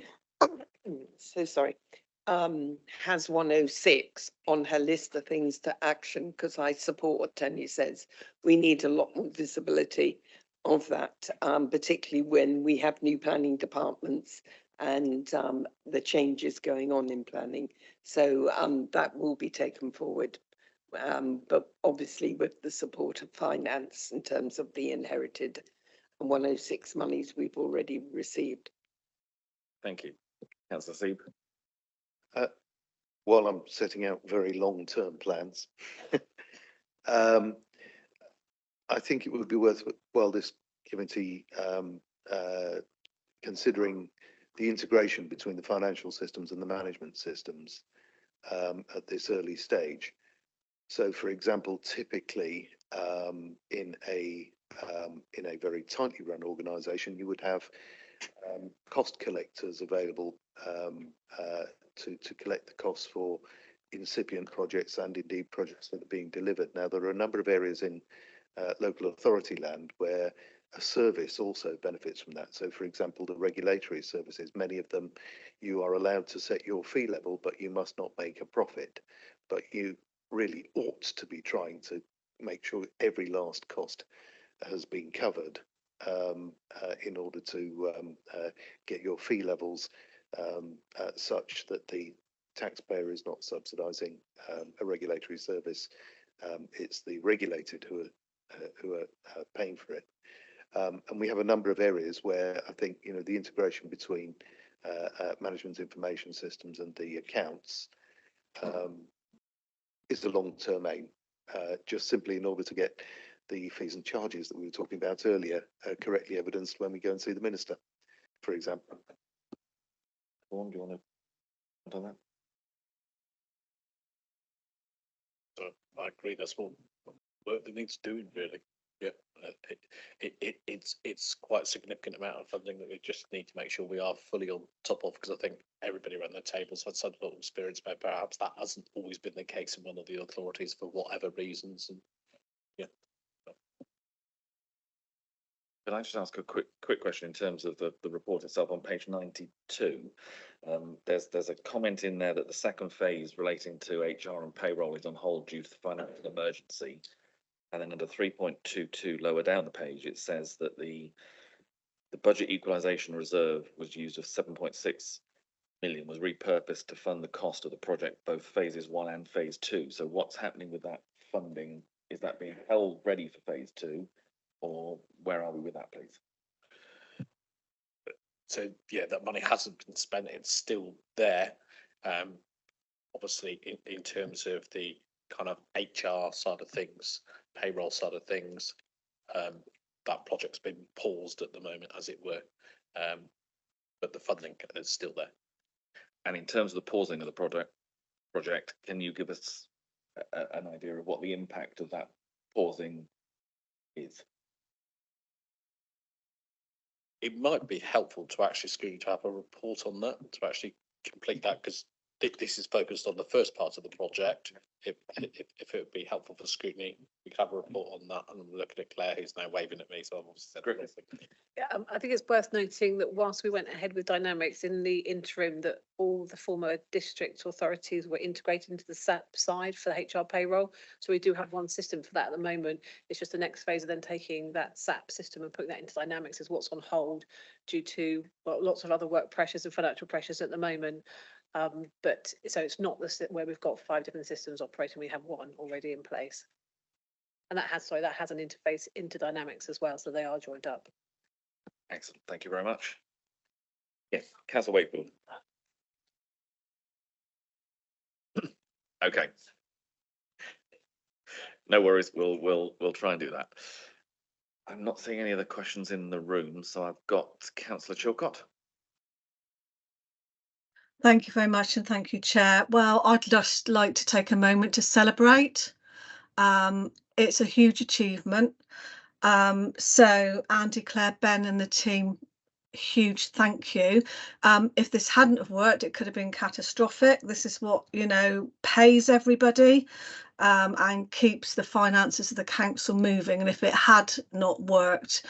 has 106 on her list of things to action, because I support what Tony says. We need a lot more visibility of that, particularly when we have new planning departments and the changes going on in planning. So that will be taken forward, but obviously with the support of finance in terms of the inherited 106 monies we've already received. Thank you. Councillor Seed. While I'm setting out very long-term plans, I think it would be worthwhile this committee considering the integration between the financial systems and the management systems at this early stage. So, for example, typically in a very tightly run organisation, you would have cost collectors available to collect the costs for incipient projects and indeed projects that are being delivered. Now, there are a number of areas in local authority land where a service also benefits from that. So, for example, the regulatory services, many of them, you are allowed to set your fee level, but you must not make a profit. But you really ought to be trying to make sure every last cost has been covered in order to get your fee levels such that the taxpayer is not subsidising a regulatory service. It's the regulated who are paying for it. And we have a number of areas where I think, you know, the integration between management information systems and the accounts is a long-term aim, just simply in order to get the fees and charges that we were talking about earlier correctly evidenced when we go and see the minister, for example. Vaughan, do you want to comment on that? I agree. That's what work that needs doing, really. Yeah, it's quite a significant amount of funding that we just need to make sure we are fully on top of, because I think everybody around the table's had some little experience, but perhaps that hasn't always been the case in one of the authorities for whatever reasons. And yeah. Can I just ask a quick question in terms of the report itself on page 92? There's a comment in there that the second phase relating to HR and payroll is on hold due to the financial emergency. And then under 3.22 lower down the page, it says that the budget equalisation reserve was used of 7.6 million was repurposed to fund the cost of the project, both phases 1 and phase 2. So what's happening with that funding? Is that being held ready for phase 2? Or where are we with that, please? So yeah, that money hasn't been spent. It's still there. Obviously, in terms of the kind of HR side of things, payroll side of things, that project's been paused at the moment, as it were. But the funding is still there. And in terms of the pausing of the project, can you give us an idea of what the impact of that pausing is? It might be helpful to actually, Scrutiny, to have a report on that, to actually complete that, because this is focused on the first part of the project. If it would be helpful for Scrutiny, we could have a report on that. And I'm looking at Claire, who's now waving at me, so I've obviously said nothing. Yeah, I think it's worth noting that whilst we went ahead with Dynamics in the interim, that all the former district authorities were integrated into the SAP side for the HR payroll. So we do have one system for that at the moment. It's just the next phase of then taking that SAP system and putting that into Dynamics is what's on hold due to lots of other work pressures and financial pressures at the moment. But so it's not where we've got 5 different systems operating. We have one already in place, and that has an interface into Dynamics as well, so they are joined up. Excellent, thank you very much. Yes, Councillor Wakefield. Okay. No worries. We'll try and do that. I'm not seeing any other questions in the room, so I've got Councillor Chilcott. Thank you very much, and thank you, Chair. Well, I'd just like to take a moment to celebrate. It's a huge achievement. So Andy, Claire, Ben and the team, huge thank you. If this hadn't have worked, it could have been catastrophic. This is what, you know, pays everybody and keeps the finances of the council moving. And if it had not worked,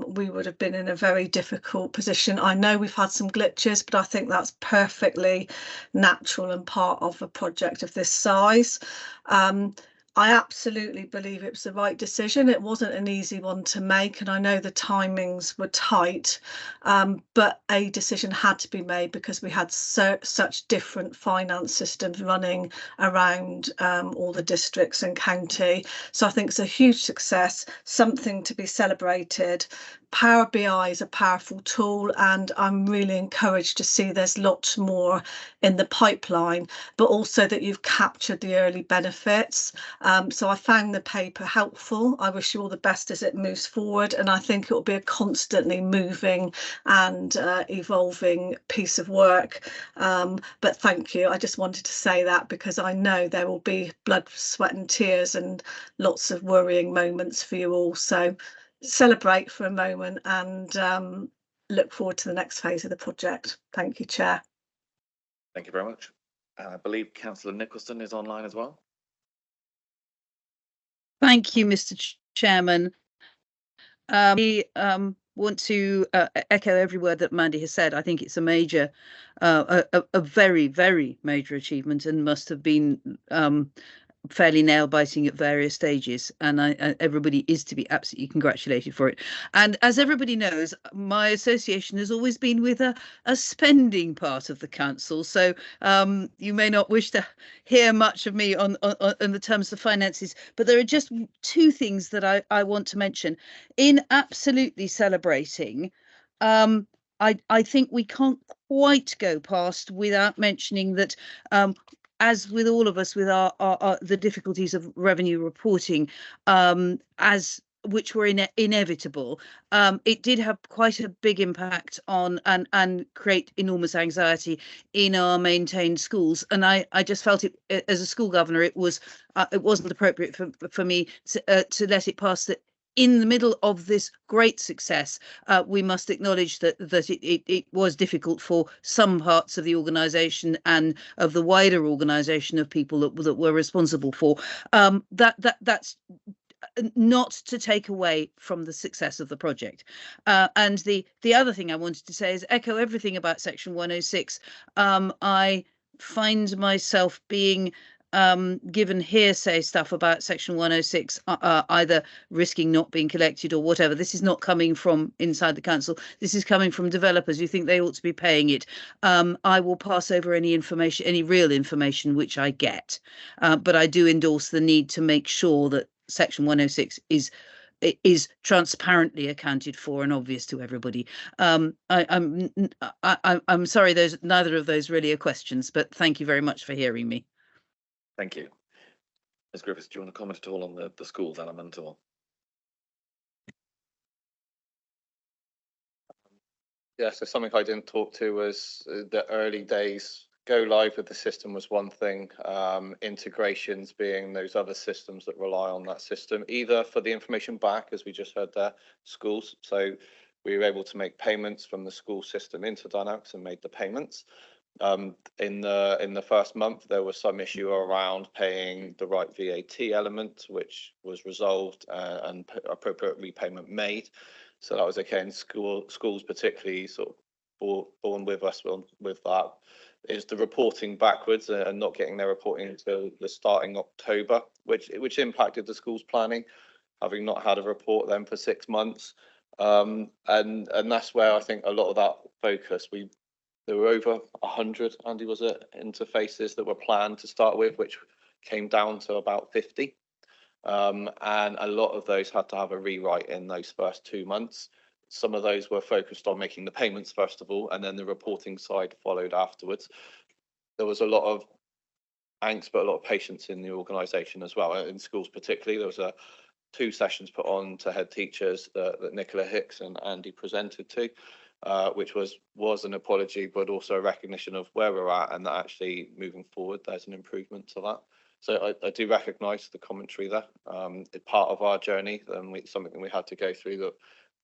we would have been in a very difficult position. I know we've had some glitches, but I think that's perfectly natural and part of a project of this size. I absolutely believe it was the right decision. It wasn't an easy one to make, and I know the timings were tight, but a decision had to be made because we had such different finance systems running around all the districts and county. So I think it's a huge success, something to be celebrated. Power BI is a powerful tool, and I'm really encouraged to see there's lots more in the pipeline, but also that you've captured the early benefits. So I found the paper helpful. I wish you all the best as it moves forward, and I think it will be a constantly moving and evolving piece of work. But thank you. I just wanted to say that because I know there will be blood, sweat and tears and lots of worrying moments for you all. So celebrate for a moment and look forward to the next phase of the project. Thank you, Chair. Thank you very much. I believe Councillor Nicholson is online as well. Thank you, Mr. Chairman. We want to echo every word that Mandy has said. I think it's a major, a very, very major achievement, and must have been fairly nail biting at various stages, and everybody is to be absolutely congratulated for it. And as everybody knows, my association has always been with a spending part of the council, so you may not wish to hear much of me on the terms of finances, but there are just two things that I want to mention. In absolutely celebrating, I think we can't quite go past without mentioning that as with all of us with our the difficulties of revenue reporting, as which were inevitable, it did have quite a big impact on and create enormous anxiety in our maintained schools. And I just felt it, as a school governor, it wasn't appropriate for me to let it pass that in the middle of this great success, we must acknowledge that it was difficult for some parts of the organisation and of the wider organisation of people that were responsible for. That's not to take away from the success of the project. And the other thing I wanted to say is echo everything about Section 106. I find myself being given hearsay stuff about Section 106, either risking not being collected or whatever. This is not coming from inside the council. This is coming from developers who think they ought to be paying it. I will pass over any information, any real information which I get, but I do endorse the need to make sure that Section 106 is transparently accounted for and obvious to everybody. I'm sorry, neither of those really are questions, but thank you very much for hearing me. Thank you. Ms. Griffiths, do you want to comment at all on the schools element, or? Yeah, so something I didn't talk to was the early days. Go live with the system was one thing, integrations being those other systems that rely on that system, either for the information back, as we just heard there, schools. So we were able to make payments from the school system into Dynamics and made the payments. In the first month, there was some issue around paying the right VAT element, which was resolved and appropriate repayment made. So that was okay. And schools particularly sort of born with us with that is the reporting backwards and not getting their reporting until the starting October, which impacted the schools planning, having not had a report then for 6 months. And that's where I think a lot of that focus, there were over 100, Andy, was it, interfaces that were planned to start with, which came down to about 50. And a lot of those had to have a rewrite in those first 2 months. Some of those were focused on making the payments first of all, and then the reporting side followed afterwards. There was a lot of angst, but a lot of patience in the organisation as well. In schools particularly, there was 2 sessions put on to head teachers that Nicola Hicks and Andy presented to. Which was an apology, but also a recognition of where we're at, and that actually moving forward, there's an improvement to that. So I do recognise the commentary there. It's part of our journey, and something we had to go through that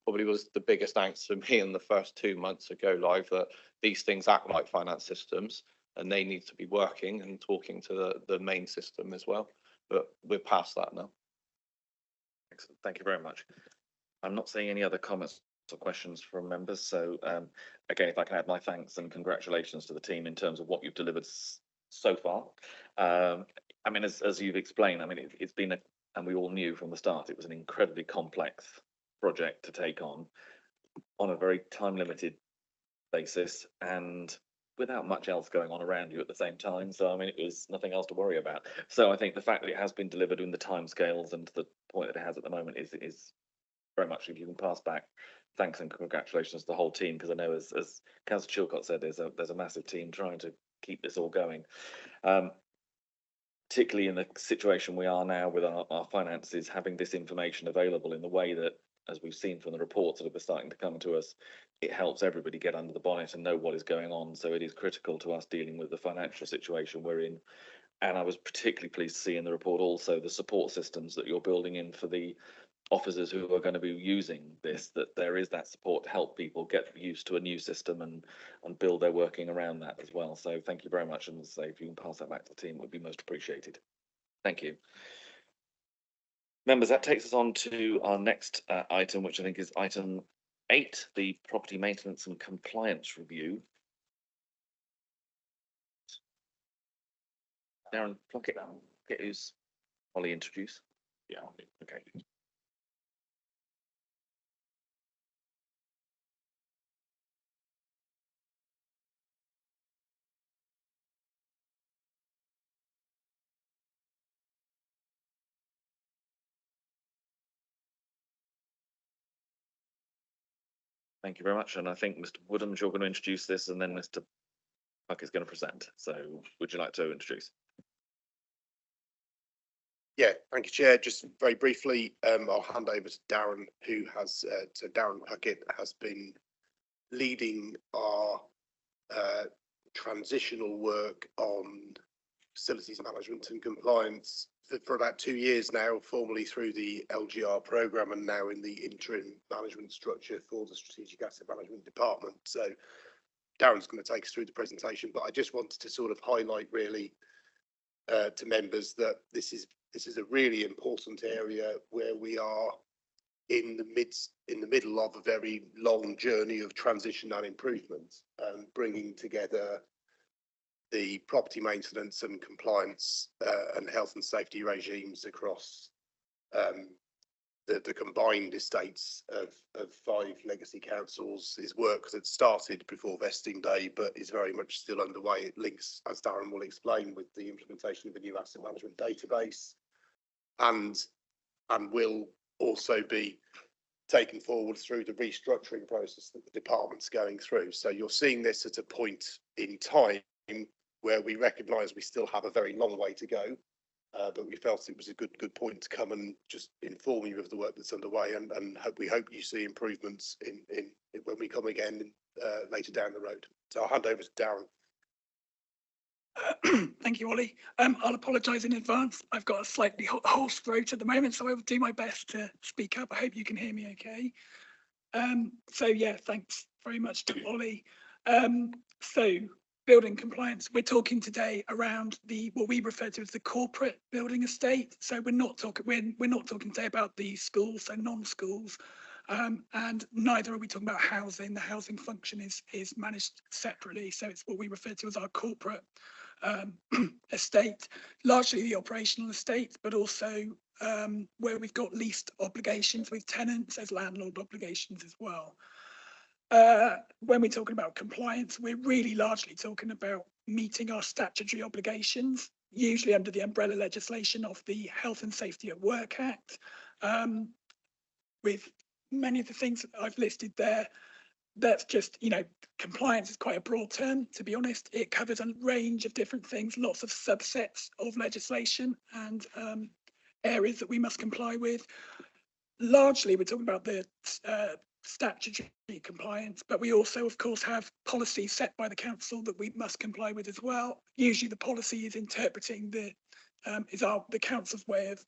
probably was the biggest angst for me in the first 2 months ago live, that these things act like finance systems and they need to be working and talking to the main system as well. But we're past that now. Excellent. Thank you very much. I'm not seeing any other comments or questions from members. So again, if I can add my thanks and congratulations to the team in terms of what you've delivered so far. I mean, as you've explained, I mean, it's been and we all knew from the start, it was an incredibly complex project to take on a very time limited basis and without much else going on around you at the same time. So, I mean, it was nothing else to worry about. So I think the fact that it has been delivered in the timescales and to the point that it has at the moment is very much, if you can pass back thanks and congratulations to the whole team, because I know as Councillor Chilcott said, there's a massive team trying to keep this all going. Particularly in the situation we are now with our finances, having this information available in the way that, as we've seen from the reports that are starting to come to us, it helps everybody get under the bonnet and know what is going on. So it is critical to us dealing with the financial situation we're in. And I was particularly pleased to see in the report also the support systems that you're building in for the officers who are going to be using this, that there is that support to help people get used to a new system and build their working around that as well. So thank you very much, and say if you can pass that back to the team, it would be most appreciated. Thank you. Members, that takes us on to our next item, which I think is item 8, the property maintenance and compliance review. Darren Plunkett, get who's Ollie introduce. Yeah. Okay. Thank you very much. And I think Mr. Woodhams, you're going to introduce this, and then Mr. Puck is going to present. So would you like to introduce? Yeah, thank you, Chair. Just very briefly, I'll hand over to Darren, who has, so Darren Puckett has been leading our transitional work on facilities management and compliance for about 2 years now, formerly through the LGR programme and now in the interim management structure for the Strategic Asset Management Department. So Darren's going to take us through the presentation, but I just wanted to sort of highlight really to members that this is a really important area where we are in the middle of a very long journey of transition and improvement, and bringing together the property maintenance and compliance and health and safety regimes across the combined estates of 5 legacy councils is work that started before vesting day, but is very much still underway. It links, as Darren will explain, with the implementation of a new asset management database, and will also be taken forward through the restructuring process that the department's going through. So you're seeing this at a point in time where we recognise we still have a very long way to go, but we felt it was a good point to come and just inform you of the work that's underway, and we hope you see improvements in when we come again later down the road. So I'll hand over to Darren. Thank you, Ollie. I'll apologise in advance. I've got a slightly hoarse throat at the moment, so I will do my best to speak up. I hope you can hear me okay. So yeah, thanks very much to Ollie. So building compliance, we're talking today around what we refer to as the corporate building estate. So we're not talking today about the schools, so non-schools. And neither are we talking about housing. The housing function is managed separately. So it's what we refer to as our corporate estate, largely the operational estate, but also where we've got leased obligations with tenants as landlord obligations as well. When we're talking about compliance, we're really largely talking about meeting our statutory obligations, usually under the umbrella legislation of the Health and Safety at Work Act. With many of the things that I've listed there, that's just, compliance is quite a broad term, to be honest. It covers a range of different things, lots of subsets of legislation and areas that we must comply with. Largely, we're talking about the statutory compliance, but we also, of course, have policies set by the council that we must comply with as well. Usually the policy is interpreting the council's way of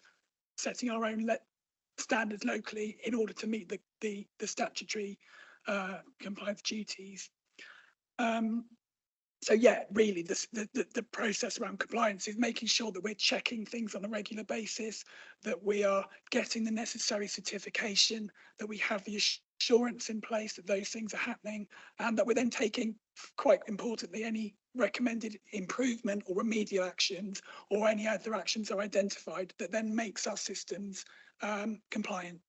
setting our own standards locally in order to meet the statutory compliance duties. So yeah, really the process around compliance is making sure that we're checking things on a regular basis, that we are getting the necessary certification, that we have the assurance in place that those things are happening, and that we're then taking, quite importantly, any recommended improvement or remedial actions or any other actions are identified that then makes our systems compliant.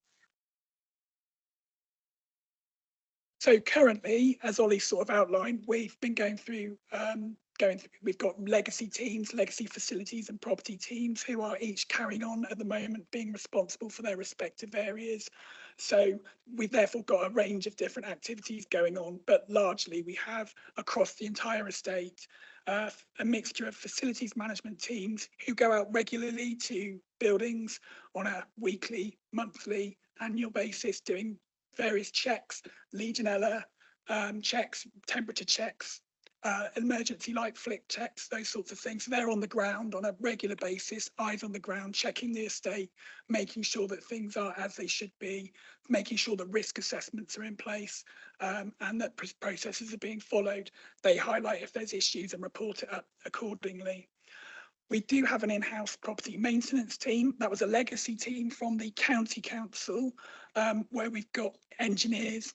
So currently, as Ollie sort of outlined, we've been going through, we've got legacy teams, legacy facilities and property teams who are each carrying on at the moment being responsible for their respective areas. So we've therefore got a range of different activities going on, but largely we have across the entire estate a mixture of facilities management teams who go out regularly to buildings on a weekly, monthly, annual basis doing various checks, Legionella checks, temperature checks, emergency light flick checks, those sorts of things. So they're on the ground on a regular basis, eyes on the ground, checking the estate, making sure that things are as they should be, making sure that risk assessments are in place and that processes are being followed. They highlight if there's issues and report it up accordingly. We do have an in-house property maintenance team. That was a legacy team from the county council, where we've got engineers,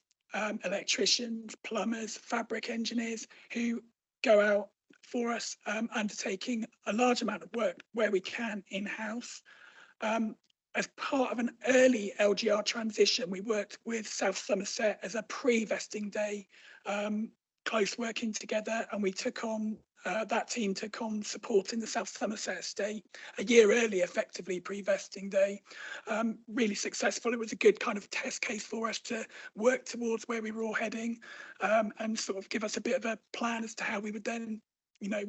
electricians, plumbers, fabric engineers who go out for us, undertaking a large amount of work where we can in-house. As part of an early LGR transition, we worked with South Somerset as a pre-vesting day, close working together, and we took on, that team took on support in the South Somerset estate a year early, effectively pre-vesting day. Really successful. It was a good kind of test case for us to work towards where we were all heading, and sort of give us a bit of a plan as to how we would then, you know,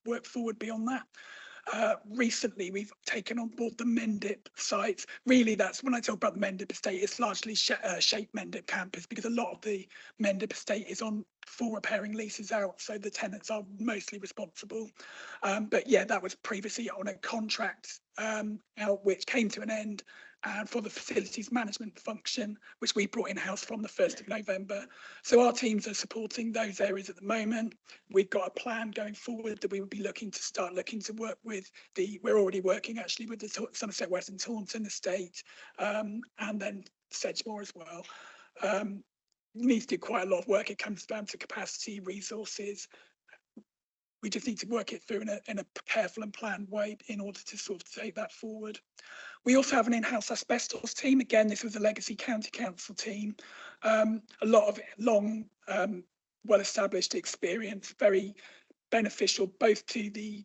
work forward beyond that. Recently, we've taken on board the Mendip site. Really, that's when I talk about the Mendip estate, it's largely Shape Mendip campus, because a lot of the Mendip estate is on full repairing leases out, so the tenants are mostly responsible. But yeah, that was previously on a contract out, which came to an end, and for the facilities management function, which we brought in-house from the 1st of November. So our teams are supporting those areas at the moment. We've got a plan going forward that we would be looking to work with we're already working actually with the Somerset West and Taunton estate, and then Sedgemoor as well. We need to do quite a lot of work. It comes down to capacity, resources. We just need to work it through in a careful and planned way in order to sort of take that forward. We also have an in-house asbestos team. Again, this was a legacy county council team. A lot of long, well-established experience, very beneficial both to the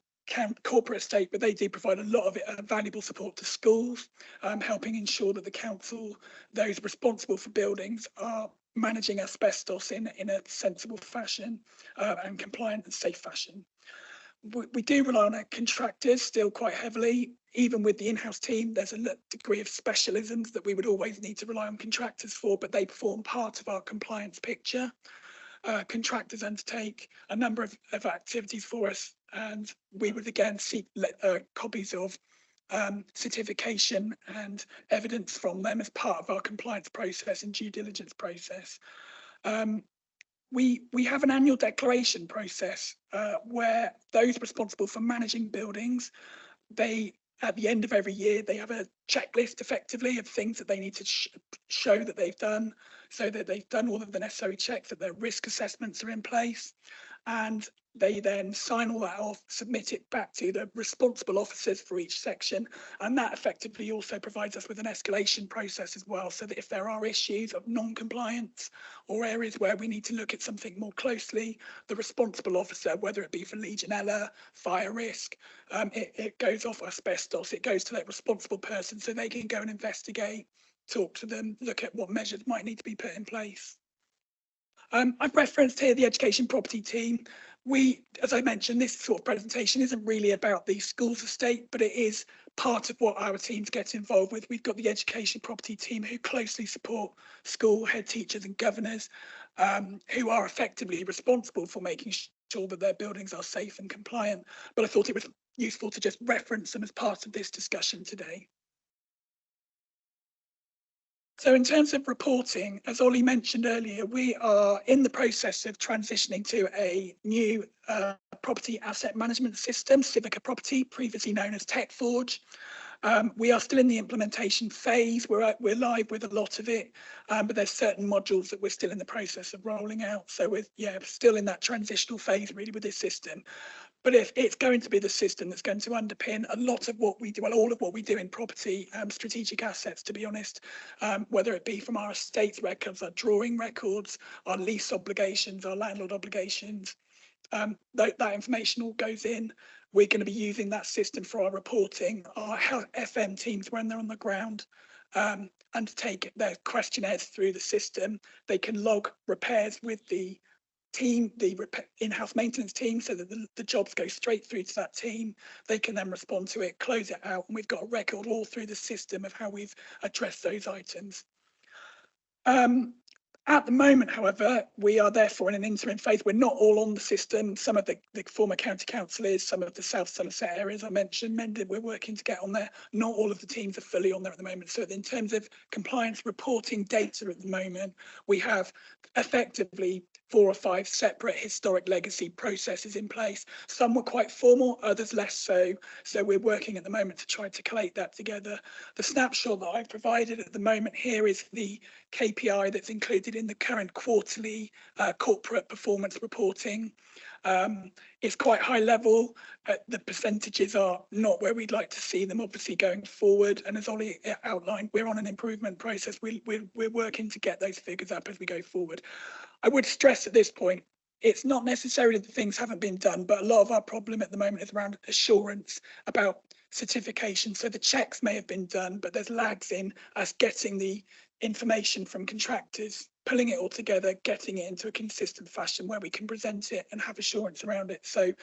corporate estate, but they do provide a lot of valuable support to schools, helping ensure that the council, those responsible for buildings, are managing asbestos in a sensible fashion, and compliant and safe fashion. We do rely on our contractors still quite heavily. Even with the in-house team, there's a degree of specialisms that we would always need to rely on contractors for, but they form part of our compliance picture. Contractors undertake a number of activities for us, and we would again seek copies of certification and evidence from them as part of our compliance process and due diligence process. We have an annual declaration process where those responsible for managing buildings, at the end of every year, they have a checklist effectively of things that they need to show that they've done, so that they've done all of the necessary checks, that their risk assessments are in place. And they then sign all that off, submit it back to the responsible officers for each section. And that effectively also provides us with an escalation process as well, so that if there are issues of non-compliance or areas where we need to look at something more closely, the responsible officer, whether it be for Legionella, fire risk, it goes off asbestos, it goes to that responsible person so they can go and investigate, talk to them, look at what measures might need to be put in place. I've referenced here the education property team. As I mentioned, this sort of presentation isn't really about the schools estate, but it is part of what our teams get involved with. We've got the education property team who closely support school head teachers and governors, who are effectively responsible for making sure that their buildings are safe and compliant. But I thought it was useful to just reference them as part of this discussion today. So in terms of reporting, as Ollie mentioned earlier, we are in the process of transitioning to a new property asset management system, Civica Property, previously known as TechForge. We are still in the implementation phase. We're live with a lot of it, but there's certain modules that we're still in the process of rolling out. So we're still in that transitional phase really with this system. But if it's going to be the system that's going to underpin a lot of what we do, well, all of what we do in property, strategic assets, to be honest, whether it be from our estates records, our drawing records, our lease obligations, our landlord obligations, that information all goes in. We're going to be using that system for our reporting. Our FM teams, when they're on the ground, undertake their questionnaires through the system. They can log repairs with the team, the in-house maintenance team, so that the jobs go straight through to that team. They can then respond to it, close it out, and we've got a record all through the system of how we've addressed those items. At the moment, however, we are therefore in an interim phase. We're not all on the system. Some of the former county councillors, some of the South Somerset areas I mentioned, Mendip, we're working to get on there. Not all of the teams are fully on there at the moment. So in terms of compliance reporting data at the moment, we have effectively 4 or 5 separate historic legacy processes in place. Some were quite formal, others less so. So we're working at the moment to try to collate that together. The snapshot that I've provided at the moment here is the KPI that's included in the current quarterly corporate performance reporting. It's quite high level. The percentages are not where we'd like to see them, obviously, going forward. And as Ollie outlined, we're on an improvement process. We're working to get those figures up as we go forward. I would stress at this point, it's not necessarily that things haven't been done, but a lot of our problem at the moment is around assurance about certification. So the checks may have been done, but there's lags in us getting the information from contractors, pulling it all together, getting it into a consistent fashion where we can present it and have assurance around it. So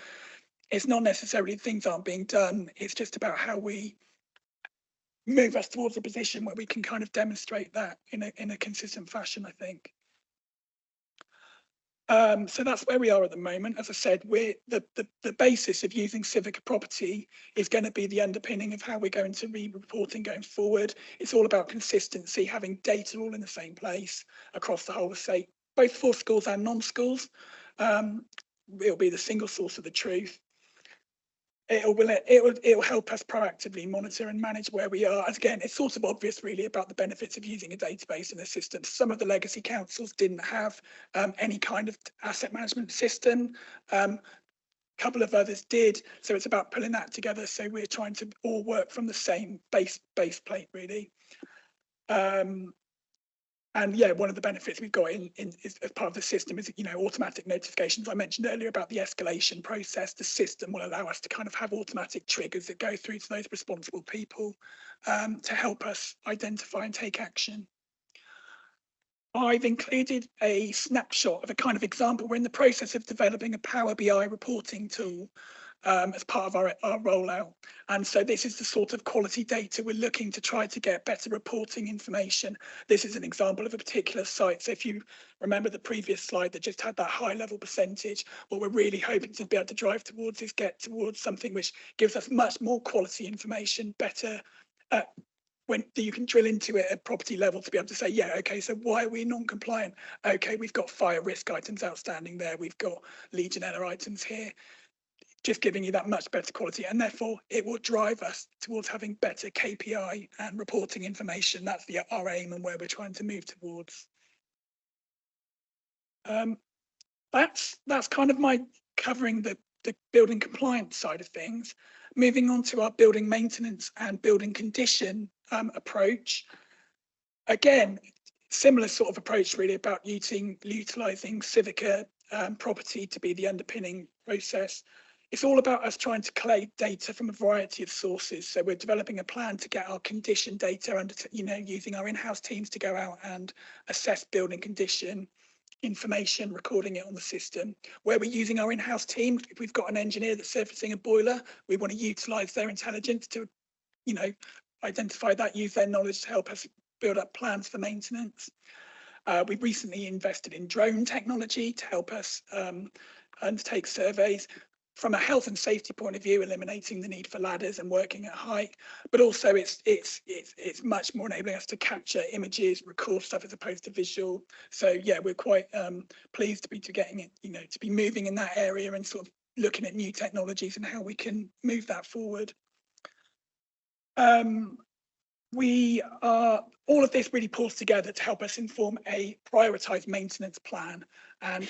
it's not necessarily things aren't being done. It's just about how we move us towards a position where we can kind of demonstrate that in a consistent fashion, I think. So that's where we are at the moment. As I said, the basis of using Civica property is going to be the underpinning of how we're going to be reporting going forward. It's all about consistency, having data all in the same place across the whole estate, both for schools and non-schools. It'll be the single source of the truth. It'll help us proactively monitor and manage where we are. As again, it's sort of obvious really about the benefits of using a database and a system. Some of the legacy councils didn't have any kind of asset management system. A couple of others did. So it's about pulling that together. So we're trying to all work from the same base plate really. And yeah, one of the benefits we've got is as part of the system is, you know, automatic notifications. I mentioned earlier about the escalation process. The system will allow us to kind of have automatic triggers that go through to those responsible people to help us identify and take action. I've included a snapshot of a kind of example. We're in the process of developing a Power BI reporting tool as part of our rollout. And so this is the sort of quality data we're looking to try to get better reporting information. This is an example of a particular site. So if you remember the previous slide that just had that high level percentage, what we're really hoping to be able to drive towards is get towards something which gives us much more quality information, better when you can drill into it at property level to be able to say, yeah, okay, so why are we non-compliant? Okay, we've got fire risk items outstanding there. We've got Legionella items here. Just giving you that much better quality, and therefore it will drive us towards having better KPI and reporting information. That's our aim and where we're trying to move towards. That's kind of my covering the building compliance side of things. Moving on to our building maintenance and building condition approach. Again, similar sort of approach really about utilising Civica property to be the underpinning process. It's all about us trying to collate data from a variety of sources. So we're developing a plan to get our condition data under, you know, using our in-house teams to go out and assess building condition information, recording it on the system. Where we're using our in-house team, if we've got an engineer that's servicing a boiler, we want to utilise their intelligence to, you know, identify that, use their knowledge to help us build up plans for maintenance. We've recently invested in drone technology to help us undertake surveys. From a health and safety point of view, eliminating the need for ladders and working at height, but also it's much more enabling us to capture images, record stuff as opposed to visual. So yeah, we're quite pleased to be getting it, you know, to be moving in that area and sort of looking at new technologies and how we can move that forward. We are, all of this really pulls together to help us inform a prioritised maintenance plan, and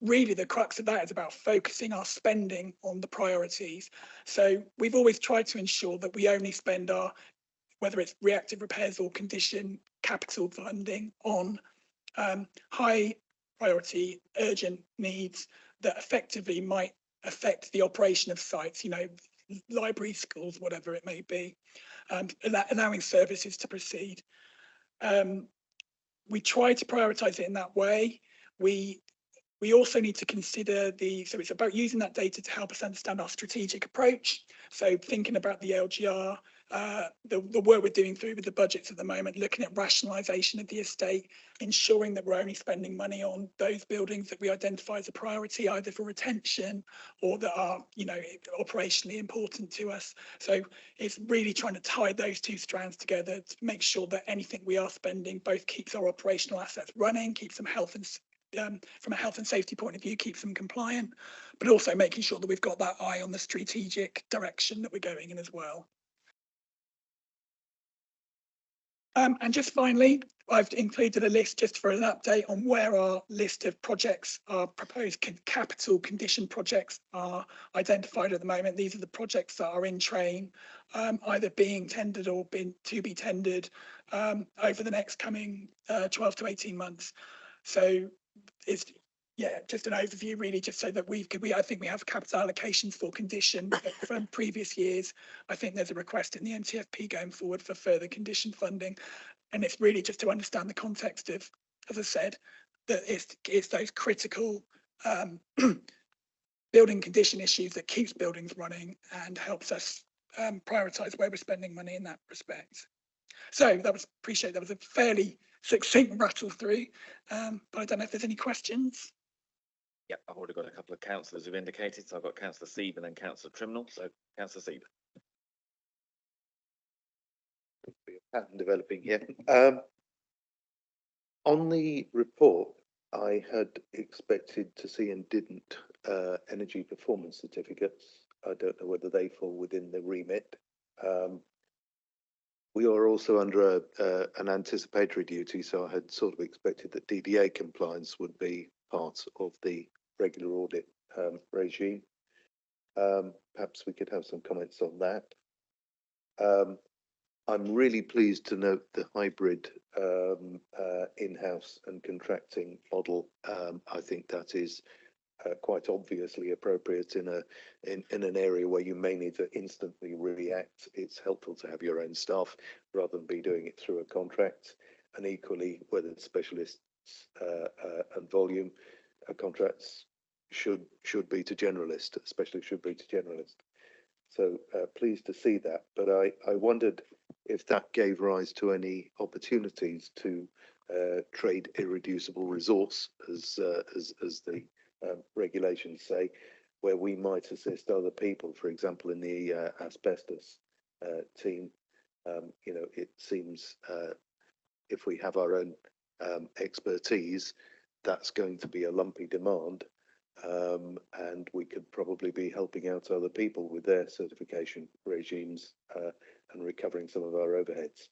really the crux of that is about focusing our spending on the priorities. So we've always tried to ensure that we only spend our, whether it's reactive repairs or condition capital funding, on high priority urgent needs that effectively might affect the operation of sites, you know, libraries, schools, whatever it may be, allowing services to proceed. We try to prioritise it in that way. We also need to consider so it's about using that data to help us understand our strategic approach. So thinking about the LGR, the work we're doing through with the budgets at the moment, looking at rationalisation of the estate, ensuring that we're only spending money on those buildings that we identify as a priority, either for retention or that are, you know, operationally important to us. So it's really trying to tie those two strands together to make sure that anything we are spending both keeps our operational assets running, keeps them from a health and safety point of view, keeps them compliant, but also making sure that we've got that eye on the strategic direction that we're going in as well. And just finally, I've included a list just for an update on where our list of projects, our proposed capital condition projects, are identified at the moment. These are the projects that are in train, either being tendered or to be tendered over the next coming 12 to 18 months. So it's just an overview really, just so that I think we have capital allocations for condition from previous years. I think there's a request in the NTFP going forward for further condition funding. And it's really just to understand the context of, as I said, that it's those critical building condition issues that keeps buildings running and helps us prioritise where we're spending money in that respect. So that was a fairly succinct rattle through, but I don't know if there's any questions. Yeah, I've already got a couple of councillors who've indicated, so I've got Councillor Seeb and then Councillor Trimnell. So Councillor Seeb. Pattern developing here. On the report, I had expected to see and didn't energy performance certificates. I don't know whether they fall within the remit. We are also under an anticipatory duty, so I had sort of expected that DDA compliance would be part of the regular audit regime. Perhaps we could have some comments on that. I'm really pleased to note the hybrid in-house and contracting model. I think that is quite obviously appropriate in an area where you may need to instantly react. It's helpful to have your own staff rather than be doing it through a contract. And equally, whether it's specialists and volume contracts should be to generalist, especially should be to generalist. So pleased to see that, but I wondered if that gave rise to any opportunities to trade irreducible resource, as the regulations say, where we might assist other people, for example, in the asbestos team. You know, it seems if we have our own expertise, that's going to be a lumpy demand. And we could probably be helping out other people with their certification regimes and recovering some of our overheads.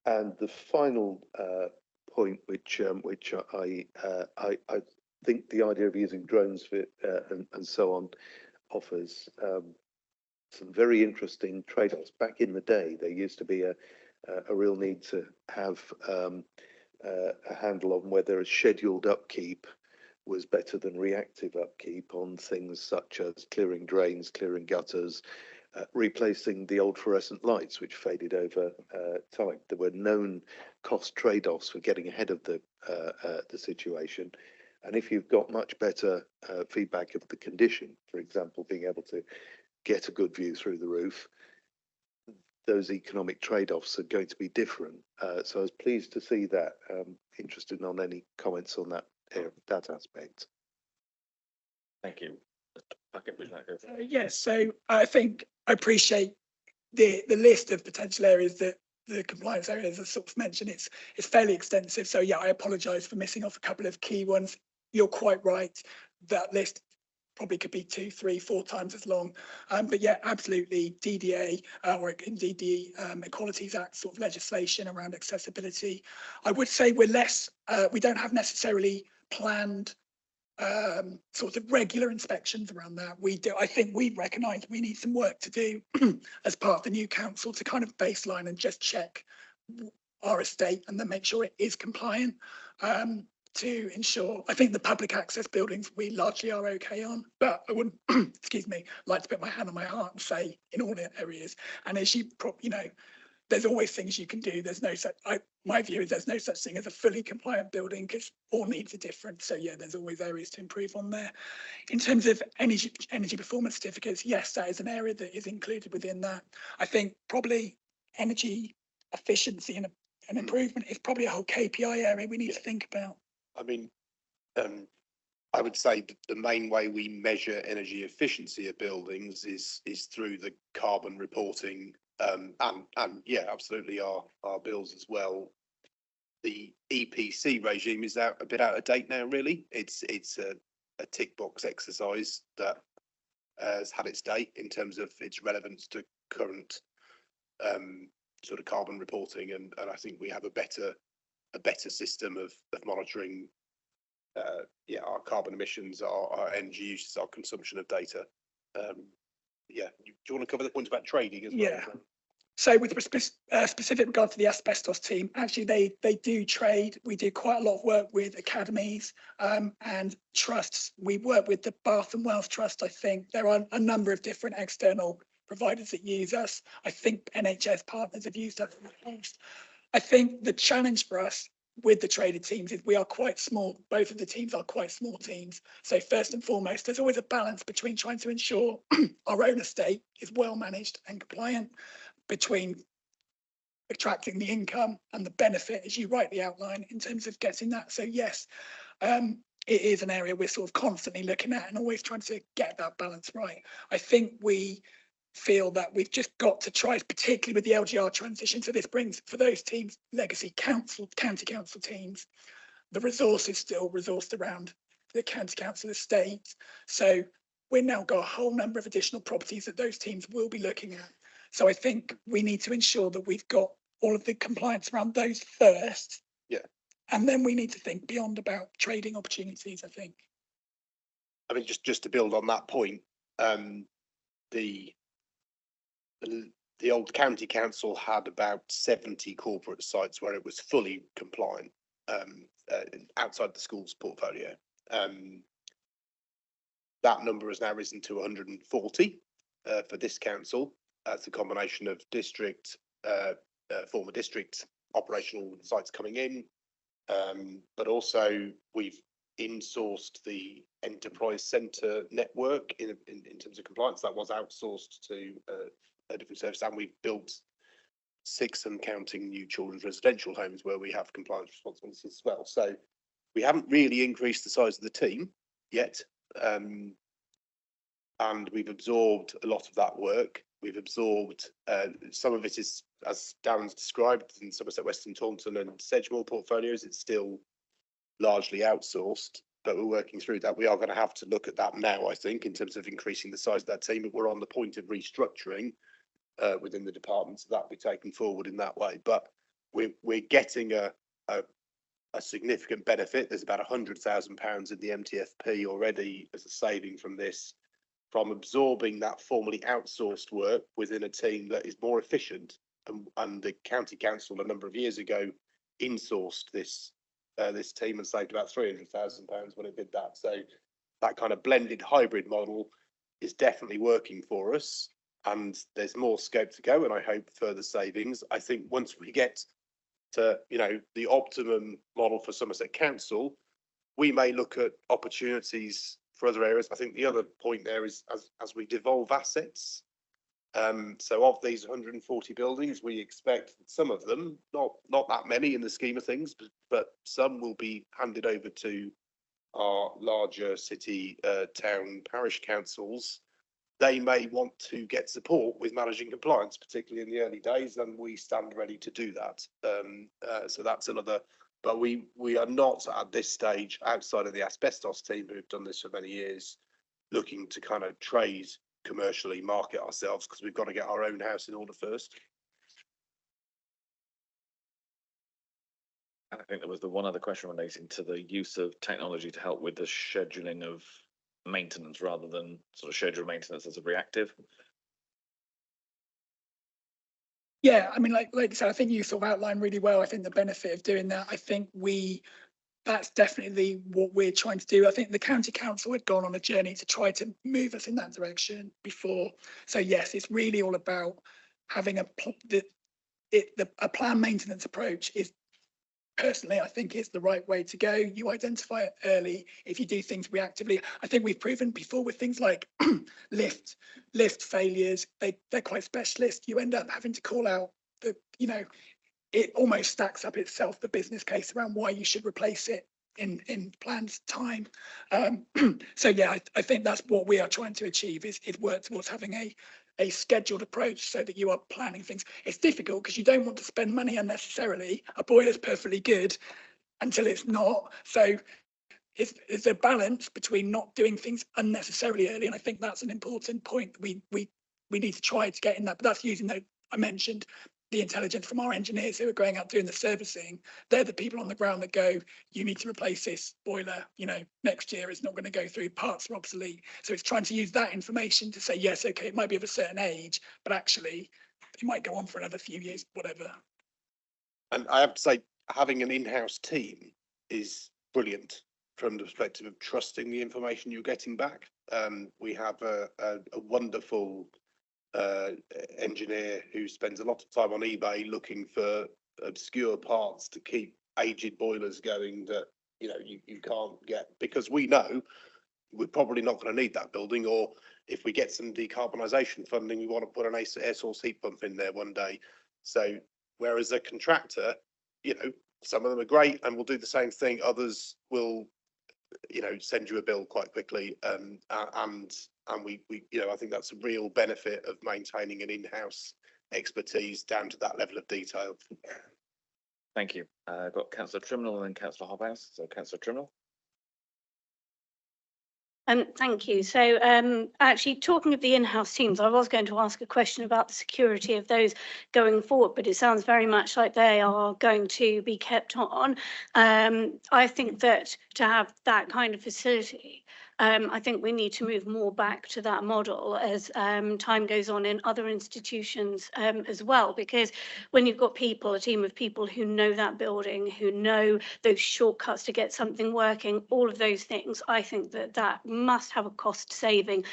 And the final point, which I think the idea of using drones for and so on offers some very interesting trade-offs. Back in the day, there used to be a real need to have a handle on whether a scheduled upkeep was better than reactive upkeep on things such as clearing drains, clearing gutters, replacing the old fluorescent lights which faded over time. There were known cost trade-offs for getting ahead of the situation, and if you've got much better feedback of the condition, for example, being able to get a good view through the roof, those economic trade-offs are going to be different. So I was pleased to see that. Interested on any comments on that aspect. Thank you. Yes, so I think I appreciate the list of potential areas that the compliance areas are sort of mentioned. It's fairly extensive. So yeah, I apologise for missing off a couple of key ones. You're quite right. That list probably could be 2, 3, 4 times as long. But yeah, absolutely, DDA or indeed the Equalities Act sort of legislation around accessibility. I would say we're less, we don't have necessarily planned sort of regular inspections around that. I think we recognise we need some work to do as part of the new council to kind of baseline and just check our estate and then make sure it is compliant. To ensure, I think the public access buildings we largely are okay on, but I wouldn't, excuse me, like to put my hand on my heart and say in all areas. And as you know, there's always things you can do. There's no such, my view is there's no such thing as a fully compliant building because all needs are different. So yeah, there's always areas to improve on there. In terms of energy performance certificates, yes, that is an area that is included within that. I think probably energy efficiency and improvement is probably a whole KPI area we need to think about. I mean, I would say the main way we measure energy efficiency of buildings is through the carbon reporting, and yeah, absolutely our bills as well. the EPC regime is a bit out of date now, really. It's a tick box exercise that has had its day in terms of its relevance to current sort of carbon reporting, and I think we have a better system of monitoring our carbon emissions, our energy uses, our consumption of data. Do you want to cover the point about trading as well? Yeah. So with specific regard to the asbestos team, actually they do trade. We do quite a lot of work with academies and trusts. We work with the Bath and Wells Trust, I think. There are a number of different external providers that use us. I think NHS partners have used us in the past. I think the challenge for us with the traded teams is we are quite small. Both of the teams are quite small teams. So first and foremost, there's always a balance between trying to ensure our own estate is well managed and compliant, between attracting the income and the benefit, as you rightly outline, in terms of getting that. So yes, it is an area we're sort of constantly looking at and always trying to get that balance right. I think we feel that we've just got to try, particularly with the LGR transition. So this brings, for those teams, legacy council, county council teams, the resource is still resourced around the county council estate. So we've now got a whole number of additional properties that those teams will be looking at. So I think we need to ensure that we've got all of the compliance around those first. Yeah. And then we need to think beyond about trading opportunities, I think. I mean, just to build on that point, the old county council had about 70 corporate sites where it was fully compliant outside the school's portfolio. That number has now risen to 140 for this council. That's a combination of district, former district operational sites coming in, but also we've insourced the enterprise centre network in terms of compliance. That was outsourced to a different service, and we've built 6 and counting new children's residential homes where we have compliance responsibilities as well. So we haven't really increased the size of the team yet, and we've absorbed a lot of that work. We've absorbed some of it is, as Darren's described, in Somerset West and Taunton and Sedgemoor portfolios. It's still largely outsourced, but we're working through that. We are going to have to look at that now, I think, in terms of increasing the size of that team. But we're on the point of restructuring within the department, so that'll be taken forward in that way. But we're getting a significant benefit. There's about £100,000 in the MTFP already as a saving from this, from absorbing that formerly outsourced work within a team that is more efficient. And the county council a number of years ago insourced this team and saved about £300,000 when it did that. So that kind of blended hybrid model is definitely working for us, and there's more scope to go, and I hope further savings. I think once we get to the optimum model for Somerset Council, we may look at opportunities for other areas. I think the other point there is as we devolve assets. So of these 140 buildings, we expect some of them, not that many in the scheme of things, but some will be handed over to our larger city, town, parish councils. They may want to get support with managing compliance, particularly in the early days, and we stand ready to do that. So that's another. But we are not at this stage, outside of the asbestos team who've done this for many years, looking to kind of trade commercially, market ourselves, because we've got to get our own house in order first. I think there was the one other question relating to the use of technology to help with the scheduling of maintenance rather than sort of schedule maintenance as a reactive. Yeah, I mean, like I said, I think you sort of outlined really well, I think, the benefit of doing that. I think that's definitely what we're trying to do. I think the county council had gone on a journey to try to move us in that direction before. So yes, it's really all about having a planned maintenance approach is, personally, I think is the right way to go. You identify it early. If you do things reactively, I think we've proven before with things like lift failures, they're quite specialist. You end up having to call out it almost stacks up itself, the business case around why you should replace it in planned time. So yeah, I think that's what we are trying to achieve is work towards having a scheduled approach so that you are planning things. It's difficult because you don't want to spend money unnecessarily. A boiler's perfectly good until it's not. So it's a balance between not doing things unnecessarily early. And I think that's an important point. We need to try to get in that, but that's using that I mentioned the intelligence from our engineers who are going out doing the servicing. They're the people on the ground that go, you need to replace this boiler, you know, next year it's not going to go through, parts are obsolete. So it's trying to use that information to say, yes, okay, it might be of a certain age, but actually it might go on for another few years, whatever. And I have to say, having an in-house team is brilliant from the perspective of trusting the information you're getting back. We have a wonderful engineer who spends a lot of time on eBay looking for obscure parts to keep aged boilers going that, you know, you can't get, because we know we're probably not going to need that building, or if we get some decarbonisation funding, we want to put an air source heat pump in there one day. So whereas a contractor, you know, some of them are great and will do the same thing, others will, you know, send you a bill quite quickly, and we you know, I think that's a real benefit of maintaining an in-house expertise down to that level of detail. Thank you. I've got Councillor Trimnell and then Councillor Hobhouse. So Councillor Trimnell. Thank you. So actually talking of the in-house teams, I was going to ask a question about the security of those going forward, but it sounds very much like they are going to be kept on. I think that to have that kind of facility, I think we need to move more back to that model as time goes on in other institutions as well, because when you've got people, a team of people who know that building, who know those shortcuts to get something working, all of those things, I think that that must have a cost saving.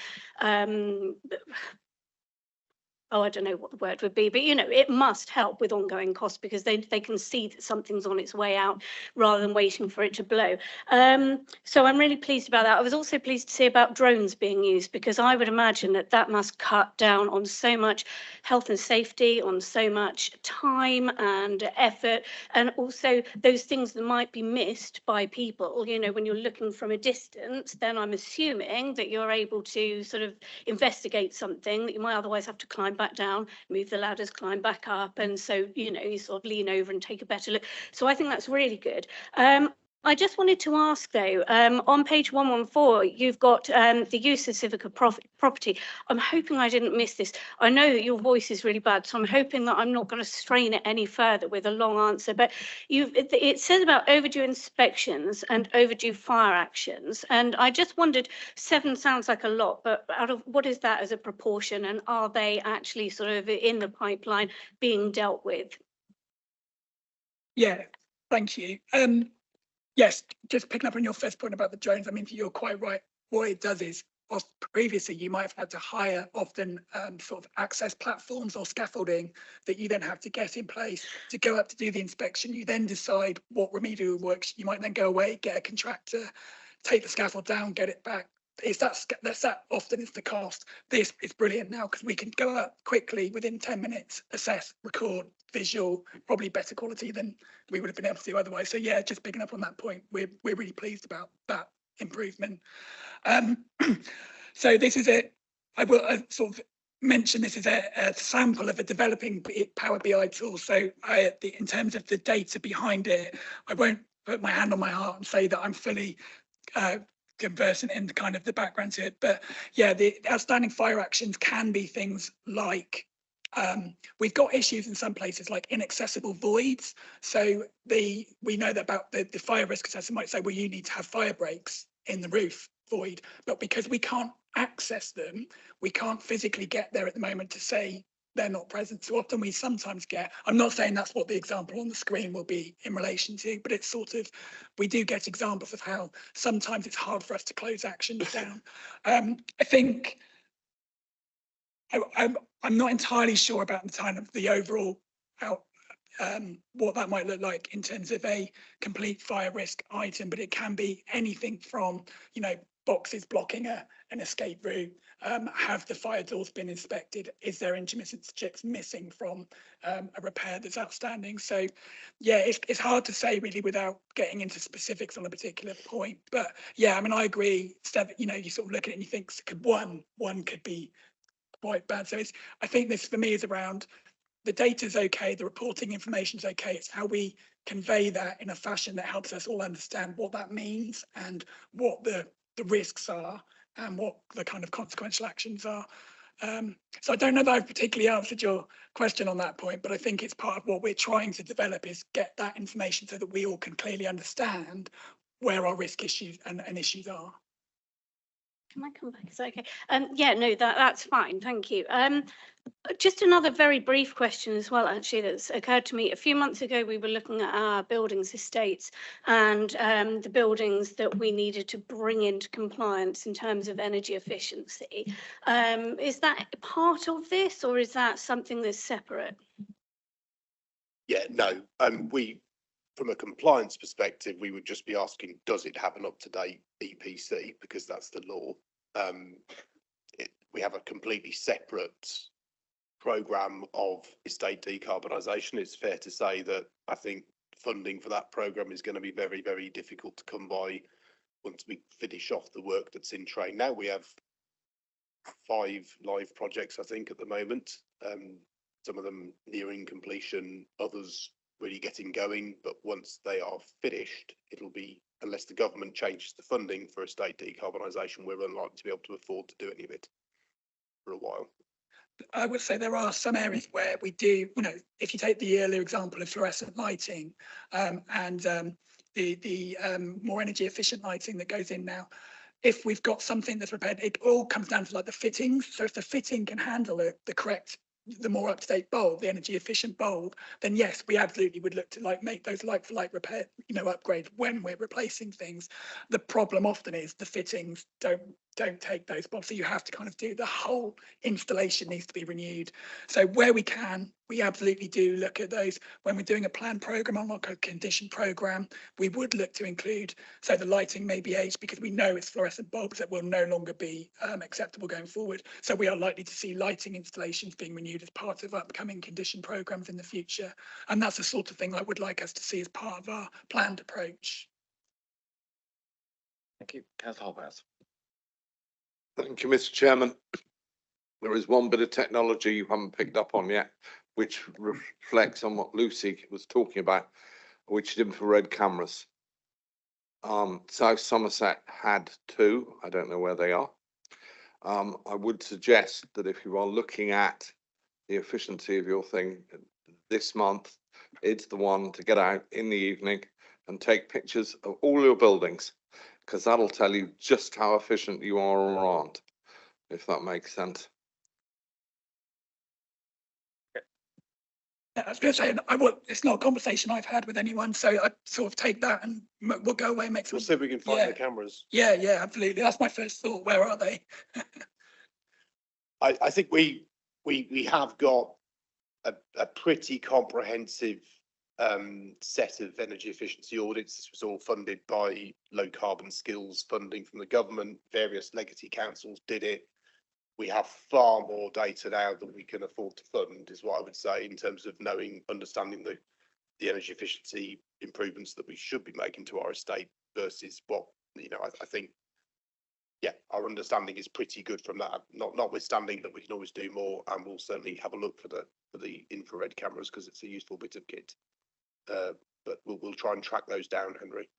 I don't know what the word would be, but you know, it must help with ongoing costs because they can see that something's on its way out rather than waiting for it to blow. So I'm really pleased about that. I was also pleased to see about drones being used, because I would imagine that that must cut down on so much health and safety, on so much time and effort, and also those things that might be missed by people. You know, when you're looking from a distance, then I'm assuming that you're able to sort of investigate something that you might otherwise have to climb back down, move the ladders, climb back up, and so, you know, you sort of lean over and take a better look. So I think that's really good. I just wanted to ask though, on page 114, you've got the use of civic property. I'm hoping I didn't miss this. I know that your voice is really bad, so I'm hoping that I'm not going to strain it any further with a long answer, but it says about overdue inspections and overdue fire actions. And I just wondered, 7 sounds like a lot, but out of what is that as a proportion, and are they actually sort of in the pipeline being dealt with? Yeah, thank you. Yes, just picking up on your first point about the drones, I mean, you're quite right. What it does is, previously you might have had to hire often sort of access platforms or scaffolding that you then have to get in place to go up to do the inspection. You then decide what remedial works. You might then go away, get a contractor, take the scaffold down, get it back. It's that often is the cost. This is brilliant now because we can go up quickly within 10 minutes, assess, record, visual, probably better quality than we would have been able to do otherwise. So yeah, just picking up on that point, we're really pleased about that improvement. So this is it. I will sort of mention this is a sample of a developing Power BI tool. So in terms of the data behind it, I won't put my hand on my heart and say that I'm fully conversant in the kind of the background to it, but yeah, the outstanding fire actions can be things like we've got issues in some places like inaccessible voids. So we know that about the fire risk assessor might say, well, you need to have fire breaks in the roof void, but because we can't access them, we can't physically get there at the moment to say they're not present. So often we sometimes get, I'm not saying that's what the example on the screen will be in relation to, but it's sort of, we do get examples of how sometimes it's hard for us to close actions down. I think I'm not entirely sure about the kind of the overall what that might look like in terms of a complete fire risk item, but it can be anything from, you know, boxes blocking an escape route. Have the fire doors been inspected? Is there intermittent chips missing from a repair that's outstanding? So yeah, it's hard to say really without getting into specifics on a particular point. But yeah, I mean, I agree, Steph, you know, you sort of look at it and you think one could be quite bad. So it's, I think this for me is around the data's okay, the reporting information's okay. It's how we convey that in a fashion that helps us all understand what that means and what the risks are and what the kind of consequential actions are. So I don't know that I've particularly answered your question on that point, but I think it's part of what we're trying to develop is get that information so that we all can clearly understand where our risk issues and issues are. Can I come back? Is that okay? Yeah, no, that's fine. Thank you. Just another very brief question as well, actually, that's occurred to me. A few months ago, we were looking at our buildings estates and the buildings that we needed to bring into compliance in terms of energy efficiency. Is that part of this, or is that something that's separate? Yeah, no, we, from a compliance perspective, we would just be asking, does it have an up-to-date EPC? Because that's the law. We have a completely separate programme of estate decarbonisation. It's fair to say that I think funding for that programme is going to be very, very difficult to come by once we finish off the work that's in train. Now we have 5 live projects, I think, at the moment. Some of them nearing completion, others really getting going, but once they are finished, it'll be, unless the government changes the funding for estate decarbonisation, we're unlikely to be able to afford to do any of it for a while. I would say there are some areas where we do, you know, if you take the earlier example of fluorescent lighting and the more energy efficient lighting that goes in now, if we've got something that's repaired, it all comes down to like the fittings. So if the fitting can handle the correct, the more up-to-date bulb, the energy efficient bulb, then yes, we absolutely would look to like make those like for like repair, you know, upgrades when we're replacing things. The problem often is the fittings don't take those bulbs, so you have to kind of do the whole installation needs to be renewed. So where we can, we absolutely do look at those. When we're doing a planned program or like a condition program, we would look to include, so the lighting may be aged because we know it's fluorescent bulbs that will no longer be acceptable going forward. So we are likely to see lighting installations being renewed as part of upcoming condition programs in the future. And that's the sort of thing I would like us to see as part of our planned approach. Thank you. Councillor Holbrows. Thank you, Mr. Chairman. There is one bit of technology you haven't picked up on yet, which reflects on what Lucy was talking about, which is infrared cameras. South Somerset had 2. I don't know where they are. I would suggest that if you are looking at the efficiency of your thing this month, it's the one to get out in the evening and take pictures of all your buildings, because that'll tell you just how efficient you are or aren't, if that makes sense. I was going to say, it's not a conversation I've had with anyone, so I sort of take that and we'll go away and make some. We'll see if we can find the cameras. Yeah, absolutely. That's my first thought. Where are they? I think we have got a pretty comprehensive set of energy efficiency audits. This was all funded by low carbon skills funding from the government. Various legacy councils did it. We have far more data now than we can afford to fund, is what I would say, in terms of understanding the energy efficiency improvements that we should be making to our estate versus what, you know, I think, yeah, our understanding is pretty good from that, notwithstanding that we can always do more, and we'll certainly have a look for the infrared cameras because it's a useful bit of kit. But we'll try and track those down, Henry.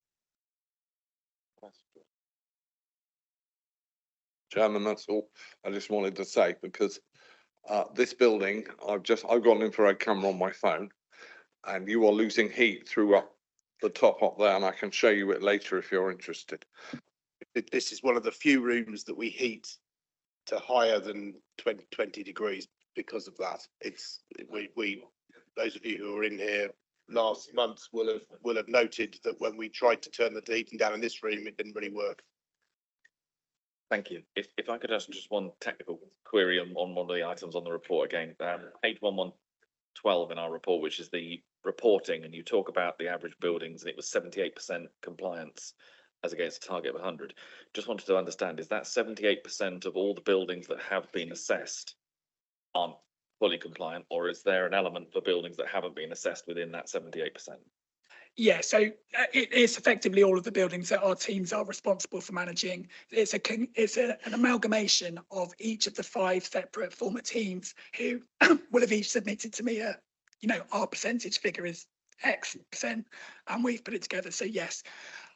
Chairman, that's all I just wanted to say, because this building, I've got an infrared camera on my phone, and you are losing heat through up the top up there, and I can show you it later if you're interested. This is one of the few rooms that we heat to higher than 20 degrees because of that. It's we those of you who were in here last month will have noted that when we tried to turn the heating down in this room, it didn't really work. Thank you. If I could ask just one technical query on one of the items on the report again, page 1112 in our report, which is the reporting, and you talk about the average buildings, and it was 78% compliance as against a target of 100. Just wanted to understand, is that 78% of all the buildings that have been assessed aren't fully compliant, or is there an element for buildings that haven't been assessed within that 78%? Yeah, so it is effectively all of the buildings that our teams are responsible for managing. It's an amalgamation of each of the 5 separate former teams who will have each submitted to me our percentage figure is X percent, and we've put it together. So yes,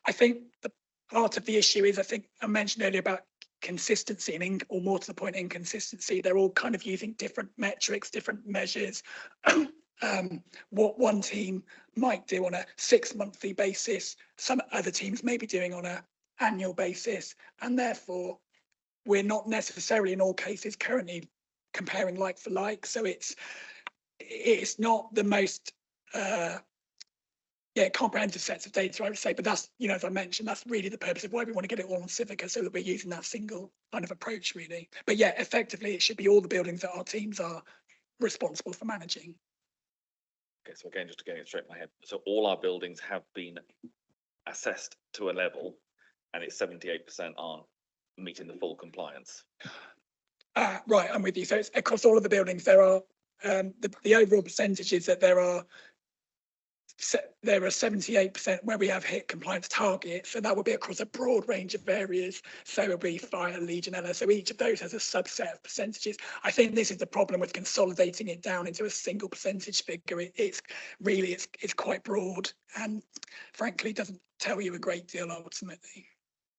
I think the part of the issue is, I think I mentioned earlier about consistency and or more to the point, inconsistency. They're all kind of using different metrics, different measures. What one team might do on a 6-monthly basis, some other teams may be doing on a annual basis, and therefore we're not necessarily in all cases currently comparing like for like. So it's not the most comprehensive sets of data, I would say, but that's, as I mentioned, that's really the purpose of why we want to get it all on Civica, so that we're using that single kind of approach, really. But yeah, effectively, it should be all the buildings that our teams are responsible for managing. Okay, so again, just to get it straight in my head, so all our buildings have been assessed to a level, and it's 78% aren't meeting the full compliance. Right, I'm with you. So it's across all of the buildings. There are the overall percentage is that there are 78% where we have hit compliance targets, so that would be across a broad range of areas. So it'll be fire, Legionella. So each of those has a subset of percentages. I think this is the problem with consolidating it down into a single percentage figure. It's quite broad, and frankly doesn't tell you a great deal ultimately.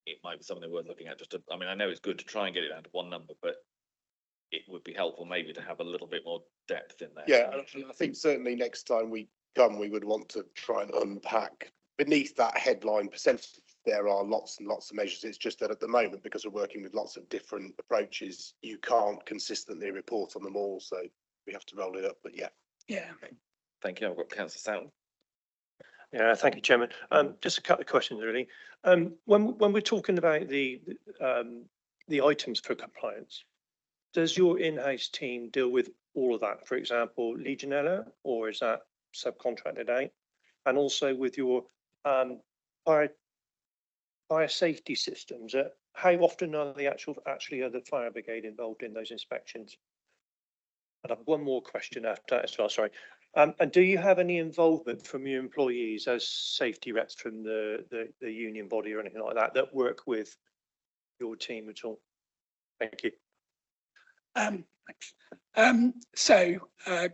It might be something worth looking at. I mean, I know it's good to try and get it down to one number, but it would be helpful maybe to have a little bit more depth in there. Yeah, and I think certainly next time we come, we would want to try and unpack beneath that headline percentage. There are lots and lots of measures. It's just that at the moment, because we're working with lots of different approaches, you can't consistently report on them all. So we have to roll it up. But yeah. Yeah. Okay. Thank you. I've got Councillor Sutton. Yeah, thank you, Chairman. Just a couple of questions, really. When we're talking about the items for compliance, does your in-house team deal with all of that? For example, Legionella, or is that subcontracted out? And also with your fire safety systems, how often are the actually are the fire brigade involved in those inspections? And I have one more question after that as well. Sorry. And do you have any involvement from your employees as safety reps from the union body or anything like that work with your team at all? Thank you. Thanks.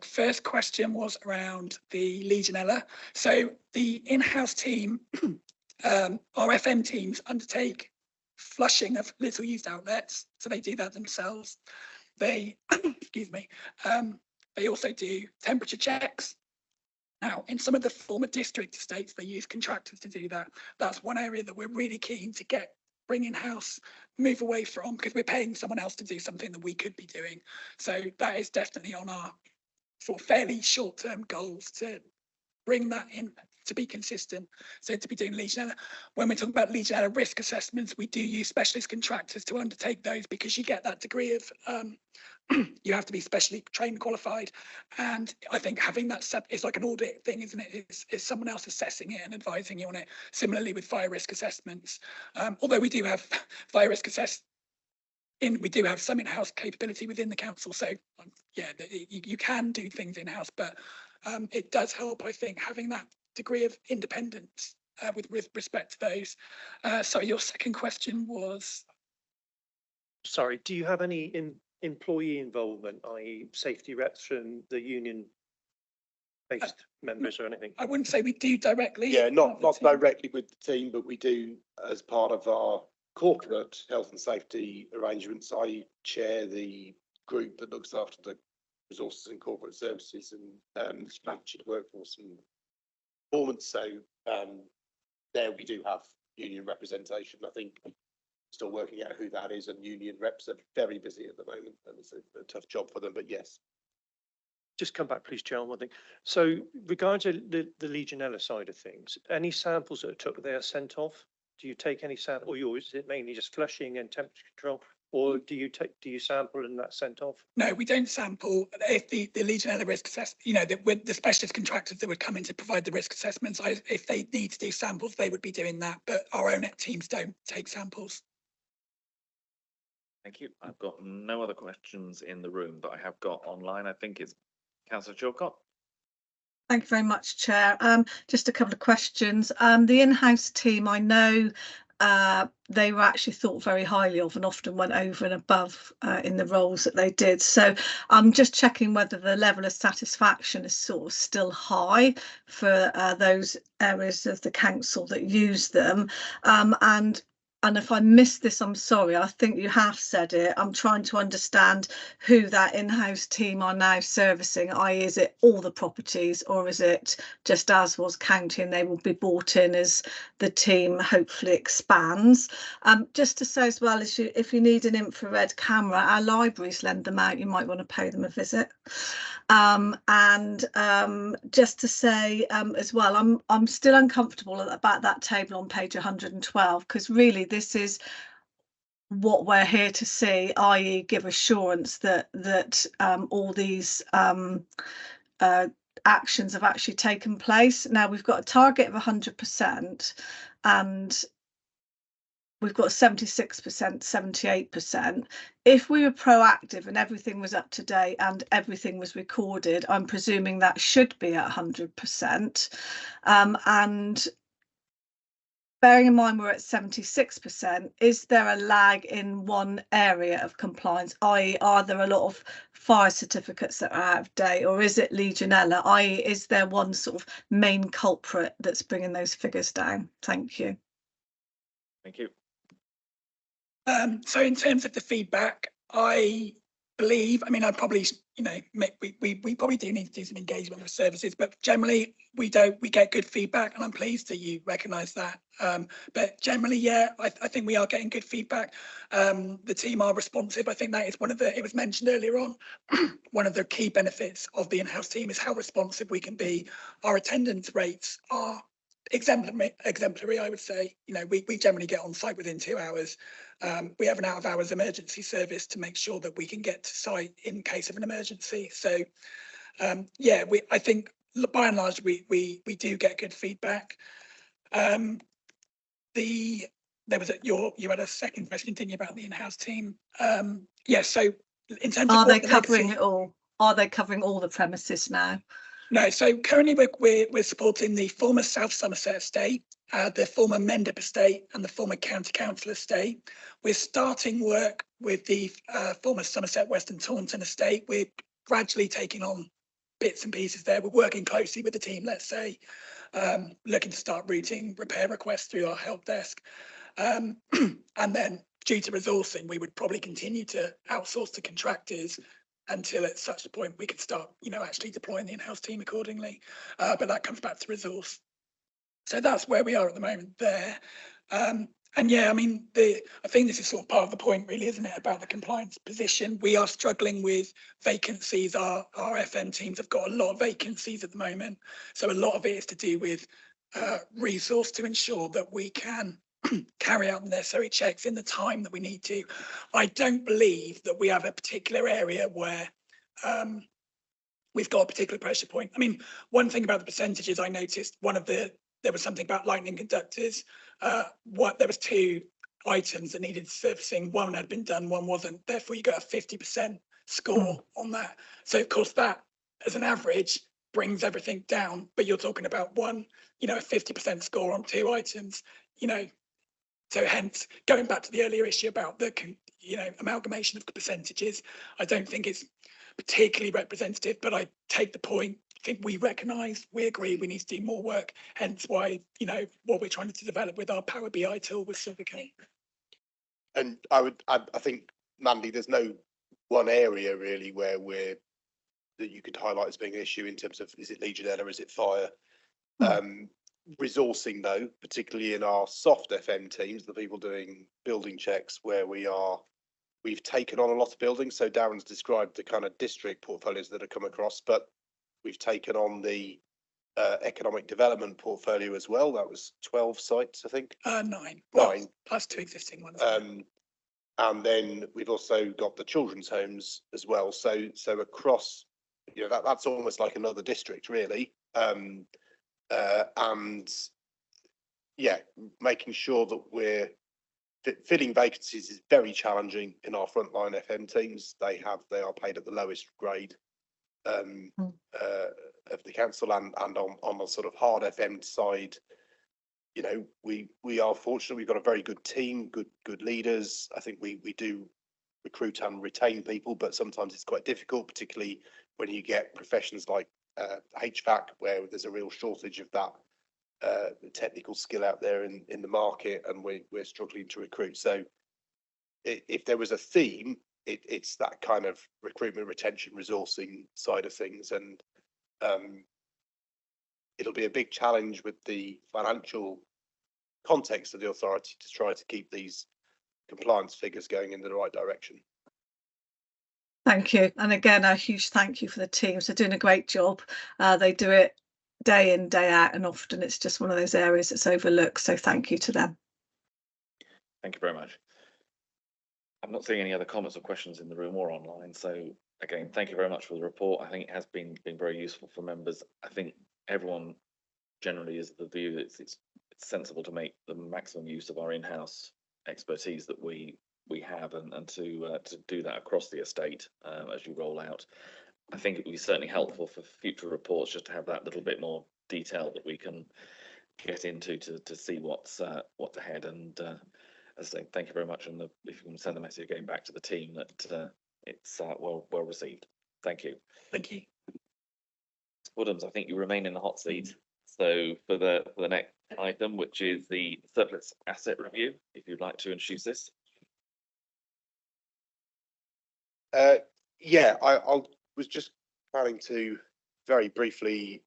First question was around the Legionella. So the in-house team, our FM teams undertake flushing of little used outlets. So they do that themselves. They, excuse me, they also do temperature checks. Now, in some of the former district estates, they use contractors to do that. That's one area that we're really keen to bring in-house, move away from, because we're paying someone else to do something that we could be doing. So that is definitely on our sort of fairly short-term goals to bring that in, to be consistent. So to be doing Legionella. When we're talking about Legionella risk assessments, we do use specialist contractors to undertake those, because you get that degree of you have to be specially trained, qualified, and I think having that it's like an audit thing, isn't it? It's someone else assessing it and advising you on it. Similarly with fire risk assessments, although we do have fire risk we do have some in-house capability within the council. So yeah, you can do things in-house, but it does help, I think, having that degree of independence with respect to those. So your second question was? Sorry, do you have any employee involvement, i.e. safety reps from the union based members or anything? I wouldn't say we do directly. Yeah, not directly with the team, but we do as part of our corporate health and safety arrangements. I chair the group that looks after the resources and corporate services and strategy, workforce and performance. So there we do have union representation. I think still working out who that is, and union reps are very busy at the moment, and it's a tough job for them, but yes. Just come back, please, Chair, on one thing. So regarding the Legionella side of things, any samples that are took, they are sent off? Do you take any sample, or is it mainly just flushing and temperature control, or do you sample and that's sent off? No, we don't sample. If the Legionella risk assessment, the specialist contractors that would come in to provide the risk assessments, if they need to do samples, they would be doing that, but our own teams don't take samples. Thank you. I've got no other questions in the room, but I have got online. I think it's Councillor Chilcott. Thank you very much, Chair. Just a couple of questions. The in-house team, I know they were actually thought very highly of and often went over and above in the roles that they did. So I'm just checking whether the level of satisfaction is sort of still high for those areas of the council that use them. And if I missed this, I'm sorry. I think you have said it. I'm trying to understand who that in-house team are now servicing, i.e. is it all the properties, or is it just as was county and they will be brought in as the team hopefully expands? Just to say as well, as if you need an infrared camera, our libraries lend them out. You might want to pay them a visit. Just to say as well, I'm still uncomfortable about that table on page 112, because really this is what we're here to see, i.e. give assurance that all these actions have actually taken place. Now we've got a target of 100% and we've got 76%, 78%. If we were proactive and everything was up to date and everything was recorded, I'm presuming that should be at 100%. And bearing in mind we're at 76%, is there a lag in one area of compliance, i.e. are there a lot of fire certificates that are out of date, or is it Legionella, i.e. is there one sort of main culprit that's bringing those figures down? Thank you. Thank you. So in terms of the feedback, I believe, I mean, I probably, you know, we probably do need to do some engagement with services, but generally we get good feedback, and I'm pleased that you recognise that. But generally, yeah, I think we are getting good feedback. The team are responsive. I think that is one of the, it was mentioned earlier on, one of the key benefits of the in-house team is how responsive we can be. Our attendance rates are exemplary, I would say. You know, we generally get on site within 2 hours. We have an out of hours emergency service to make sure that we can get to site in case of an emergency. So yeah, I think by and large we do get good feedback. There was you had a second question, didn't you, about the in-house team? Yeah, so in terms of are they covering it all? Are they covering all the premises now? No, so currently we're supporting the former South Somerset estate, the former Mendip estate and the former County Council estate. We're starting work with the former Somerset Western Taunton estate. We're gradually taking on bits and pieces there. We're working closely with the team, let's say, looking to start routing repair requests through our help desk. And then due to resourcing, we would probably continue to outsource to contractors until at such a point we could start, you know, actually deploying the in-house team accordingly. But that comes back to resource. So that's where we are at the moment there. And yeah, I mean, I think this is sort of part of the point really, isn't it, about the compliance position. We are struggling with vacancies. Our FM teams have got a lot of vacancies at the moment. So a lot of it is to do with resource to ensure that we can carry out the necessary checks in the time that we need to. I don't believe that we have a particular area where we've got a particular pressure point. I mean, one thing about the percentages I noticed, there was something about lightning conductors. There was 2 items that needed servicing. One had been done, one wasn't. Therefore, you got a 50% score on that. So of course that, as an average, brings everything down. But you're talking about one, you know, a 50% score on 2 items, you know. So hence, going back to the earlier issue about the, you know, amalgamation of percentages, I don't think it's particularly representative, but I take the point. I think we recognise, we agree we need to do more work, hence why, you know, what we're trying to develop with our Power BI tool with Silvergate. And I think, Mandy, there's no one area really where that you could highlight as being an issue in terms of, is it Legionella, is it fire? Resourcing though, particularly in our soft FM teams, the people doing building checks where we've taken on a lot of buildings. So Darren's described the kind of district portfolios that have come across, but we've taken on the economic development portfolio as well. That was 12 sites, I think. 9. 9. Well, plus 2 existing ones. And then we've also got the children's homes as well. So across, you know, that's almost like another district really. And yeah, making sure that we're filling vacancies is very challenging in our frontline FM teams. They are paid at the lowest grade of the council and on the sort of hard FM side. You know, we are fortunate. We've got a very good team, good leaders. I think we do recruit and retain people, but sometimes it's quite difficult, particularly when you get professions like HVAC, where there's a real shortage of that technical skill out there in the market, and we're struggling to recruit. So if there was a theme, it's that kind of recruitment, retention, resourcing side of things, and it'll be a big challenge with the financial context of the authority to try to keep these compliance figures going in the right direction. Thank you. And again, a huge thank you for the teams. They're doing a great job. They do it day in, day out, and often it's just one of those areas that's overlooked. So thank you to them. Thank you very much. I'm not seeing any other comments or questions in the room or online. So again, thank you very much for the report. I think it has been very useful for members. I think everyone generally is the view that it's sensible to make the maximum use of our in-house expertise that we have, and to do that across the estate as you roll out. I think it would be certainly helpful for future reports just to have that little bit more detail that we can get into to see what's ahead. And as I say, thank you very much. And if you can send the message again back to the team that it's well received. Thank you. Thank you. Woodhams, I think you remain in the hot seat. So for the next item, which is the surplus asset review, if you'd like to introduce this. Yeah, I was just planning to very briefly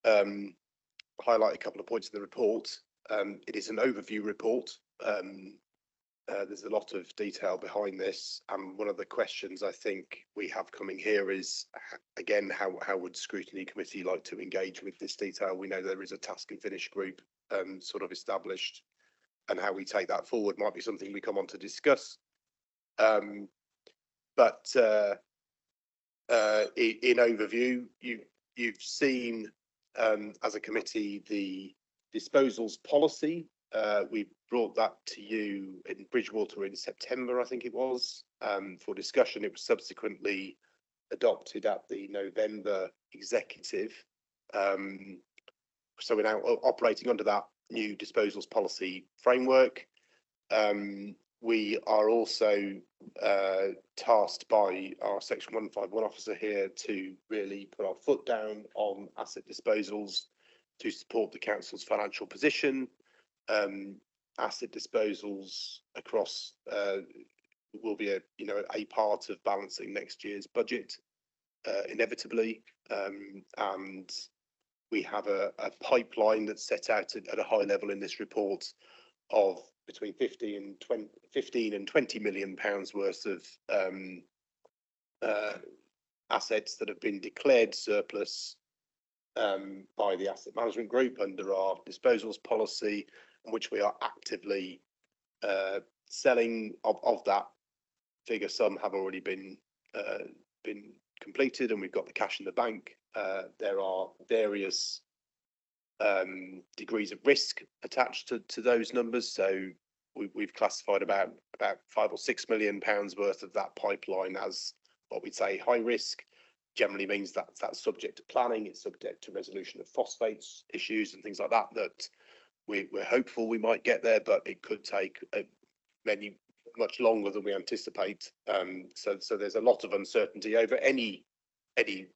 highlight a couple of points in the report. It is an overview report. There's a lot of detail behind this, and one of the questions I think we have coming here is, again, how would Scrutiny Committee like to engage with this detail? We know there is a task and finish group sort of established, and how we take that forward might be something we come on to discuss. But in overview, you've seen as a committee the disposals policy. We brought that to you in Bridgewater in September, I think it was, for discussion. It was subsequently adopted at the November executive. So we're now operating under that new disposals policy framework. We are also tasked by our Section 151 officer here to really put our foot down on asset disposals to support the council's financial position. Asset disposals across will be a part of balancing next year's budget inevitably, and we have a pipeline that's set out at a high level in this report of between 15 and 20 million pounds worth of assets that have been declared surplus by the asset management group under our disposals policy, which we are actively selling. Of that figure, some have already been completed, and we've got the cash in the bank. There are various degrees of risk attached to those numbers, so we've classified about 5 or 6 million pounds worth of that pipeline as what we'd say high risk. Generally means that that's subject to planning, it's subject to resolution of phosphates issues and things like that, that we're hopeful we might get there, but it could take much longer than we anticipate. So there's a lot of uncertainty over any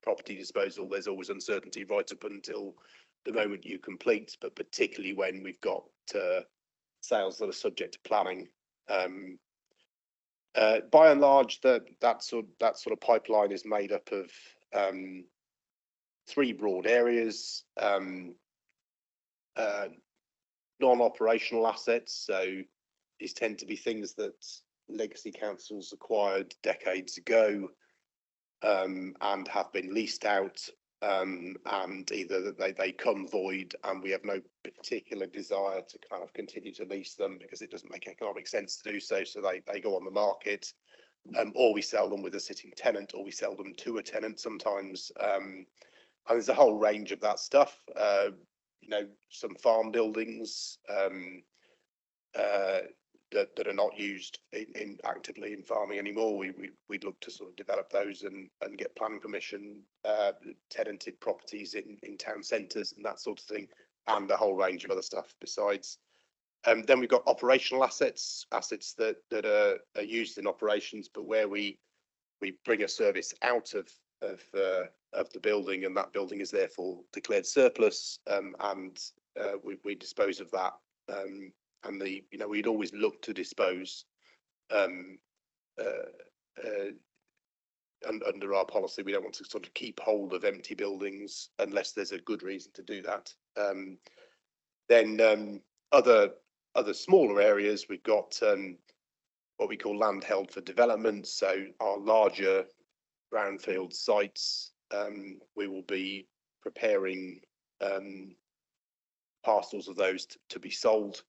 property disposal. There's always uncertainty right up until the moment you complete, but particularly when we've got sales that are subject to planning. By and large, that sort of pipeline is made up of 3 broad areas. Non-operational assets, so these tend to be things that legacy councils acquired decades ago and have been leased out, and either they come void and we have no particular desire to kind of continue to lease them because it doesn't make economic sense to do so, so they go on the market, or we sell them with a sitting tenant, or we sell them to a tenant sometimes. And there's a whole range of that stuff. Some farm buildings, that are not used in actively in farming anymore. We'd look to sort of develop those and get planning permission, tenanted properties in town centres and that sort of thing, and a whole range of other stuff besides. Then we've got operational assets that are used in operations, but where we bring a service out of the building, and that building is therefore declared surplus, and we dispose of that. And we'd always look to dispose under our policy. We don't want to sort of keep hold of empty buildings unless there's a good reason to do that. Then other smaller areas, we've got what we call land held for development. So our larger brownfield sites, we will be preparing parcels of those to be sold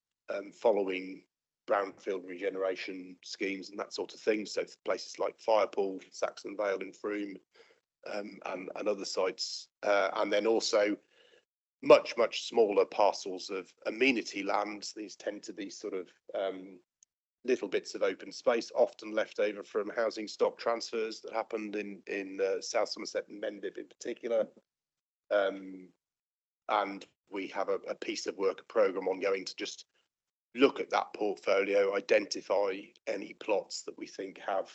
following brownfield regeneration schemes and that sort of thing. So places like Firepool, Saxon Vale in Frome, and other sites, and then also much smaller parcels of amenity lands. These tend to be sort of little bits of open space, often left over from housing stock transfers that happened in South Somerset and Mendip in particular. And we have a piece of work, a programme ongoing to just look at that portfolio, identify any plots that we think have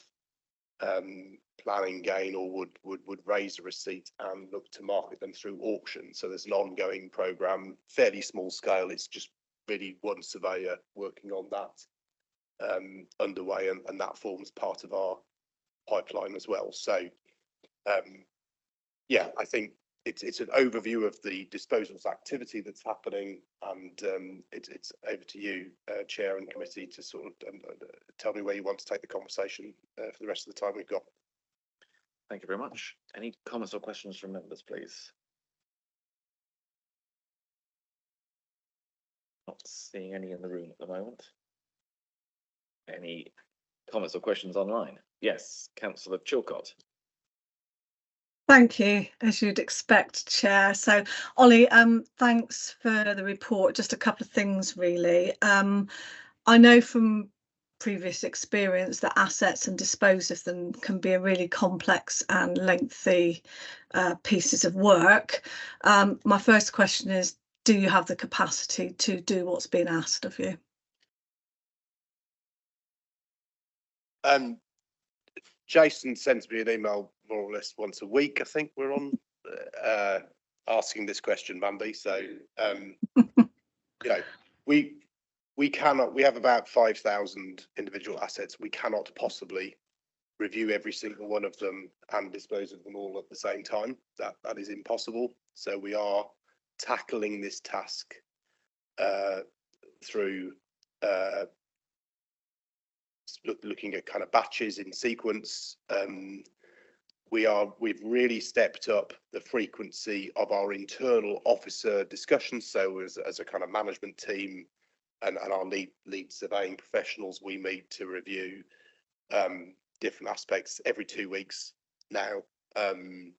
planning gain or would raise a receipt, and look to market them through auction. So there's an ongoing programme, fairly small scale. It's just really one surveyor working on that underway, and that forms part of our pipeline as well. So yeah, I think it's an overview of the disposals activity that's happening, and it's over to you, Chair and Committee, to sort of tell me where you want to take the conversation for the rest of the time we've got. Thank you very much. Any comments or questions from members, please? Not seeing any in the room at the moment. Any comments or questions online? Yes, Councillor Chilcott. Thank you, as you'd expect, Chair. So, Ollie, thanks for the report. Just a couple of things, really. I know from previous experience that assets and dispose of them can be a really complex and lengthy pieces of work. My first question is, do you have the capacity to do what's been asked of you? Jason sends me an email more or less once a week. I think we're on asking this question, Mandy. So we cannot. We have about 5,000 individual assets. We cannot possibly review every single one of them and dispose of them all at the same time. That is impossible. So we are tackling this task through looking at kind of batches in sequence. We've really stepped up the frequency of our internal officer discussions. So as a kind of management team and our lead surveying professionals, we meet to review different aspects every 2 weeks now, and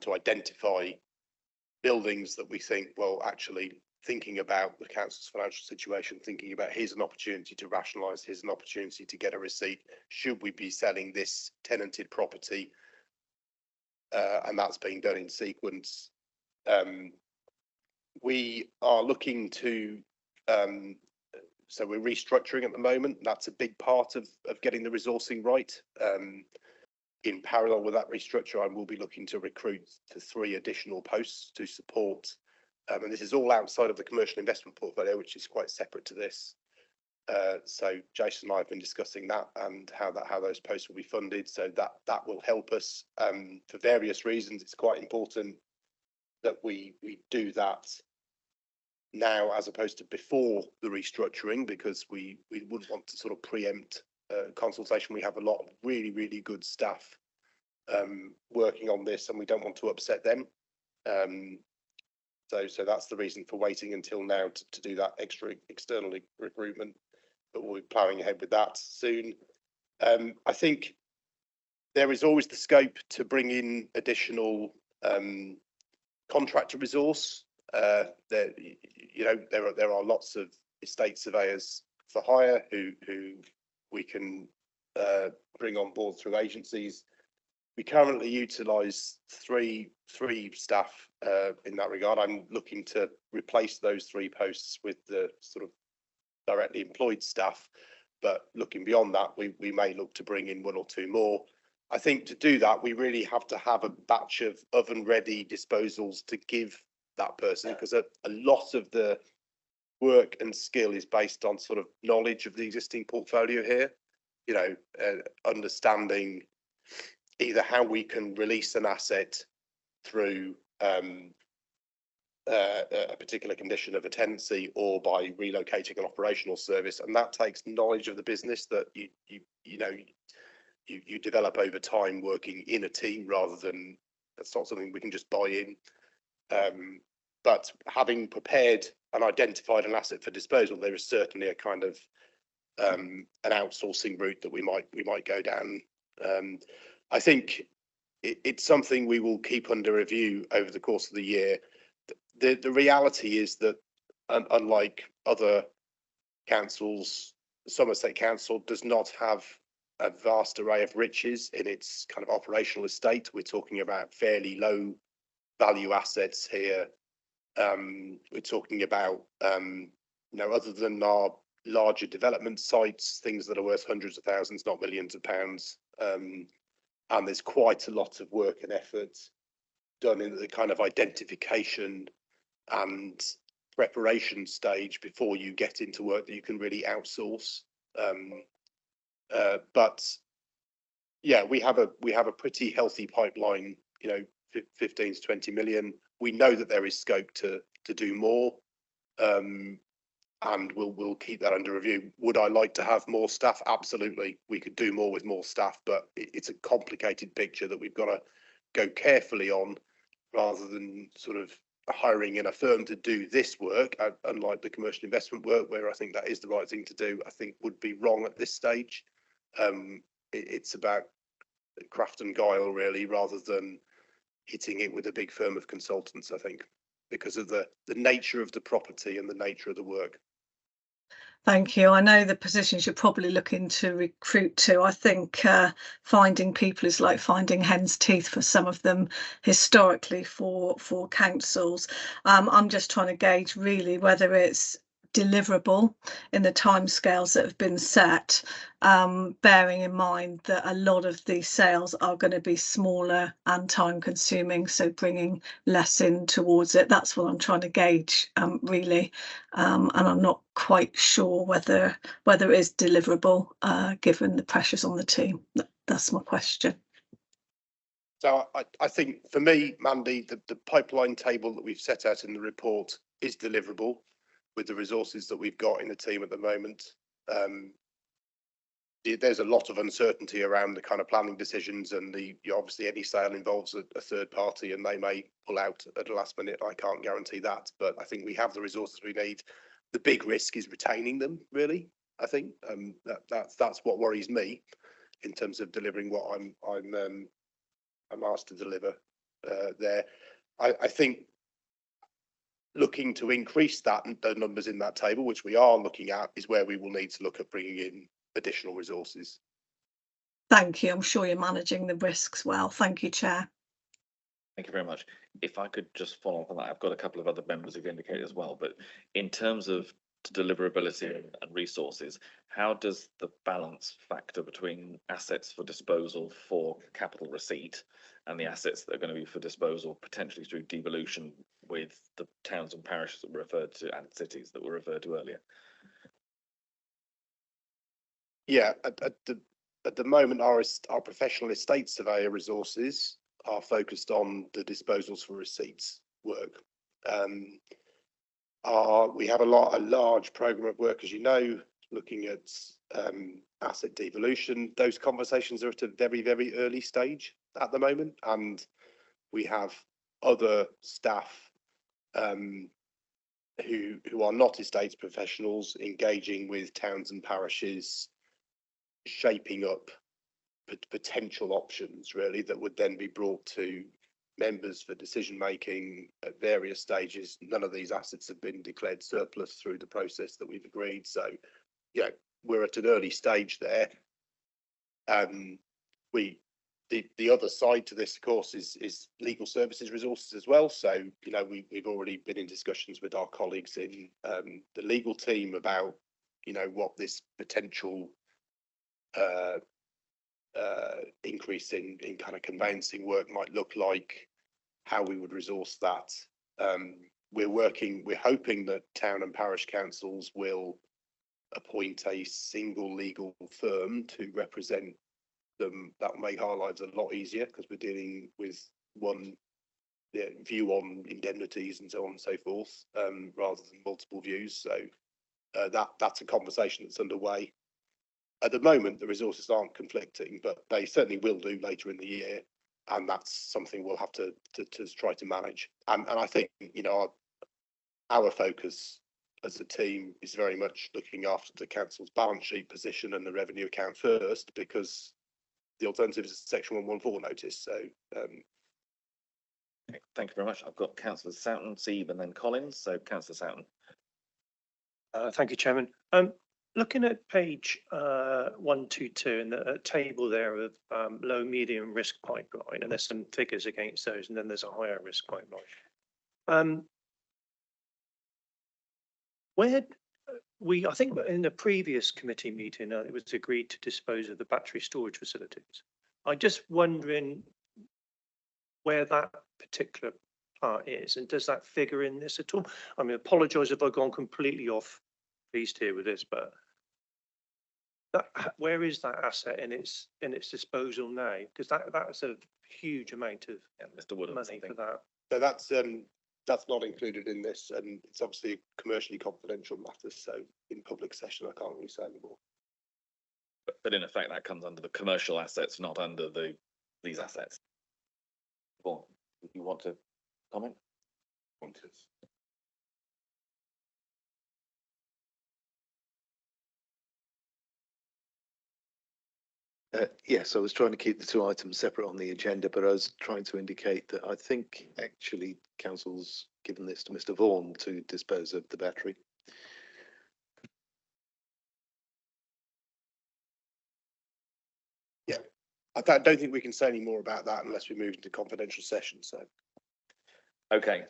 to identify buildings that we think, well, actually, thinking about the council's financial situation, thinking about here's an opportunity to rationalise, here's an opportunity to get a receipt. Should we be selling this tenanted property? And that's being done in sequence. We are looking to, so we're restructuring at the moment. That's a big part of getting the resourcing right. In parallel with that restructure, I will be looking to recruit to 3 additional posts to support. And this is all outside of the commercial investment portfolio, which is quite separate to this. So Jason and I have been discussing that and how those posts will be funded. So that will help us for various reasons. It's quite important that we do that now as opposed to before the restructuring, because we wouldn't want to sort of preempt consultation. We have a lot of really good staff working on this, and we don't want to upset them. So that's the reason for waiting until now to do that extra external recruitment, but we'll be ploughing ahead with that soon. I think there is always the scope to bring in additional contractor resource. There are lots of estate surveyors for hire who we can bring on board through agencies. We currently utilise three staff in that regard. I'm looking to replace those 3 posts with the sort of directly employed staff, but looking beyond that, we may look to bring in 1 or 2 more. I think to do that, we really have to have a batch of oven-ready disposals to give that person, because a lot of the work and skill is based on sort of knowledge of the existing portfolio here. You know, understanding either how we can release an asset through a particular condition of a tenancy, or by relocating an operational service, and that takes knowledge of the business that you develop over time working in a team, rather than, that's not something we can just buy in. But having prepared and identified an asset for disposal, there is certainly a kind of an outsourcing route that we might go down. I think it's something we will keep under review over the course of the year. The reality is that, unlike other councils, Somerset Council does not have a vast array of riches in its kind of operational estate. We're talking about fairly low value assets here. We're talking about, other than our larger development sites, things that are worth hundreds of thousands, not millions of pounds. And there's quite a lot of work and effort done in the kind of identification and preparation stage before you get into work that you can really outsource. But yeah, we have a pretty healthy pipeline, 15 to 20 million. We know that there is scope to do more, and we'll keep that under review. Would I like to have more staff? Absolutely, we could do more with more staff, but it's a complicated picture that we've got to go carefully on, rather than sort of hiring in a firm to do this work, unlike the commercial investment work, where I think that is the right thing to do. I think would be wrong at this stage. It's about craft and guile, really, rather than hitting it with a big firm of consultants, I think, because of the nature of the property and the nature of the work. Thank you. I know the positions you're probably looking to recruit to. I think finding people is like finding hen's teeth for some of them historically for councils. I'm just trying to gauge really whether it's deliverable in the timescales that have been set, bearing in mind that a lot of these sales are going to be smaller and time consuming, so bringing less in towards it. That's what I'm trying to gauge, really, and I'm not quite sure whether it is deliverable given the pressures on the team. That's my question. So I think for me, Mandy, the pipeline table that we've set out in the report is deliverable with the resources that we've got in the team at the moment. There's a lot of uncertainty around the kind of planning decisions, and obviously any sale involves a third party, and they may pull out at the last minute. I can't guarantee that, but I think we have the resources we need. The big risk is retaining them, really. I think that's what worries me in terms of delivering what I'm asked to deliver there. I think looking to increase the numbers in that table, which we are looking at, is where we will need to look at bringing in additional resources. Thank you. I'm sure you're managing the risks well. Thank you, Chair. Thank you very much. If I could just follow up on that, I've got a couple of other members who've indicated as well, but in terms of deliverability and resources, how does the balance factor between assets for disposal for capital receipt and the assets that are going to be for disposal potentially through devolution with the towns and parishes that were referred to and cities that were referred to earlier? Yeah, at the moment, our professional estate surveyor resources are focused on the disposals for receipts work. We have a large programme of work, as you know, looking at asset devolution. Those conversations are at a very, very early stage at the moment, and we have other staff who are not estates professionals engaging with towns and parishes, shaping up potential options, really, that would then be brought to members for decision making at various stages. None of these assets have been declared surplus through the process that we've agreed, so we're at an early stage there. The other side to this, of course, is legal services resources as well. So, we've already been in discussions with our colleagues in the legal team about, what this potential increase in kind of conveyancing work might look like, how we would resource that. We're hoping that town and parish councils will appoint a single legal firm to represent them. That will make our lives a lot easier because we're dealing with one view on indemnities and so on and so forth, rather than multiple views. So that's a conversation that's underway. At the moment, the resources aren't conflicting, but they certainly will do later in the year, and that's something we'll have to try to manage. And I think our focus as a team is very much looking after the council's balance sheet position and the revenue account first, because the alternative is Section 114 notice. So, thank you very much. I've got Councillor Soughton, Seeb, and then Collins. So, Councillor Soughton. Thank you, Chairman. Looking at page 122 in the table there of low, medium risk pipeline, and there's some figures against those, and then there's a higher risk pipeline. I think in the previous committee meeting, it was agreed to dispose of the battery storage facilities. I'm just wondering where that particular part is, and does that figure in this at all? I mean, apologise if I've gone completely off piste here with this, but where is that asset in its disposal now? Because that's a huge amount of money for that. So that's not included in this, and it's obviously a commercially confidential matter. So in public session, I can't really say anymore. But in effect, that comes under the commercial assets, not under these assets. Well, if you want to comment? Yes, I was trying to keep the two items separate on the agenda, but I was trying to indicate that I think actually council's given this to Mr. Vaughan to dispose of the battery. Yeah, I don't think we can say any more about that unless we move into confidential session. So, okay,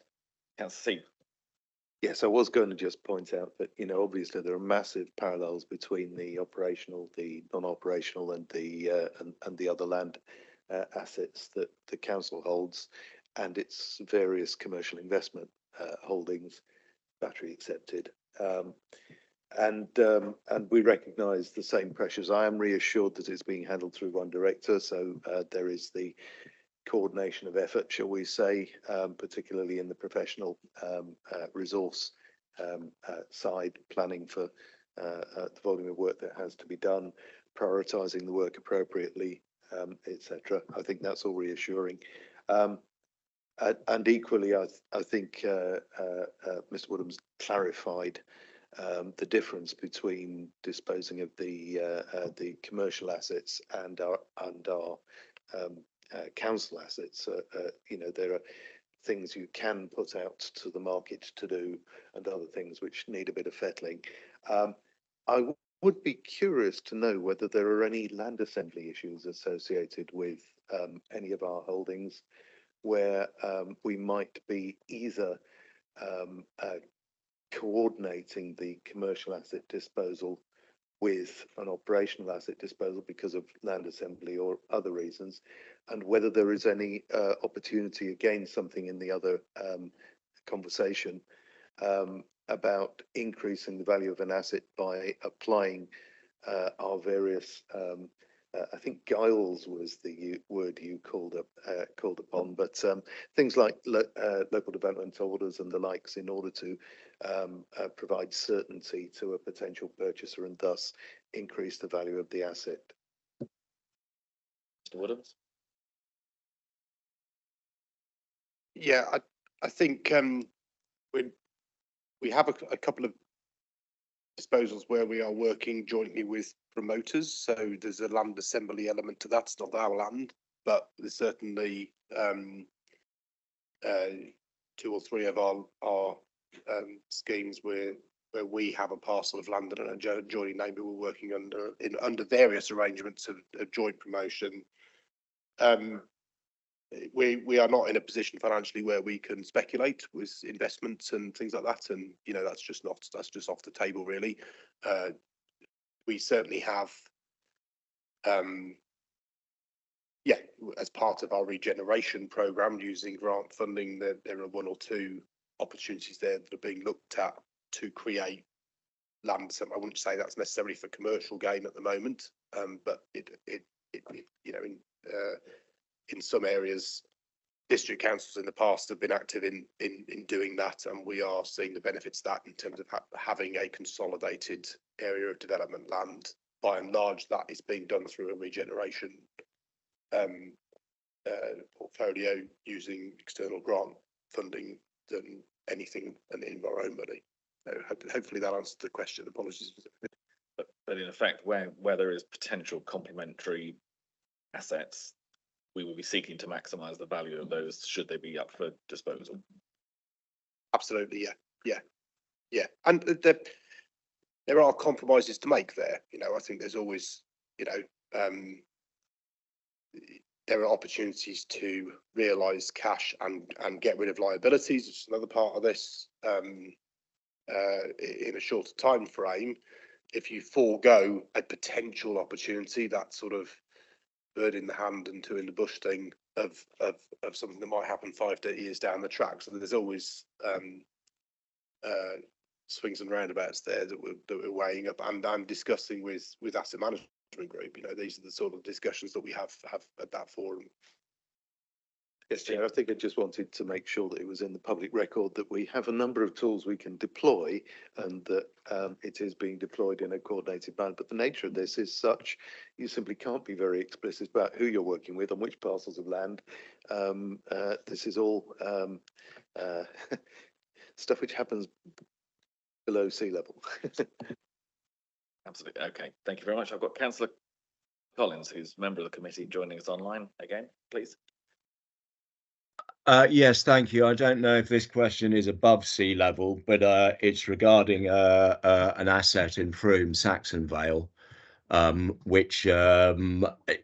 Councillor Seeb. Yes, I was going to just point out that, obviously there are massive parallels between the operational, the non-operational, and the other land assets that the council holds, and its various commercial investment holdings, battery accepted. And we recognise the same pressures. I am reassured that it's being handled through one director, so there is the coordination of effort, shall we say, particularly in the professional resource side, planning for the volume of work that has to be done, prioritising the work appropriately, etc. I think that's all reassuring. And equally, I think Mr. Woodham's clarified the difference between disposing of the commercial assets and our council assets. There are things you can put out to the market to do, and other things which need a bit of fettling. I would be curious to know whether there are any land assembly issues associated with any of our holdings, where we might be either coordinating the commercial asset disposal with an operational asset disposal because of land assembly or other reasons, and whether there is any opportunity, again, something in the other conversation, about increasing the value of an asset by applying our various, I think guiles was the word you called upon, but things like local development orders and the likes, in order to provide certainty to a potential purchaser and thus increase the value of the asset. Mr. Woodhams? Yeah, I think we have a couple of disposals where we are working jointly with promoters. So there's a land assembly element to that. It's not our land, but there's certainly 2 or 3 of our schemes where where we have a parcel of land and an adjoining neighbour we're working under various arrangements of joint promotion. We are not in a position financially where we can speculate with investments and things like that, and you know that's just off the table really. We certainly have, as part of our regeneration programme using grant funding, there are 1 or 2 opportunities there that are being looked at to create land. So I wouldn't say that's necessarily for commercial gain at the moment, but it you know in some areas, district councils in the past have been active in doing that, and we are seeing the benefits of that in terms of having a consolidated area of development land. By and large, that is being done through a regeneration portfolio using external grant funding than anything in our own money. Hopefully that answers the question. Apologies. But in effect, where there is potential complementary assets, we will be seeking to maximise the value of those should they be up for disposal. Absolutely, yeah. And there are compromises to make there. You know, I think there's always, you know, there are opportunities to realise cash and get rid of liabilities, which is another part of this. In a shorter time frame, if you forego a potential opportunity, that sort of bird in the hand and 2 in the bush thing of something that might happen 5 to 8 years down the track. So there's always swings and roundabouts there that we're weighing up and discussing with asset management group. You know, these are the sort of discussions that we have at that forum. Yes, Chair, I think I just wanted to make sure that it was in the public record that we have a number of tools we can deploy and that it is being deployed in a coordinated manner. But the nature of this is such, you simply can't be very explicit about who you're working with, on which parcels of land. This is all stuff which happens below sea level. Absolutely. Okay. Thank you very much. I've got Councillor Collins, who's a member of the committee, joining us online again, please. Yes, thank you. I don't know if this question is above sea level, but it's regarding an asset in Frome, Saxonvale, which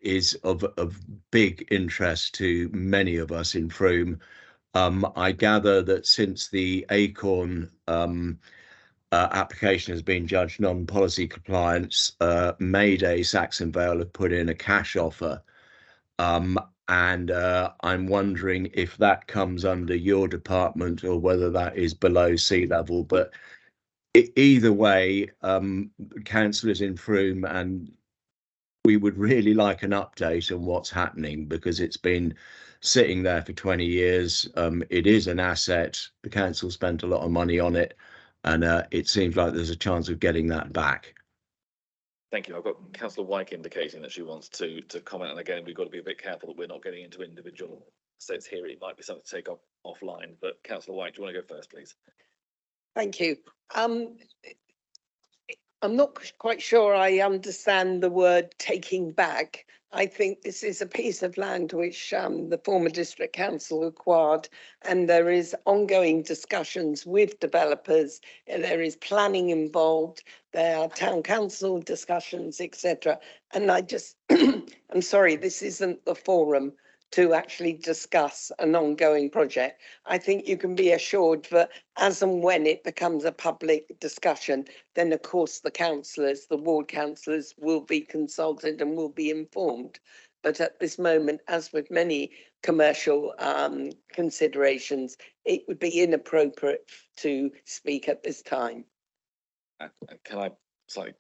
is of big interest to many of us in Frome. I gather that since the Acorn application has been judged non-policy compliance, Mayday Saxonvale have put in a cash offer. And I'm wondering if that comes under your department or whether that is below sea level. But either way, councillors in Frome, and we would really like an update on what's happening because it's been sitting there for 20 years. It is an asset. The council spent a lot of money on it, and it seems like there's a chance of getting that back. Thank you. I've got Councillor Wyke indicating that she wants to comment, and again, we've got to be a bit careful that we're not getting into individual assets here. It might be something to take up offline, but Councillor Wyke, do you want to go first, please? Thank you. I'm not quite sure I understand the word taking back. I think this is a piece of land which the former district council acquired, and there is ongoing discussions with developers. There is planning involved. There are town council discussions, etc. And I just, I'm sorry, this isn't the forum to actually discuss an ongoing project. I think you can be assured that as and when it becomes a public discussion, then of course the councillors, the ward councillors will be consulted and will be informed. But at this moment, as with many commercial considerations, it would be inappropriate to speak at this time. Can I, sorry,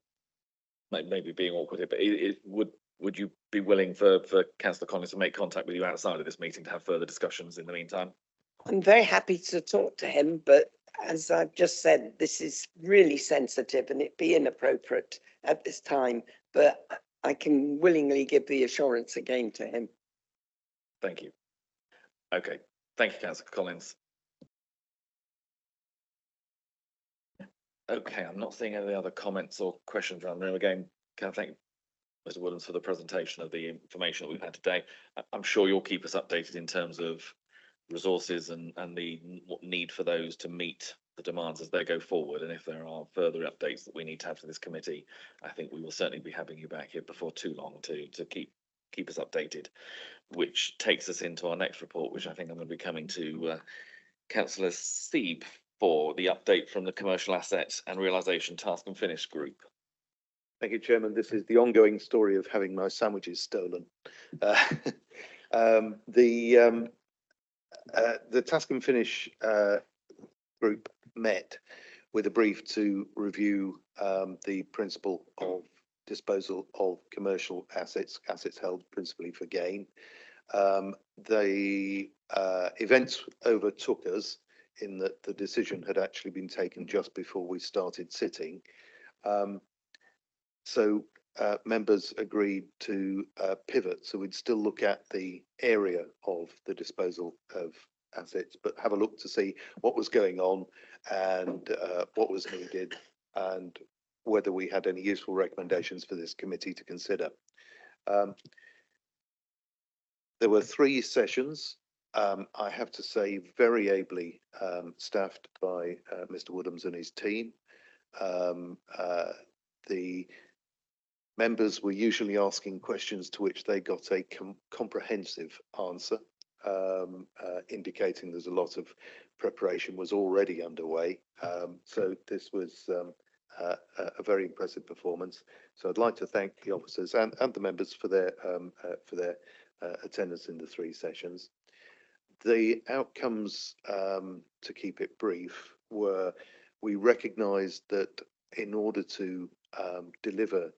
maybe being awkward here, but would you be willing for Councillor Collins to make contact with you outside of this meeting to have further discussions in the meantime? I'm very happy to talk to him, but as I've just said, this is really sensitive and it'd be inappropriate at this time, but I can willingly give the assurance again to him. Thank you. Okay, thank you, Councillor Collins. Okay, I'm not seeing any other comments or questions around the room. Again, can I thank Mr. Woodlands for the presentation of the information that we've had today. I'm sure you'll keep us updated in terms of resources and the need for those to meet the demands as they go forward. And if there are further updates that we need to have for this committee, I think we will certainly be having you back here before too long to keep us updated. Which takes us into our next report, which I think I'm going to be coming to Councillor Sieb for the update from the Commercial Assets and Realisation Task and Finish Group. Thank you, Chairman. This is the ongoing story of having my sandwiches stolen. The Task and Finish group met with a brief to review the principle of disposal of commercial assets held principally for gain. The events overtook us in that the decision had actually been taken just before we started sitting. So members agreed to pivot. So we'd still look at the area of the disposal of assets, but have a look to see what was going on and what was needed and whether we had any useful recommendations for this committee to consider. There were 3 sessions. I have to say, very ably staffed by Mr. Woodhams and his team. The members were usually asking questions to which they got a comprehensive answer, indicating there's a lot of preparation was already underway. So this was a very impressive performance. So I'd like to thank the officers and the members for their attendance in the 3 sessions. The outcomes, to keep it brief, were we recognised that in order to deliver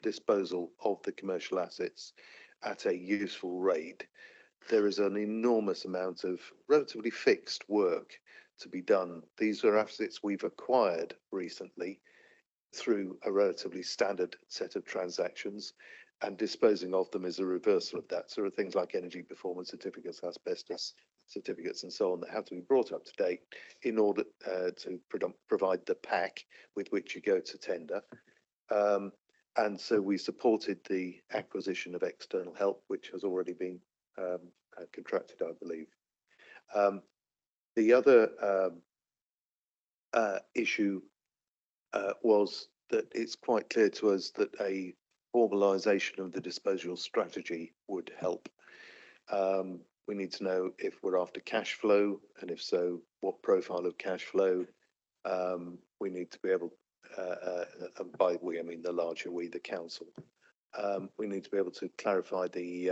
disposal of the commercial assets at a useful rate, there is an enormous amount of relatively fixed work to be done. These are assets we've acquired recently through a relatively standard set of transactions, and disposing of them is a reversal of that. So there are things like energy performance certificates, asbestos certificates, and so on that have to be brought up to date in order to provide the pack with which you go to tender. And so we supported the acquisition of external help, which has already been contracted, I believe. The other issue was that it's quite clear to us that a formalisation of the disposal strategy would help. We need to know if we're after cash flow, and if so, what profile of cash flow. We need to be able, and by we I mean the larger we, the council. We need to be able to clarify the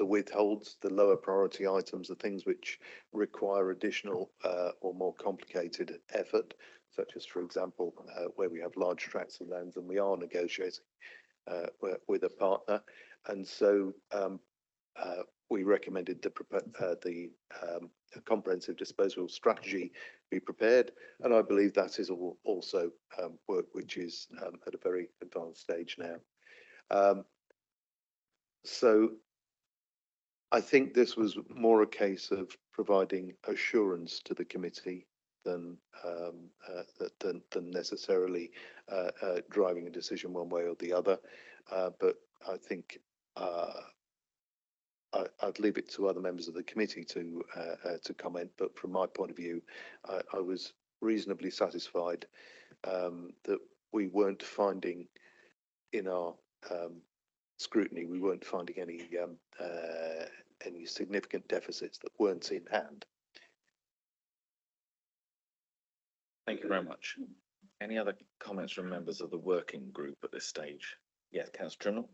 withholds, the lower priority items, the things which require additional or more complicated effort, such as, for example, where we have large tracts of land and we are negotiating with a partner. And so we recommended the comprehensive disposal strategy be prepared, and I believe that is also work which is at a very advanced stage now. So I think this was more a case of providing assurance to the committee than necessarily driving a decision one way or the other. But I think I'd leave it to other members of the committee to comment. But from my point of view, I was reasonably satisfied that we weren't finding in our scrutiny, we weren't finding any significant deficits that weren't in hand. Thank you very much. Any other comments from members of the working group at this stage? Yes, Councillor Trimnell.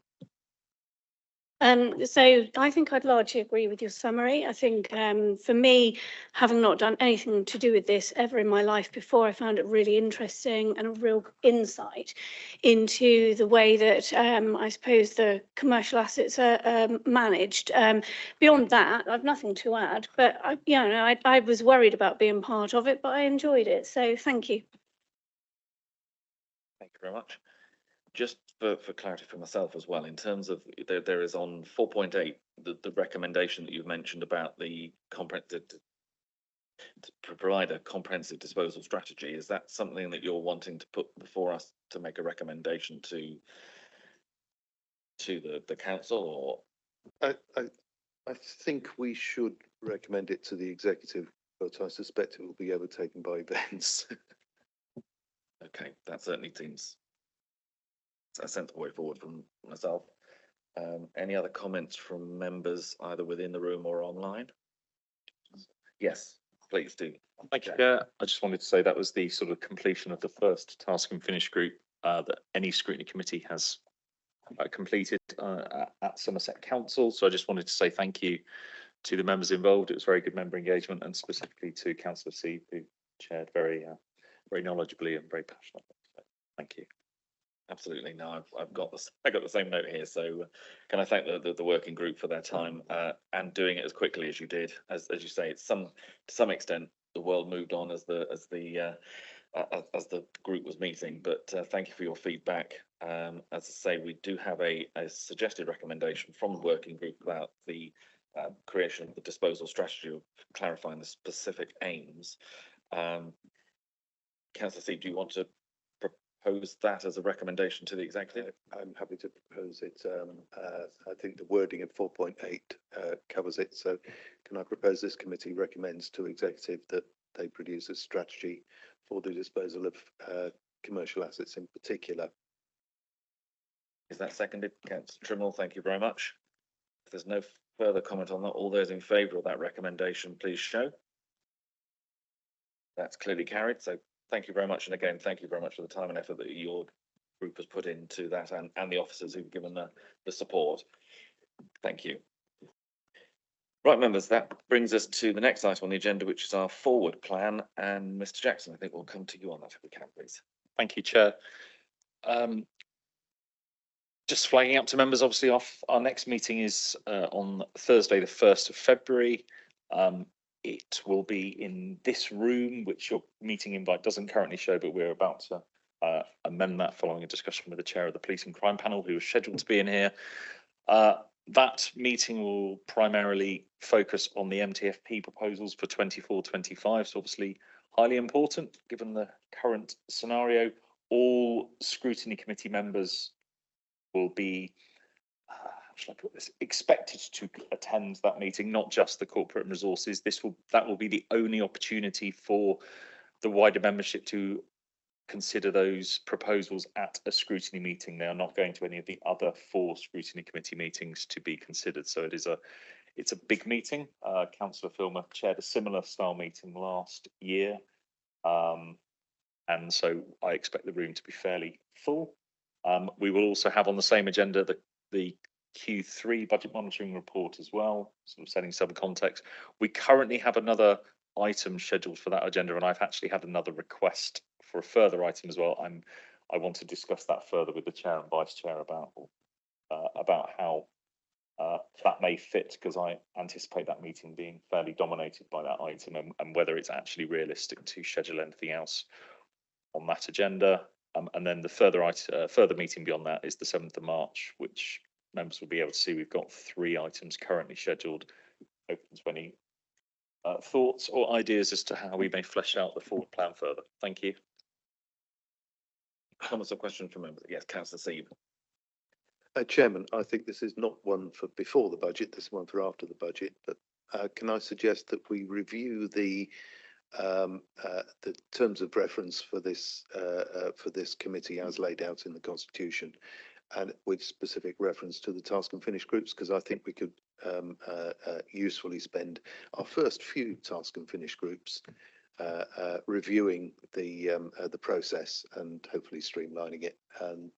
So I think I'd largely agree with your summary. I think for me, having not done anything to do with this ever in my life before, I found it really interesting and a real insight into the way that I suppose the commercial assets are managed. Beyond that, I've nothing to add, but I was worried about being part of it, but I enjoyed it. So thank you. Thank you very much. Just for clarity for myself as well, in terms of there is on 4.8 the recommendation that you've mentioned about the comprehensive to provide a comprehensive disposal strategy. Is that something that you're wanting to put before us to make a recommendation to the council, or? I think we should recommend it to the executive, but I suspect it will be overtaken by events. Okay, that certainly seems a sensible way forward from myself. Any other comments from members either within the room or online? Yes, please do. Thank you, Chair. I just wanted to say that was the sort of completion of the first task and finish group that any scrutiny committee has completed at Somerset Council. So I just wanted to say thank you to the members involved. It was very good member engagement, and specifically to Councillor Seeb, who chaired very knowledgeably and very passionately. So thank you. Absolutely. No, I've got the same note here. So can I thank the working group for their time and doing it as quickly as you did. As you say, it's to some extent the world moved on as the group was meeting. But thank you for your feedback. As I say, we do have a suggested recommendation from the working group about the creation of the disposal strategy, of clarifying the specific aims. Councillor Seeb, do you want to propose that as a recommendation to the executive? I'm happy to propose it. I think the wording of 4.8 covers it. So can I propose this committee recommends to executive that they produce a strategy for the disposal of commercial assets in particular? Is that seconded? Councillor Trimble, thank you very much. If there's no further comment on that, all those in favour of that recommendation, please show. That's clearly carried. So thank you very much. And again, thank you very much for the time and effort that your group has put into that, and the officers who've given the support. Thank you. Right, members, that brings us to the next item on the agenda, which is our forward plan. And Mr. Jackson, I think we'll come to you on that if we can, please. Thank you, Chair. Just flagging up to members, obviously our next meeting is on Thursday, the 1st of February. It will be in this room, which your meeting invite doesn't currently show, but we're about to amend that following a discussion with the chair of the Police and Crime Panel, who is scheduled to be in here. That meeting will primarily focus on the MTFP proposals for 24-25, so obviously highly important given the current scenario. All scrutiny committee members will be, how shall I put this, expected to attend that meeting, not just the corporate and resources. That will be the only opportunity for the wider membership to consider those proposals at a scrutiny meeting. They are not going to any of the other 4 scrutiny committee meetings to be considered. So it's a big meeting. Councillor Filmer chaired a similar style meeting last year. And so I expect the room to be fairly full. We will also have on the same agenda the Q3 budget monitoring report as well, sort of setting some context. We currently have another item scheduled for that agenda, and I've actually had another request for a further item as well. I want to discuss that further with the chair and vice chair about how that may fit, because I anticipate that meeting being fairly dominated by that item, and whether it's actually realistic to schedule anything else on that agenda. And then the further meeting beyond that is the 7th of March, which members will be able to see. We've got 3 items currently scheduled. Open to any thoughts or ideas as to how we may flesh out the forward plan further. Thank you. Comments or questions from members? Yes, Councillor Seeb. Chairman, I think this is not one for before the budget, this is one for after the budget, but can I suggest that we review the terms of reference for this committee as laid out in the Constitution, and with specific reference to the task and finish groups, because I think we could usefully spend our first few task and finish groups reviewing the process and hopefully streamlining it, and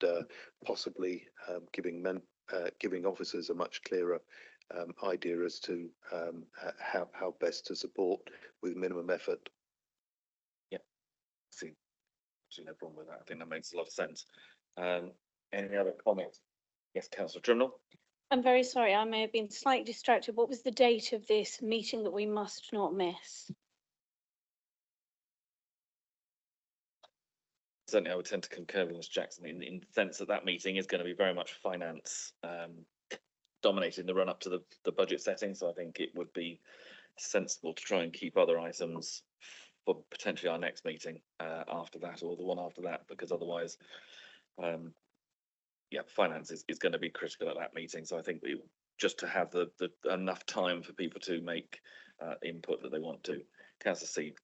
possibly giving officers a much clearer idea as to how best to support with minimum effort. Yeah, see no problem with that. I think that makes a lot of sense. Any other comments? Yes, Councillor Trimble. I'm very sorry, I may have been slightly distracted. What was the date of this meeting that we must not miss? Certainly, I would tend to concur with Mr. Jackson in the sense that that meeting is going to be very much finance dominated in the run up to the budget setting. So I think it would be sensible to try and keep other items for potentially our next meeting after that, or the one after that, because otherwise, yeah, finance is going to be critical at that meeting. So I think we just to have the enough time for people to make input that they want to. Councillor Seed.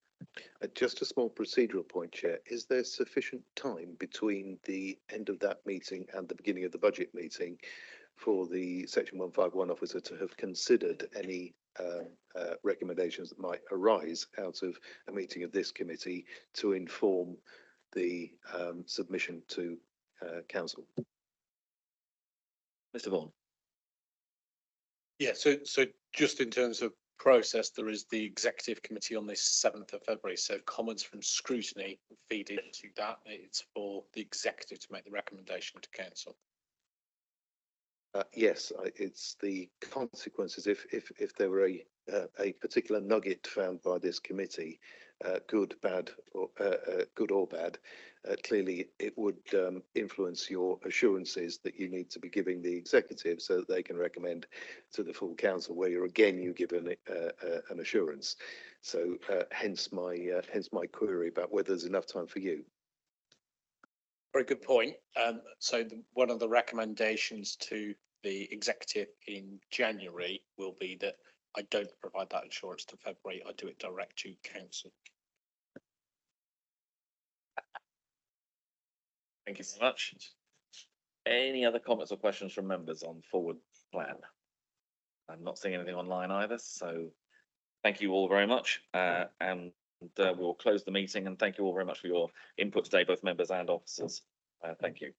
Just a small procedural point, Chair. Is there sufficient time between the end of that meeting and the beginning of the budget meeting for the Section 151 officer to have considered any recommendations that might arise out of a meeting of this committee to inform the submission to council? Mr. Vaughan. Yeah, so just in terms of process, there is the executive committee on this 7th of February. So comments from Scrutiny feed into that. It's for the executive to make the recommendation to council. Yes, it's the consequences. If there were a particular nugget found by this committee, good, bad, or good or bad, clearly it would influence your assurances that you need to be giving the executive so that they can recommend to the full council, where you're given an assurance. So hence my query about whether there's enough time for you. Very good point. So one of the recommendations to the executive in January will be that I don't provide that assurance to February. I do it direct to council. Thank you so much. Any other comments or questions from members on forward plan? I'm not seeing anything online either, so thank you all very much. And we'll close the meeting, and thank you all very much for your input today, both members and officers. Thank you.